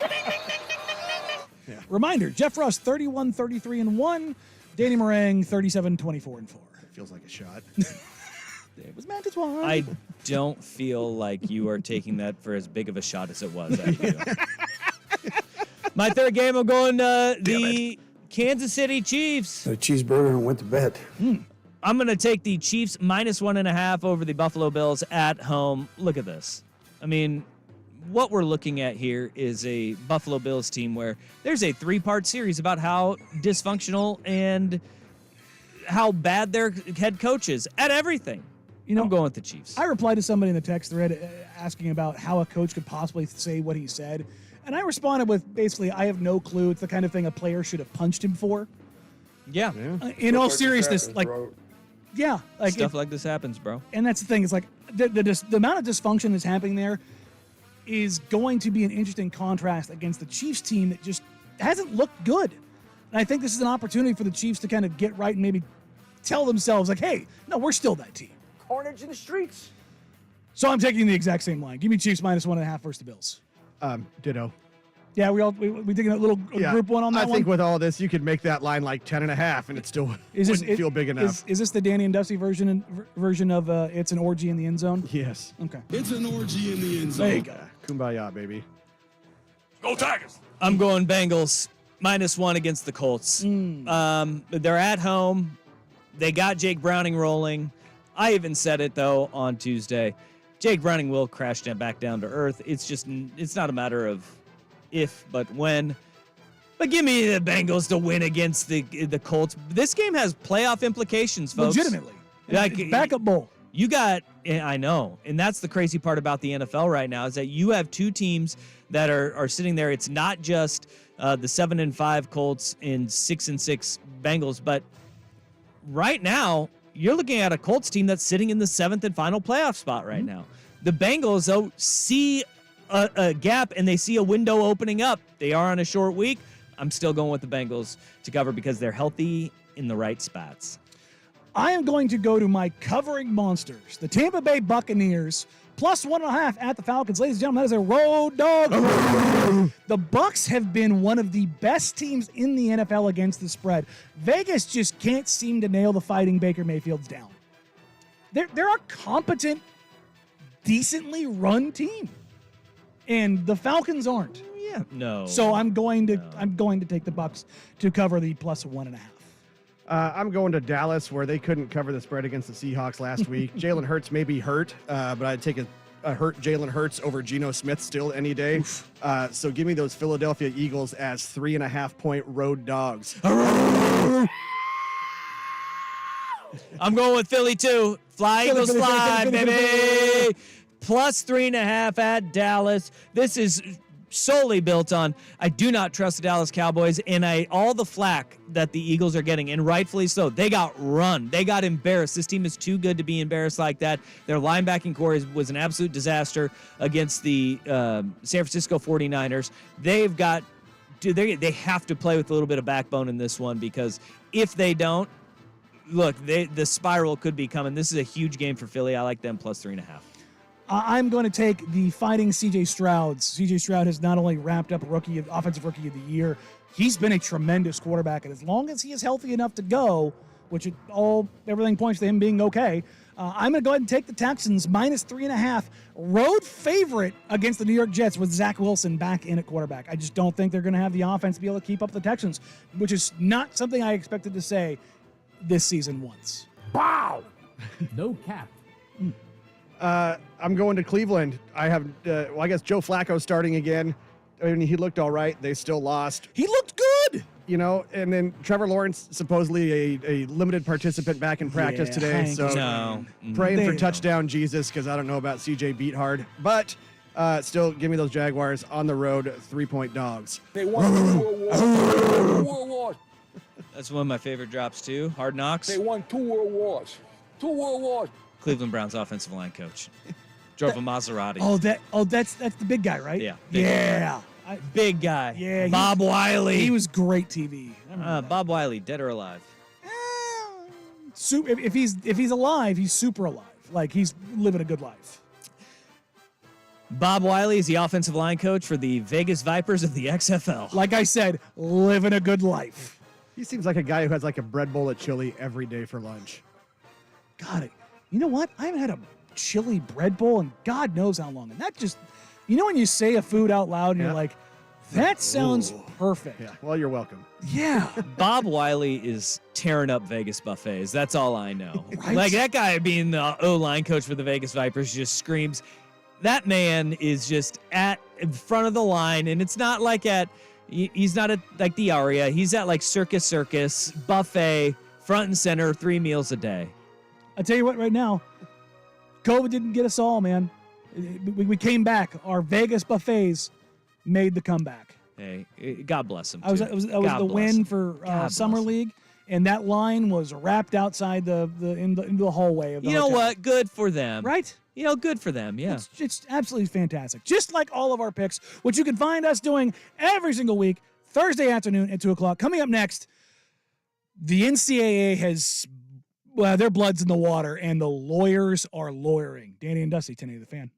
Yeah. Reminder, Jeff Russ, 31-33-1. Danny Meringue, 37-24-4. Feels like a shot. It was meant as one. I don't feel like you are taking that for as big of a shot as it was. At you. My third game, I'm going the Kansas City Chiefs. A cheeseburger and went to bed. I'm going to take the Chiefs -1.5 over the Buffalo Bills at home. Look at this. I mean, what we're looking at here is a Buffalo Bills team where there's a 3-part series about how dysfunctional and how bad their head coach is at everything. You know, I'm going with the Chiefs. I replied to somebody in the text thread asking about how a coach could possibly say what he said. And I responded with basically, I have no clue. It's the kind of thing a player should have punched him for. Yeah. In all seriousness, like stuff like this happens, bro. And that's the thing. It's like the amount of dysfunction that's happening there is going to be an interesting contrast against the Chiefs team that just hasn't looked good. And I think this is an opportunity for the Chiefs to kind of get right and maybe tell themselves, like, hey, no, we're still that team. Carnage in the streets. So I'm taking the exact same line. Give me Chiefs -1.5 versus the Bills. Ditto. Yeah, we taking a little group one on that one. I think with all this, you could make that line like 10.5, and it still wouldn't feel big enough. Is this the Danny and Dusty version of it's an orgy in the end zone? Yes. Okay. It's an orgy in the end zone. There you go. Kumbaya, baby. Go Tigers! I'm going Bengals -1 against the Colts. They're at home. They got Jake Browning rolling. I even said it, though, on Tuesday. Jake Browning will crash back down to earth. It's not a matter of if, but when. But give me the Bengals to win against the Colts. This game has playoff implications, folks. Legitimately. Like, backup bowl. You got, I know, and that's the crazy part about the NFL right now is that you have two teams that are sitting there. It's not just the 7-5 Colts and 6-6 Bengals, but right now you're looking at a Colts team that's sitting in the 7th and final playoff spot right now. The Bengals, though, see a gap and they see a window opening up. They are on a short week. I'm still going with the Bengals to cover because they're healthy in the right spots. I am going to go to my covering monsters, the Tampa Bay Buccaneers, +1.5 at the Falcons. Ladies and gentlemen, that is a road dog. The Bucs have been one of the best teams in the NFL against the spread. Vegas just can't seem to nail the Fighting Baker Mayfields down. They're a competent, decently run team, and the Falcons aren't. Yeah, no. So I'm going to take the Bucs to cover the +1.5. I'm going to Dallas, where they couldn't cover the spread against the Seahawks last week. Jalen Hurts may be hurt, but I'd take a hurt Jalen Hurts over Geno Smith still any day. So give me those Philadelphia Eagles as 3.5-point road dogs. I'm going with Philly, too. Fly, Eagles, fly, baby. +3.5 at Dallas. This is solely built on I do not trust the Dallas Cowboys, and all the flack that the Eagles are getting, and rightfully so. They got run. They got embarrassed. This team is too good to be embarrassed like that. Their linebacking core was an absolute disaster against the San Francisco 49ers. They have to play with a little bit of backbone in this one, because if they don't, look, the spiral could be coming. This is a huge game for Philly. I like them +3.5. I'm going to take the Fighting C.J. Stroud. C.J. Stroud has not only wrapped up Offensive Rookie of the Year, he's been a tremendous quarterback. And as long as he is healthy enough to go, which everything points to him being okay, I'm going to go ahead and take the Texans -3.5. Road favorite against the New York Jets with Zach Wilson back in at quarterback. I just don't think they're going to have the offense to be able to keep up the Texans, which is not something I expected to say this season once. Wow! No cap. I'm going to Cleveland. I have, I guess Joe Flacco starting again. I mean, he looked all right. They still lost. He looked good. you know, and then Trevor Lawrence, supposedly a limited participant back in practice Yeah, today. Hank So is No. praying They for don't. touchdown Jesus, because I don't know about CJ Beathard. But still, give me those Jaguars on the road, 3-point dogs. They won 2 World Wars. 2 World Wars. That's one of my favorite drops too. Hard Knocks. They won 2 World Wars. 2 World Wars. Cleveland Browns offensive line coach. Drove a Maserati. That's the big guy, right? Yeah, big Yeah. Big guy. Yeah, Bob Wiley. He was great TV. I remember that. Bob Wiley, dead or alive? If he's alive, he's super alive. Like, he's living a good life. Bob Wiley is the offensive line coach for the Vegas Vipers of the XFL. Like I said, living a good life. He seems like a guy who has like a bread bowl at chili every day for lunch. God, you know what? I haven't had a chili bread bowl in God knows how long. And that just, you know when you say a food out loud and Yeah. you're like, that sounds perfect. Yeah, well, you're welcome. Yeah. Bob Wiley is tearing up Vegas buffets. That's all I know. Right? Like, that guy being the O-line coach for the Vegas Vipers just screams. That man is just in front of the line, and it's not like he's not at like the Aria. He's at like Circus buffet, front and center, 3 meals a day. I tell you what, right now, COVID didn't get us all, man. We came back. Our Vegas buffets made the comeback. Hey, God bless him. I was too. the God bless win him. for God Summer bless him. League, and that line was wrapped outside in the hallway of the You know hotel. what? Good for them. Right? You know, good for them. Yeah. It's absolutely fantastic. Just like all of our picks, which you can find us doing every single week, Thursday afternoon at 2 o'clock. Coming up next, the NCAA has, well, their blood's in the water, and the lawyers are lawyering. Danny and Dusty, 1080 The Fan.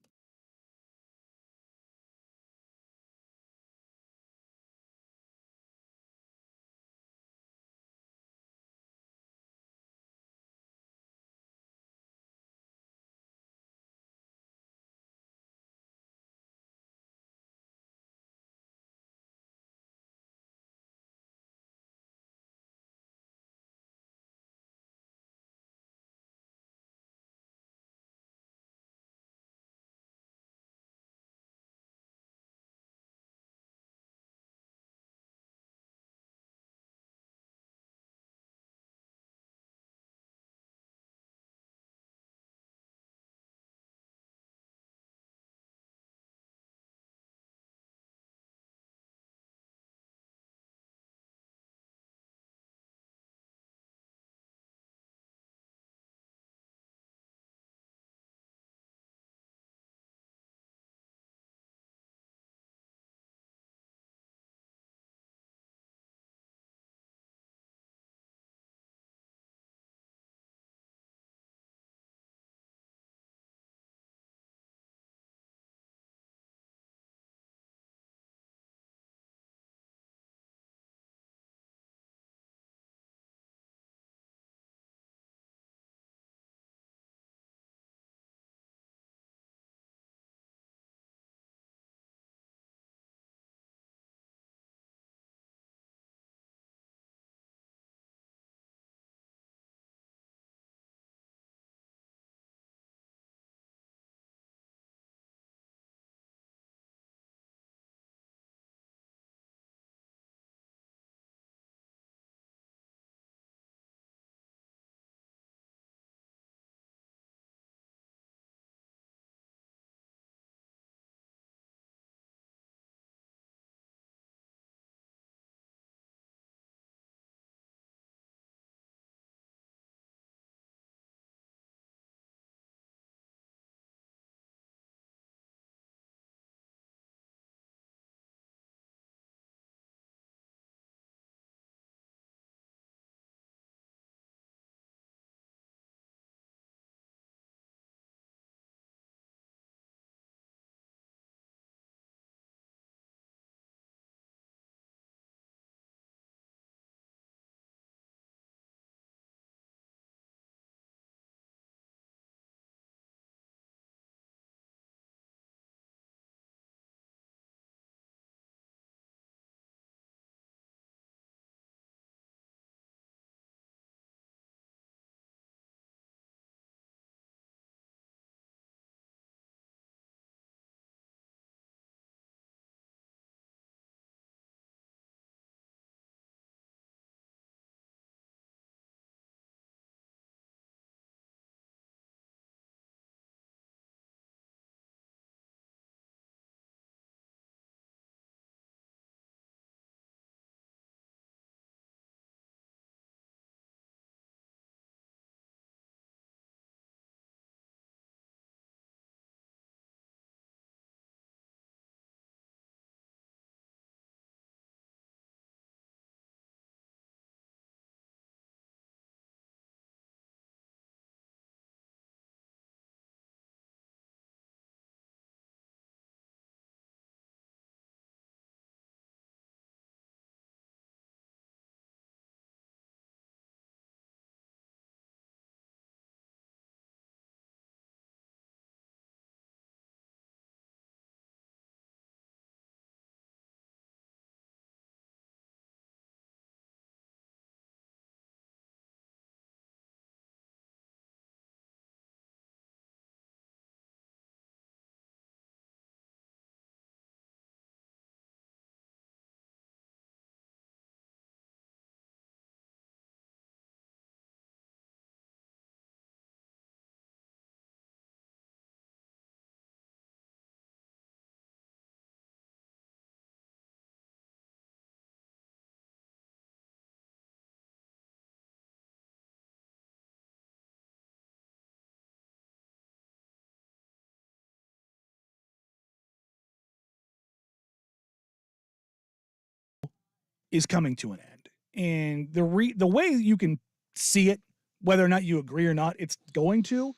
is coming to an end. And the way you can see it, whether or not you agree or not, it's going to,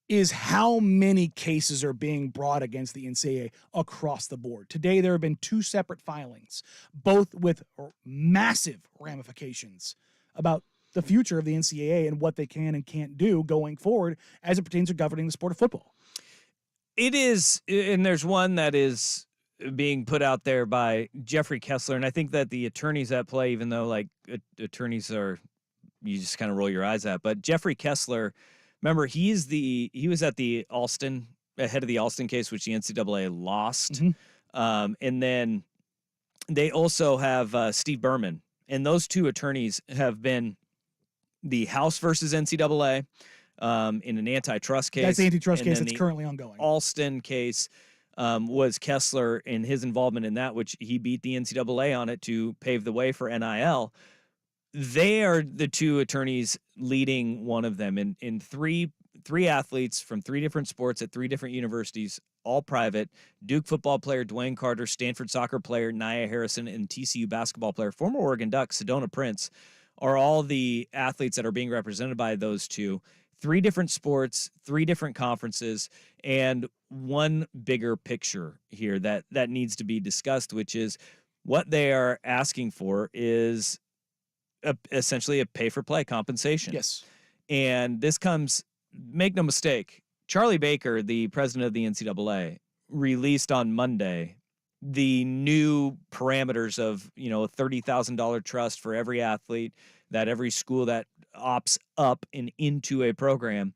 is how many cases are being brought against the NCAA across the board. Today, there have been 2 separate filings, both with massive ramifications about the future of the NCAA and what they can and can't do going forward as it pertains to governing the sport of football. It is, and there's one that is being put out there by Jeffrey Kessler, and I think that the attorneys at play, even though like attorneys are, you just kind of roll your eyes at, but Jeffrey Kessler, remember he was at the Alston, head of the Alston case, which the NCAA lost, and then they also have Steve Berman, and those 2 attorneys have been the House versus NCAA in an antitrust case. That's the antitrust and case then that's the currently ongoing. Alston case was Kessler and his involvement in that, which he beat the NCAA on it to pave the way for NIL. They are the 2 attorneys leading one of them in three athletes from 3 different sports at 3 different universities, all private. Duke football player Dwayne Carter, Stanford soccer player Nia Harrison, and TCU basketball player, former Oregon Duck Sedona Prince, are all the athletes that are being represented by those 2. 3 different sports, 3 different conferences, and one bigger picture here that needs to be discussed, which is what they are asking for is essentially a pay-for-play compensation. Yes. And this comes, make no mistake, Charlie Baker, the president of the NCAA, released on Monday the new parameters of, a $30,000 trust for every athlete, that every school that opts up and into a program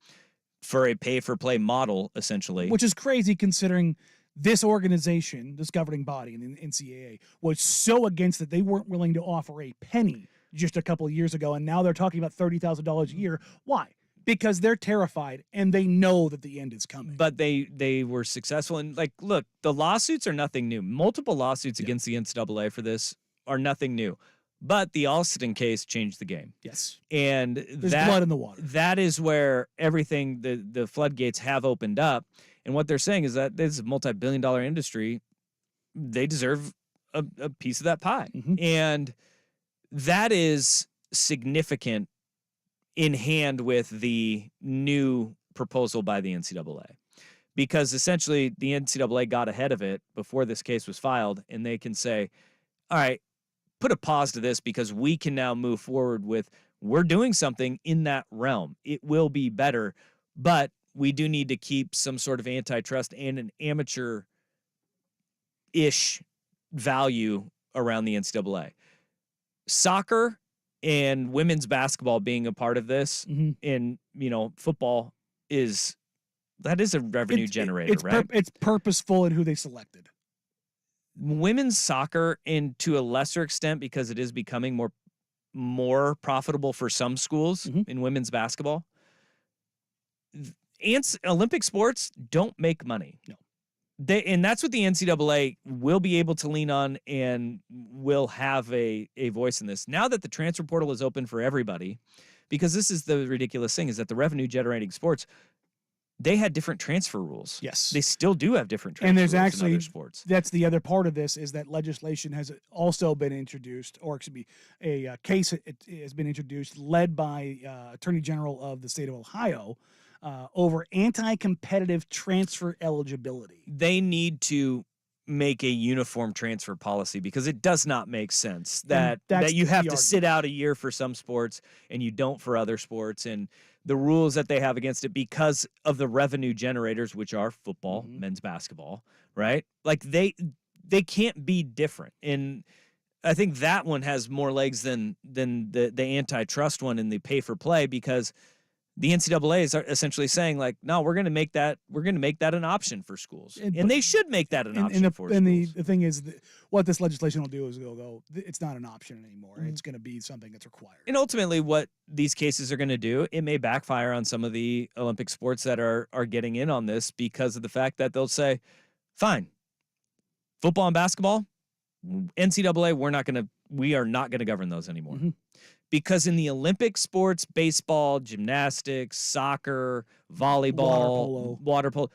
for a pay-for-play model, essentially. Which is crazy considering this organization, this governing body in the NCAA, was so against it they weren't willing to offer a penny just a couple of years ago, and now they're talking about $30,000 a year. Why? Because they're terrified and they know that the end is coming. But they were successful. And look, the lawsuits are nothing new. Multiple lawsuits against the NCAA for this are nothing new. But the Alston case changed the game. Yes. And there's blood in the water. That is where everything, the floodgates have opened up. And what they're saying is that this is a multi-billion-dollar industry. They deserve a piece of that pie. And that is significant in hand with the new proposal by the NCAA, because essentially the NCAA got ahead of it before this case was filed, and they can say, all right, put a pause to this because we can now move forward with, we're doing something in that realm. It will be better, but we do need to keep some sort of antitrust and an amateur-ish value around the NCAA. Soccer and women's basketball being a part of this, and football is a revenue generator, right? It's purposeful in who they selected. Women's soccer, and to a lesser extent, because it is becoming more profitable for some schools in women's basketball. Olympic sports don't make money. No. And that's what the NCAA will be able to lean on and will have a voice in this. Now that the transfer portal is open for everybody, because this is the ridiculous thing, is that the revenue-generating sports, they had different transfer rules. Yes. They still do have different transfer and there's rules actually, in other sports. That's the other part of this, is that legislation has also been introduced, or excuse me, a case has been introduced led by Attorney General of the state of Ohio, over anti-competitive transfer eligibility. They need to make a uniform transfer policy, because it does not make sense that you have to sit out a year for some sports and you don't for other sports, and the rules that they have against it because of the revenue generators, which are football, men's basketball, right? Like they can't be different. And I think that one has more legs than the antitrust one and the pay for play, because the NCAA is essentially saying, like, no, we're going to make that an option for schools, and they should make that an option for schools. And the thing is, what this legislation will do is it'll go, it's not an option anymore. It's going to be something that's required. And ultimately, what these cases are going to do, it may backfire on some of the Olympic sports that are getting in on this, because of the fact that they'll say, fine, football and basketball, NCAA, we are not going to govern those anymore. Because in the Olympic sports, baseball, gymnastics, soccer, volleyball, water polo,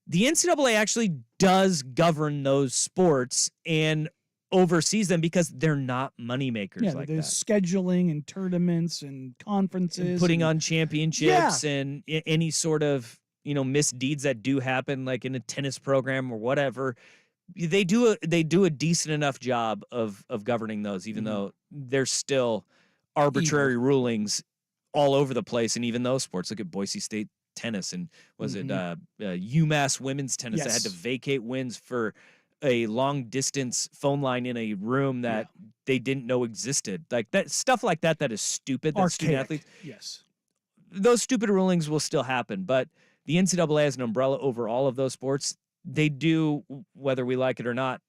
the NCAA actually does govern those sports and oversees them because they're not moneymakers Yeah, like there's that. scheduling and tournaments and conferences. And putting and- on championships and any sort of, misdeeds that do happen, like in a tennis program or whatever. They do a decent enough job of governing those, even though there's still arbitrary rulings all over the place. And even those sports, look at Boise State tennis and was it UMass women's tennis that had to Yes. vacate wins for a long distance phone line in a room that they didn't know existed. Like that stuff like that is stupid. That student Archaic. athletes, Yes. those stupid rulings will still happen, but the NCAA as an umbrella over all of those sports, they do, whether we like it or not,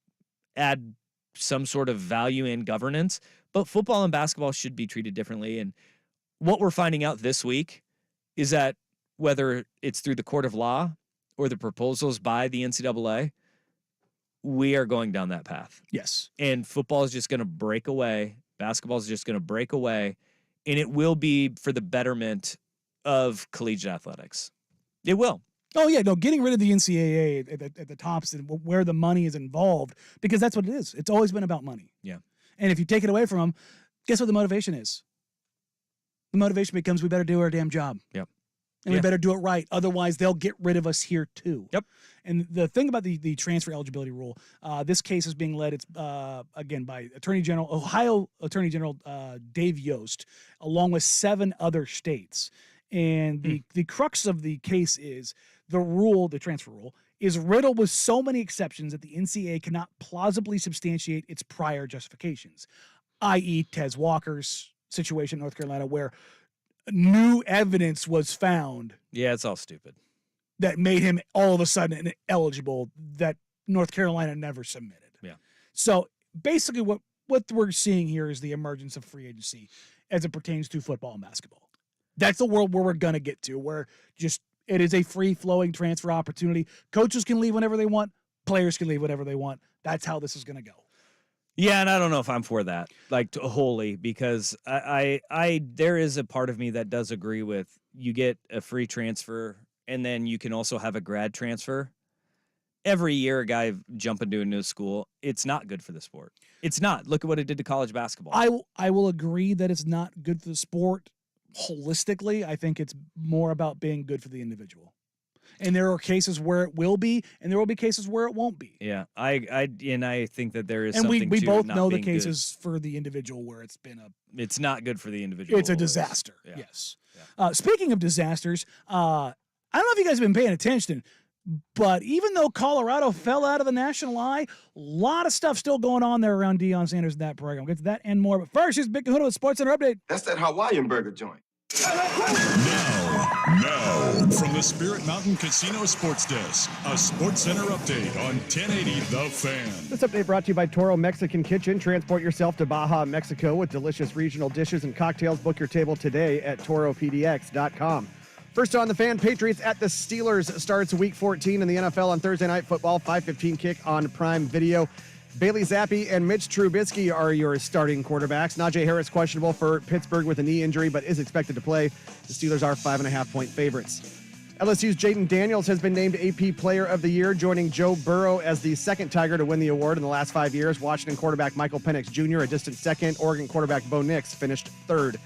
add some sort of value in governance. But football and basketball should be treated differently. And what we're finding out this week is that whether it's through the court of law or the proposals by the NCAA, we are going down that path. Yes. And football is just going to break away. Basketball is just going to break away. And it will be for the betterment of collegiate athletics. It will. Oh, yeah. No, getting rid of the NCAA at the tops and where the money is involved, because that's what it is. It's always been about money. Yeah. And if you take it away from them, guess what the motivation is? The motivation becomes we better do our damn job. Yep. And we better do it right. Otherwise, they'll get rid of us here too. Yep. And the thing about the transfer eligibility rule, this case is being led, it's again by Ohio Attorney General Dave Yost, along with 7 other states. And the crux of the case is the transfer rule, is riddled with so many exceptions that the NCAA cannot plausibly substantiate its prior justifications, i.e. Tez Walker's situation in North Carolina, where new evidence was found Yeah, it's all stupid. that made him all of a sudden eligible that North Carolina never submitted. Yeah. So basically what we're seeing here is the emergence of free agency as it pertains to football and basketball. That's the world where we're going to get to, where just it is a free-flowing transfer opportunity. Coaches can leave whenever they want. Players can leave whenever they want. That's how this is going to go. Yeah, and I don't know if I'm for that, like wholly, because I there is a part of me that does agree with you get a free transfer and then you can also have a grad transfer. Every year, a guy jumping to a new school, it's not good for the sport. It's not. Look at what it did to college basketball. I will agree that it's not good for the sport holistically. I think it's more about being good for the individual. And there are cases where it will be, and there will be cases where it won't be. Yeah, I think that there is And something we to both not know the being good. cases for the individual where it's been It's not good for the individual. it's a disaster. Yeah. Yes. Speaking of disasters, I don't know if you guys have been paying attention, but even though Colorado fell out of the national eye, a lot of stuff still going on there around Deion Sanders and that program. We'll get to that and more. But first, here's Big Kahuna with Sports Center Update. That's that Hawaiian burger joint. Now, from the Spirit Mountain Casino Sports Desk, a Sports Center update on 1080 The Fan. This update brought to you by Toro Mexican Kitchen. Transport yourself to Baja, Mexico with delicious regional dishes and cocktails. Book your table today at toropdx.com. First on the Fan, Patriots at the Steelers starts week 14 in the NFL on Thursday Night Football, 5:15 kick on Prime Video. Bailey Zappi and Mitch Trubisky are your starting quarterbacks. Najee Harris questionable for Pittsburgh with a knee injury, but is expected to play. The Steelers are 5.5-point favorites. LSU's Jaden Daniels has been named AP Player of the Year, joining Joe Burrow as the second Tiger to win the award in the last 5 years. Washington quarterback Michael Penix Jr., a distant second. Oregon quarterback Bo Nix finished third.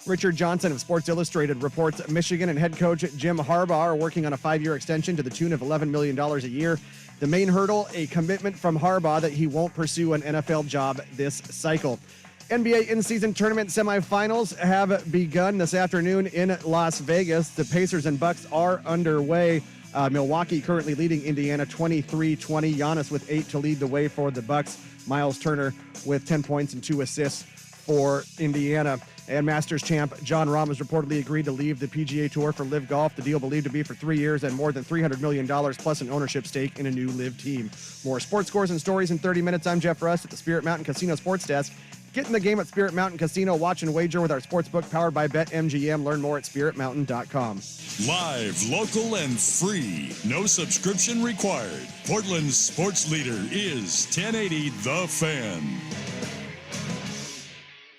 Richard Johnson of Sports Illustrated reports Michigan and head coach Jim Harbaugh are working on a 5-year extension to the tune of $11 million a year. The main hurdle, a commitment from Harbaugh that he won't pursue an NFL job this cycle. NBA in-season tournament semifinals have begun this afternoon in Las Vegas. The Pacers and Bucks are underway. Milwaukee currently leading Indiana 23-20. Giannis with 8 to lead the way for the Bucks. Miles Turner with 10 points and 2 assists for Indiana. And Masters champ John Rahm has reportedly agreed to leave the PGA Tour for LIV Golf. The deal believed to be for 3 years and more than $300 million plus an ownership stake in a new LIV team. More sports scores and stories in 30 minutes. I'm Jeff Russ at the Spirit Mountain Casino Sports Desk. Get in the game at Spirit Mountain Casino. Watch and wager with our sportsbook powered by BetMGM. Learn more at spiritmountain.com. Live, local, and free. No subscription required. Portland's sports leader is 1080 The Fan.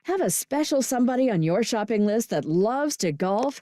Have a special somebody on your shopping list that loves to golf?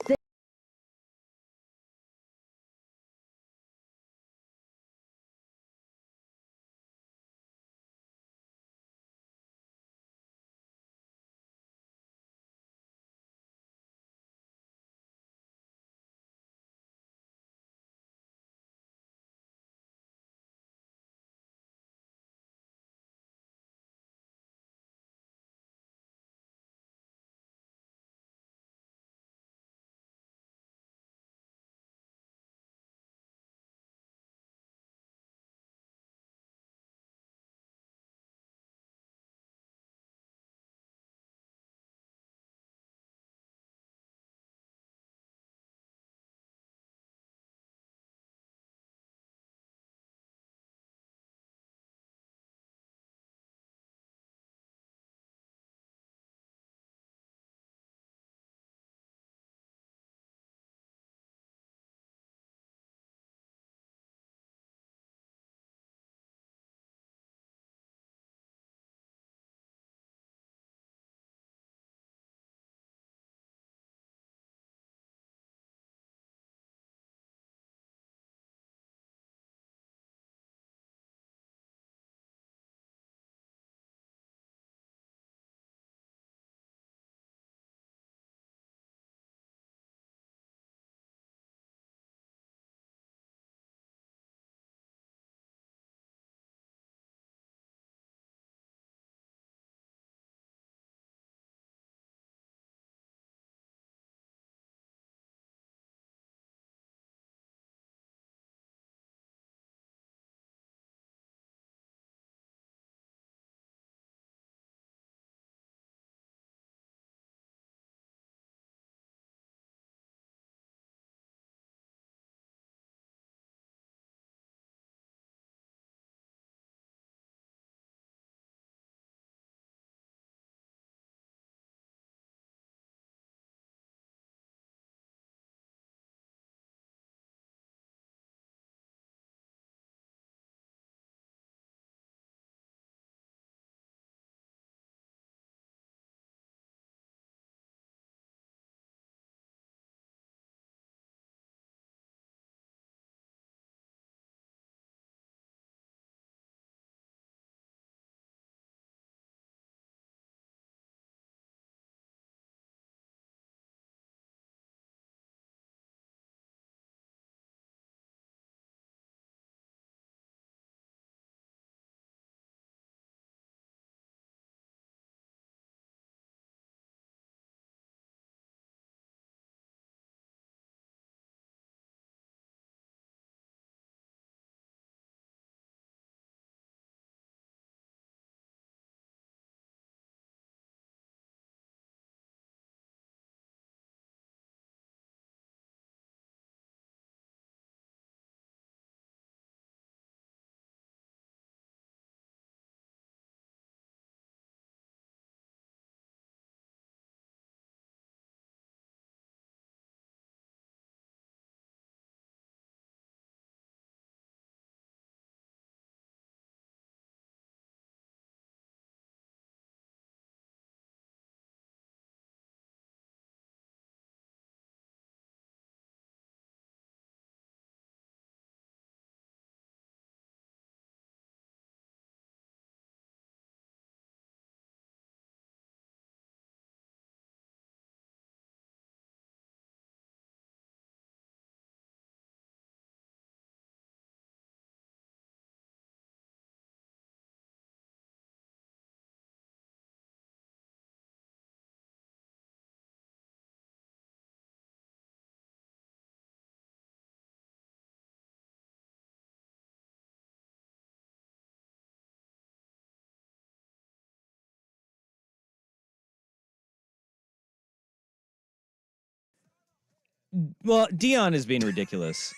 Well, Dion is being ridiculous.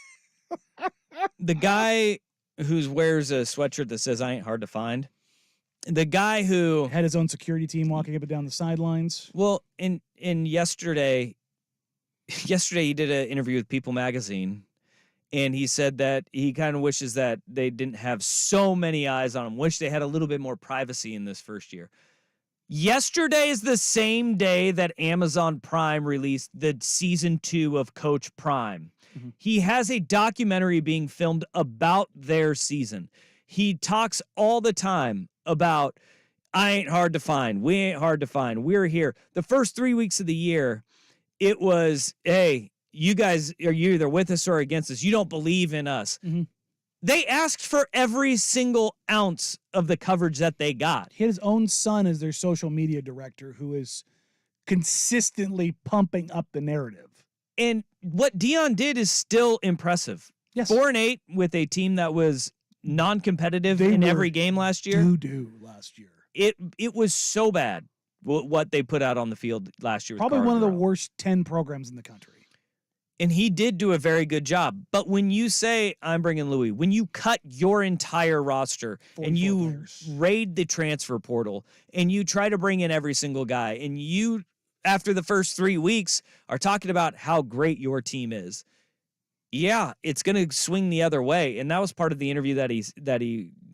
The guy who wears a sweatshirt that says "I ain't hard to find," the guy who had his own security team walking up and down the sidelines. Well, in yesterday he did an interview with People Magazine, and he said that he kind of wishes that they didn't have so many eyes on him. Wish they had a little bit more privacy in this first year. Yesterday is the same day that Amazon Prime released the season 2 of Coach Prime. Mm-hmm. He has a documentary being filmed about their season. He talks all the time about, I ain't hard to find. We ain't hard to find. We're here. The first 3 weeks of the year, it was, hey, you guys are either with us or against us. You don't believe in us. Mm-hmm. They asked for every single ounce of the coverage that they got. He had his own son as their social media director, who is consistently pumping up the narrative. And what Dion did is still impressive. Yes. 4-8 with a team that was non-competitive in every game last year. Doo-doo last year. It was so bad what they put out on the field last year. Probably one of the worst 10 programs in the country. And he did do a very good job. But when you say, I'm bringing Louis, when you cut your entire roster and you raid the transfer portal and you try to bring in every single guy and you, after the first 3 weeks, are talking about how great your team is, yeah, it's going to swing the other way. And that was part of the interview that he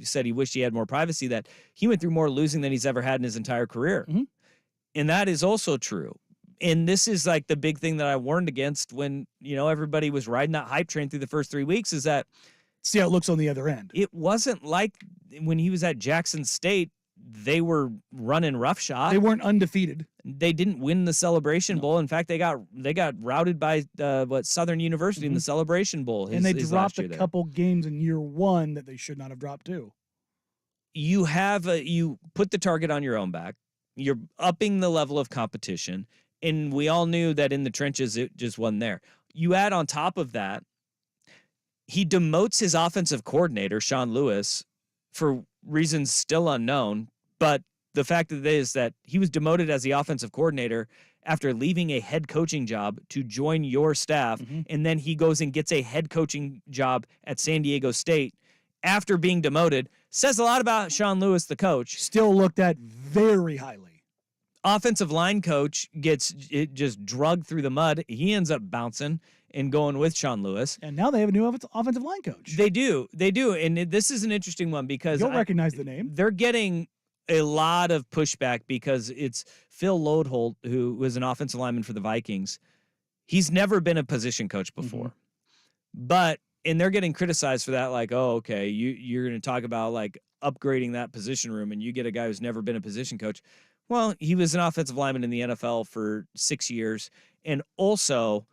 said he wished he had more privacy, that he went through more losing than he's ever had in his entire career. Mm-hmm. And that is also true. And this is like the big thing that I warned against when, everybody was riding that hype train through the first 3 weeks, is that see how it looks on the other end. It wasn't like when he was at Jackson State, they were running roughshod. They weren't undefeated. They didn't win the Celebration Bowl. In fact, they got routed by Southern University in the Celebration Bowl. And they dropped a couple games in year 1 that they should not have dropped too. You put the target on your own back. You're upping the level of competition. And we all knew that in the trenches, it just wasn't there. You add on top of that, he demotes his offensive coordinator, Sean Lewis, for reasons still unknown. But the fact of it is that he was demoted as the offensive coordinator after leaving a head coaching job to join your staff. Mm-hmm. And then he goes and gets a head coaching job at San Diego State after being demoted. Says a lot about Sean Lewis, the coach. Still looked at very highly. Offensive line coach gets it just drugged through the mud. He ends up bouncing and going with Sean Lewis. And now they have a new offensive line coach. They do. And this is an interesting one because you'll recognize the name. They're getting a lot of pushback because it's Phil Lodeholt, who was an offensive lineman for the Vikings. He's never been a position coach before. Mm-hmm. And they're getting criticized for that, like, oh, okay, you're going to talk about like upgrading that position room and you get a guy who's never been a position coach. Well, he was an offensive lineman in the NFL for 6 years. And also,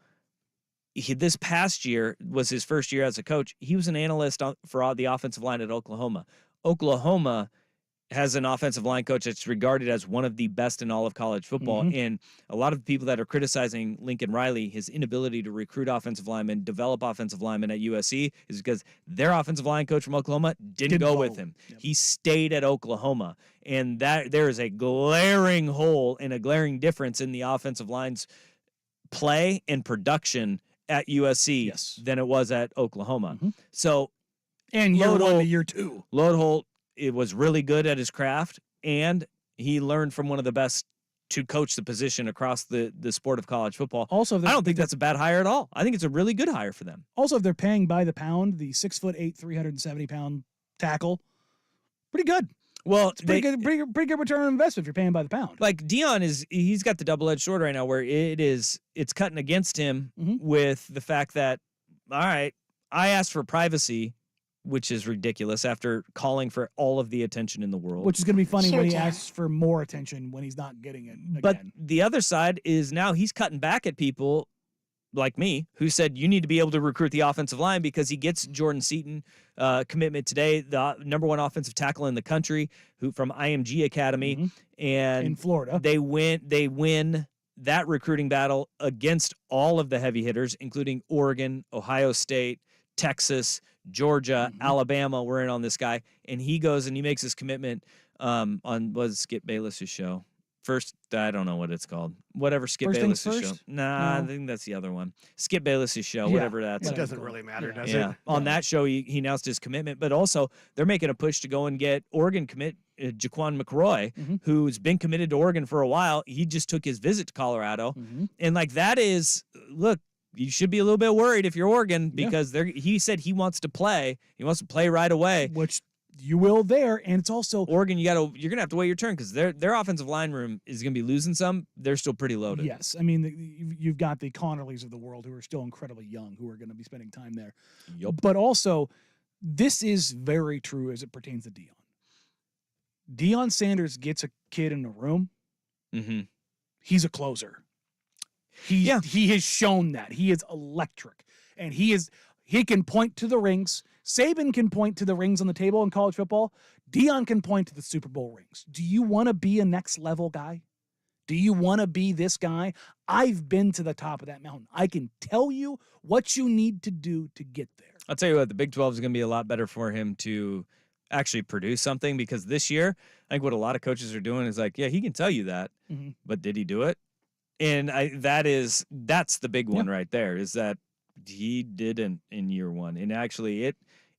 this past year was his first year as a coach. He was an analyst for the offensive line at Oklahoma. Oklahoma has an offensive line coach that's regarded as one of the best in all of college football. Mm-hmm. And a lot of people that are criticizing Lincoln Riley, his inability to recruit offensive linemen, develop offensive linemen at USC, is because their offensive line coach from Oklahoma didn't go with him. Yep. He stayed at Oklahoma. And that there is a glaring hole and a glaring difference in the offensive line's play and production at USC than it was at Oklahoma. Mm-hmm. So, and year 1 to year 2. Lodeholt, it was really good at his craft, and he learned from one of the best to coach the position across the sport of college football. Also, I don't think that's a bad hire at all. I think it's a really good hire for them. Also, if they're paying by the pound, the 6'8", 370-pound tackle, pretty good. Well, it's pretty good return on investment if you're paying by the pound. Like Dion he's got the double-edged sword right now where it's cutting against him with the fact that, all right, I asked for privacy, which is ridiculous after calling for all of the attention in the world. Which is going to be funny when he asks for more attention when he's not getting it again. But the other side is now he's cutting back at people like me who said you need to be able to recruit the offensive line because he gets Jordan Seaton commitment today, the number 1 offensive tackle in the country, who from IMG Academy. And in Florida. They win that recruiting battle against all of the heavy hitters, including Oregon, Ohio State, Texas, Georgia, Alabama were in on this guy. And he goes and he makes his commitment on Skip Bayless's show. First, I don't know what it's called. Whatever Skip First Things Bayless' show. First? Nah, No. I think that's the other one. Skip Bayless' show, Yeah, whatever that's. It whatever. doesn't really matter, does Yeah. it? On that show, he announced his commitment, but also they're making a push to go and get Oregon commit Jaquan McRoy, who's been committed to Oregon for a while. He just took his visit to Colorado. And like that is, look, you should be a little bit worried if you're Oregon because he said he wants to play. He wants to play right away. Which you will there, and it's also Oregon, you're gonna have to wait your turn because their offensive line room is gonna be losing some. They're still pretty loaded. yes. I mean, you've got the Connerlys of the world who are still incredibly young, who are going to be spending time there. Yup. But also, this is very true as it pertains to Deion. Deion Sanders gets a kid in the room. Mm-hmm. He's a closer. He has shown that he is electric, and he can point to the rings. Saban can point to the rings on the table in college football. Deion can point to the Super Bowl rings. Do you want to be a next level guy? Do you want to be this guy? I've been to the top of that mountain. I can tell you what you need to do to get there. I'll tell you what, the Big 12 is going to be a lot better for him to actually produce something because this year, I think what a lot of coaches are doing is like, yeah, he can tell you that, but did he do it? And that's the big one right there is that he didn't in year one. And actually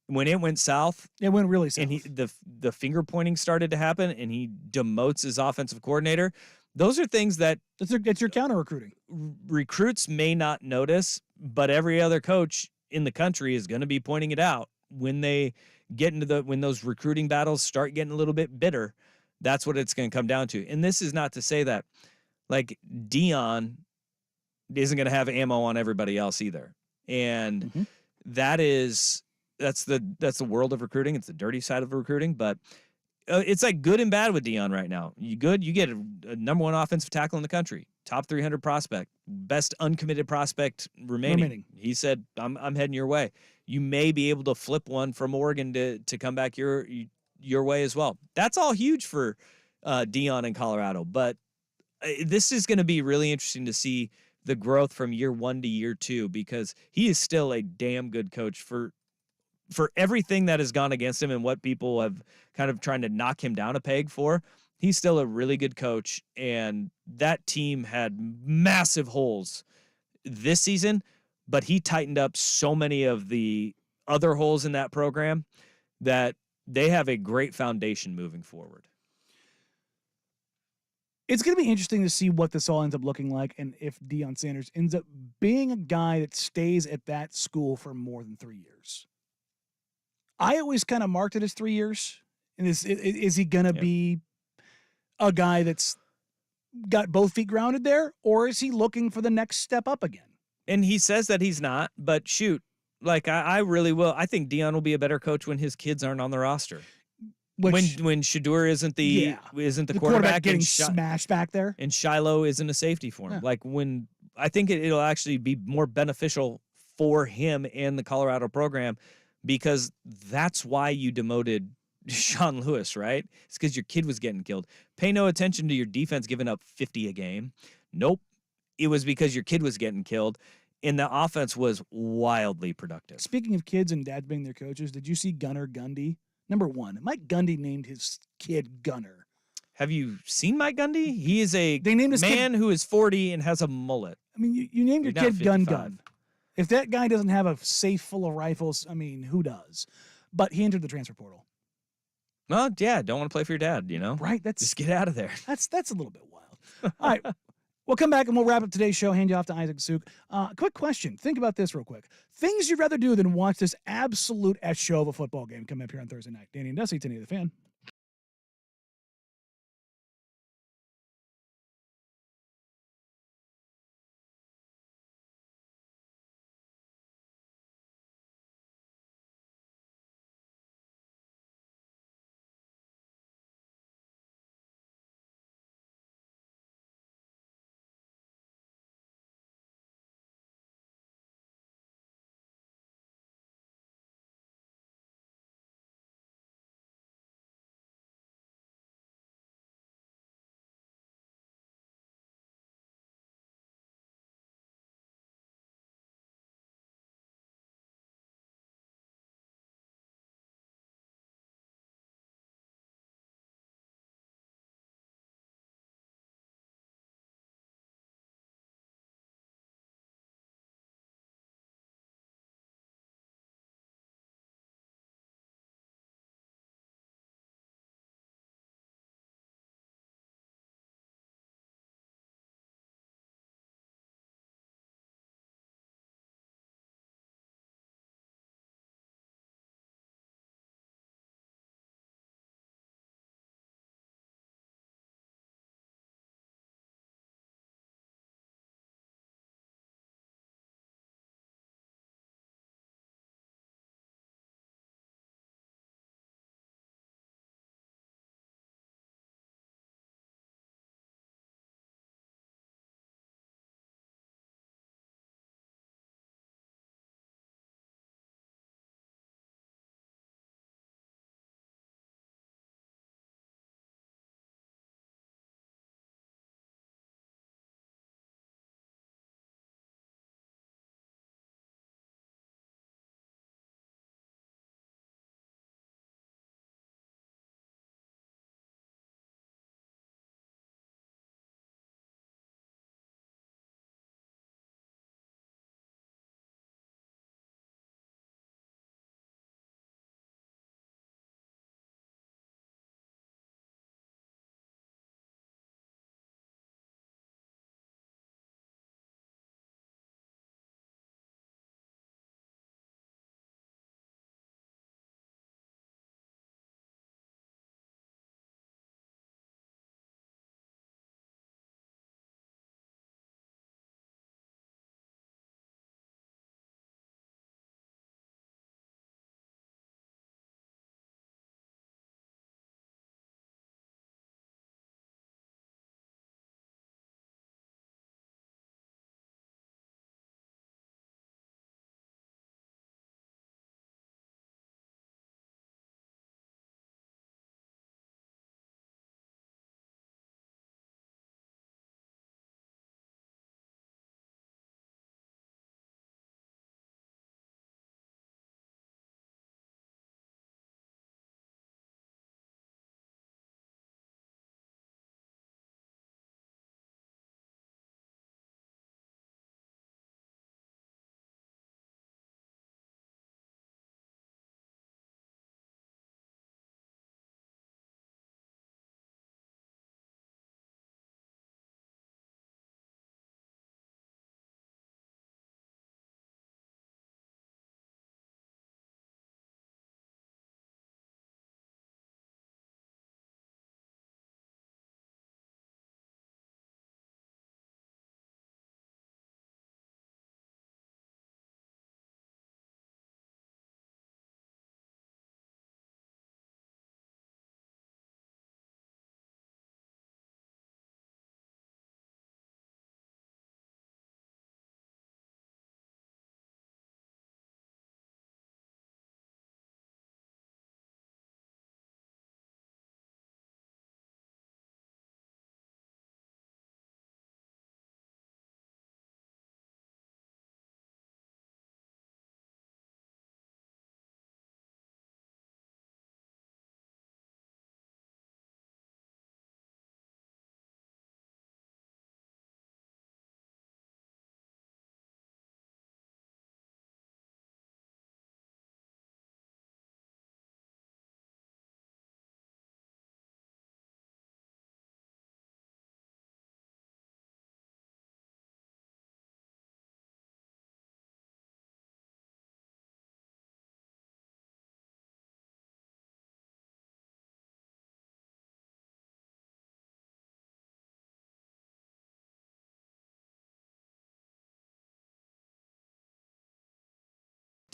when it went south, it went really south. And the finger pointing started to happen and he demotes his offensive coordinator. Those are things that it's your counter recruiting. Recruits may not notice, but every other coach in the country is going to be pointing it out when they get into when those recruiting battles start getting a little bit bitter. That's what it's going to come down to. And this is not to say that like Deion isn't going to have ammo on everybody else either. And that's the world of recruiting. It's the dirty side of recruiting, but it's like good and bad with Deion right now. You get a number one offensive tackle in the country, top 300 prospect, best uncommitted prospect remaining. He said, I'm heading your way. You may be able to flip one from Oregon to come back your way as well. That's all huge for Deion in Colorado, but this is going to be really interesting to see the growth from year one to year two because he is still a damn good coach for everything that has gone against him and what people have kind of trying to knock him down a peg for. He's still a really good coach, and that team had massive holes this season, but he tightened up so many of the other holes in that program that they have a great foundation moving forward. It's going to be interesting to see what this all ends up looking like and if Deion Sanders ends up being a guy that stays at that school for more than 3 years. I always kind of marked it as 3 years. And is he going to be a guy that's got both feet grounded there, or is he looking for the next step up again? And he says that he's not, but shoot, like I really will. I think Deion will be a better coach when his kids aren't on the roster. When Shedeur isn't the quarterback getting smashed back there, and Shiloh isn't a safety for him. Yeah. Like when I think it'll actually be more beneficial for him and the Colorado program because that's why you demoted Sean Lewis, right? It's because your kid was getting killed. Pay no attention to your defense giving up 50 a game. Nope. It was because your kid was getting killed, and the offense was wildly productive. Speaking of kids and dads being their coaches, did you see Gunnar Gundy? Number one, Mike Gundy named his kid Gunnar. Have you seen Mike Gundy? He is a man who is 40 and has a mullet. I mean, you named your kid Gun. If that guy doesn't have a safe full of rifles, I mean, who does? But he entered the transfer portal. Well, yeah, don't want to play for your dad, you know? Right. Just get out of there. That's a little bit wild. All right. We'll come back and we'll wrap up today's show. Hand you off to Isaac Suk. Quick question. Think about this real quick. Things you'd rather do than watch this absolute show of a football game coming up here on Thursday night. Danny and Dusty, Tinny the Fan.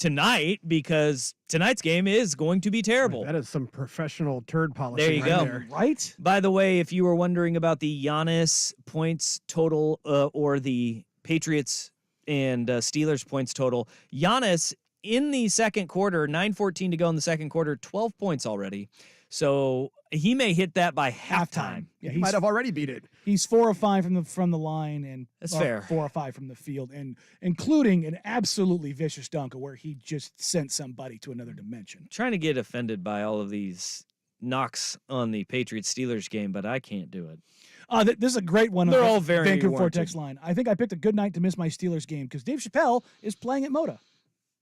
tonight because tonight's game is going to be terrible. That is some professional turd policy. There you go. There. Right? By the way, if you were wondering about the Giannis points total or the Patriots and Steelers points total, Giannis in the second quarter, 9:14 to go in the second quarter, 12 points already. So he may hit that by halftime. Yeah, He might have already beat it. He's 4 or 5 from the line, and That's fair. 4 or 5 from the field, and including an absolutely vicious dunk where he just sent somebody to another dimension. Trying to get offended by all of these knocks on the Patriots Steelers game, but I can't do it. This is a great one. They're on the all very Vancouver warranted. Vortex line. I think I picked a good night to miss my Steelers game because Dave Chappelle is playing at Moda.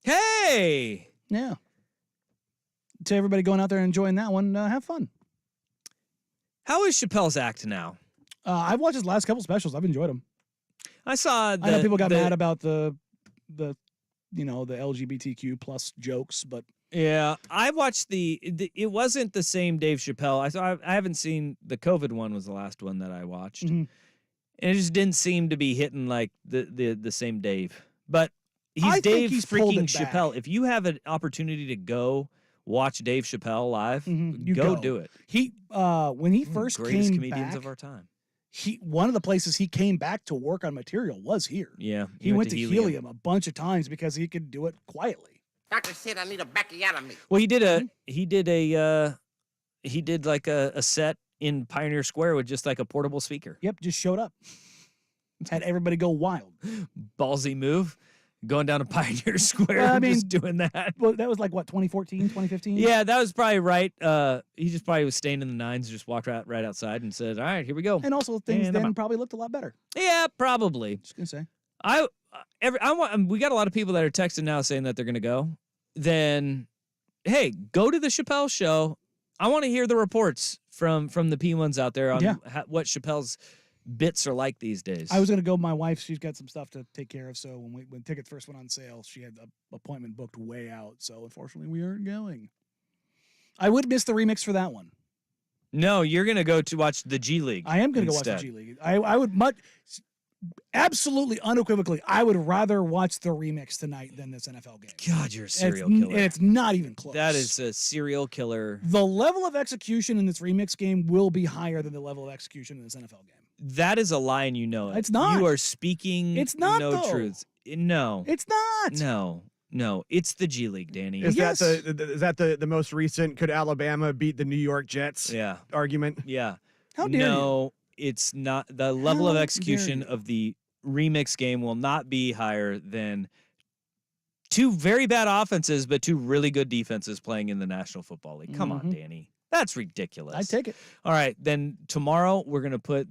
Hey! Yeah. To everybody going out there and enjoying that one, have fun. How is Chappelle's act now? I've watched his last couple specials. I've enjoyed them. I saw I know people got mad about the LGBTQ plus jokes, but Yeah, I watched it wasn't the same Dave Chappelle. I haven't seen the COVID one was the last one that I watched. Mhm. And it just didn't seem to be hitting like the same Dave. But I he's think Dave he's pulled freaking it back. Chappelle. If you have an opportunity to go watch Dave Chappelle live, you go do it. He when he first Greatest came comedians back, of our time. one of the places he came back to work on material was here. Yeah. He went to Helium a bunch of times because he could do it quietly. Doctor said I need a backiotomy. Well, he did like a set in Pioneer Square with just like a portable speaker. Yep, just showed up. Had everybody go wild. Ballsy move. Going down to Pioneer Square Well, I and mean- just doing that. Well, that was like what, 2014, 2015? Yeah, that was probably right. He just probably was staying in the nines, just walked right outside and said, "All right, here we go." And also things And I'm then out. probably looked a lot better. Yeah, probably. Just gonna say. We got a lot of people that are texting now saying that they're going to go. Then, hey, go to the Chappelle show. I want to hear the reports from the P1s out there on Yeah. what Chappelle's bits are like these days. I was gonna go with my wife. She's got some stuff to take care of. So when tickets first went on sale, she had an appointment booked way out. So unfortunately, we aren't going. I would miss the remix for that one. No, you're going to go to watch the G League. I am gonna go watch the G League. I would absolutely unequivocally, I would rather watch the remix tonight than this NFL game. God, you're a And serial killer. And it's not even close. That is a serial killer. The level of execution in this remix game will be higher than the level of execution in this NFL game. That is a lie, and you know it. It's not. You are speaking It's not, no though. truths. No. It's not. No. It's the G League, Danny. Is Yes. that the most recent? Could Alabama beat the New York Jets? Yeah. Argument. Yeah. How dare you? No, it's not. The level of How execution dare you? of the remix game will not be higher than two very bad offenses, but two really good defenses playing in the National Football League. Come on, Mhm. Danny. That's ridiculous. I take it. All right, then tomorrow we're going to put the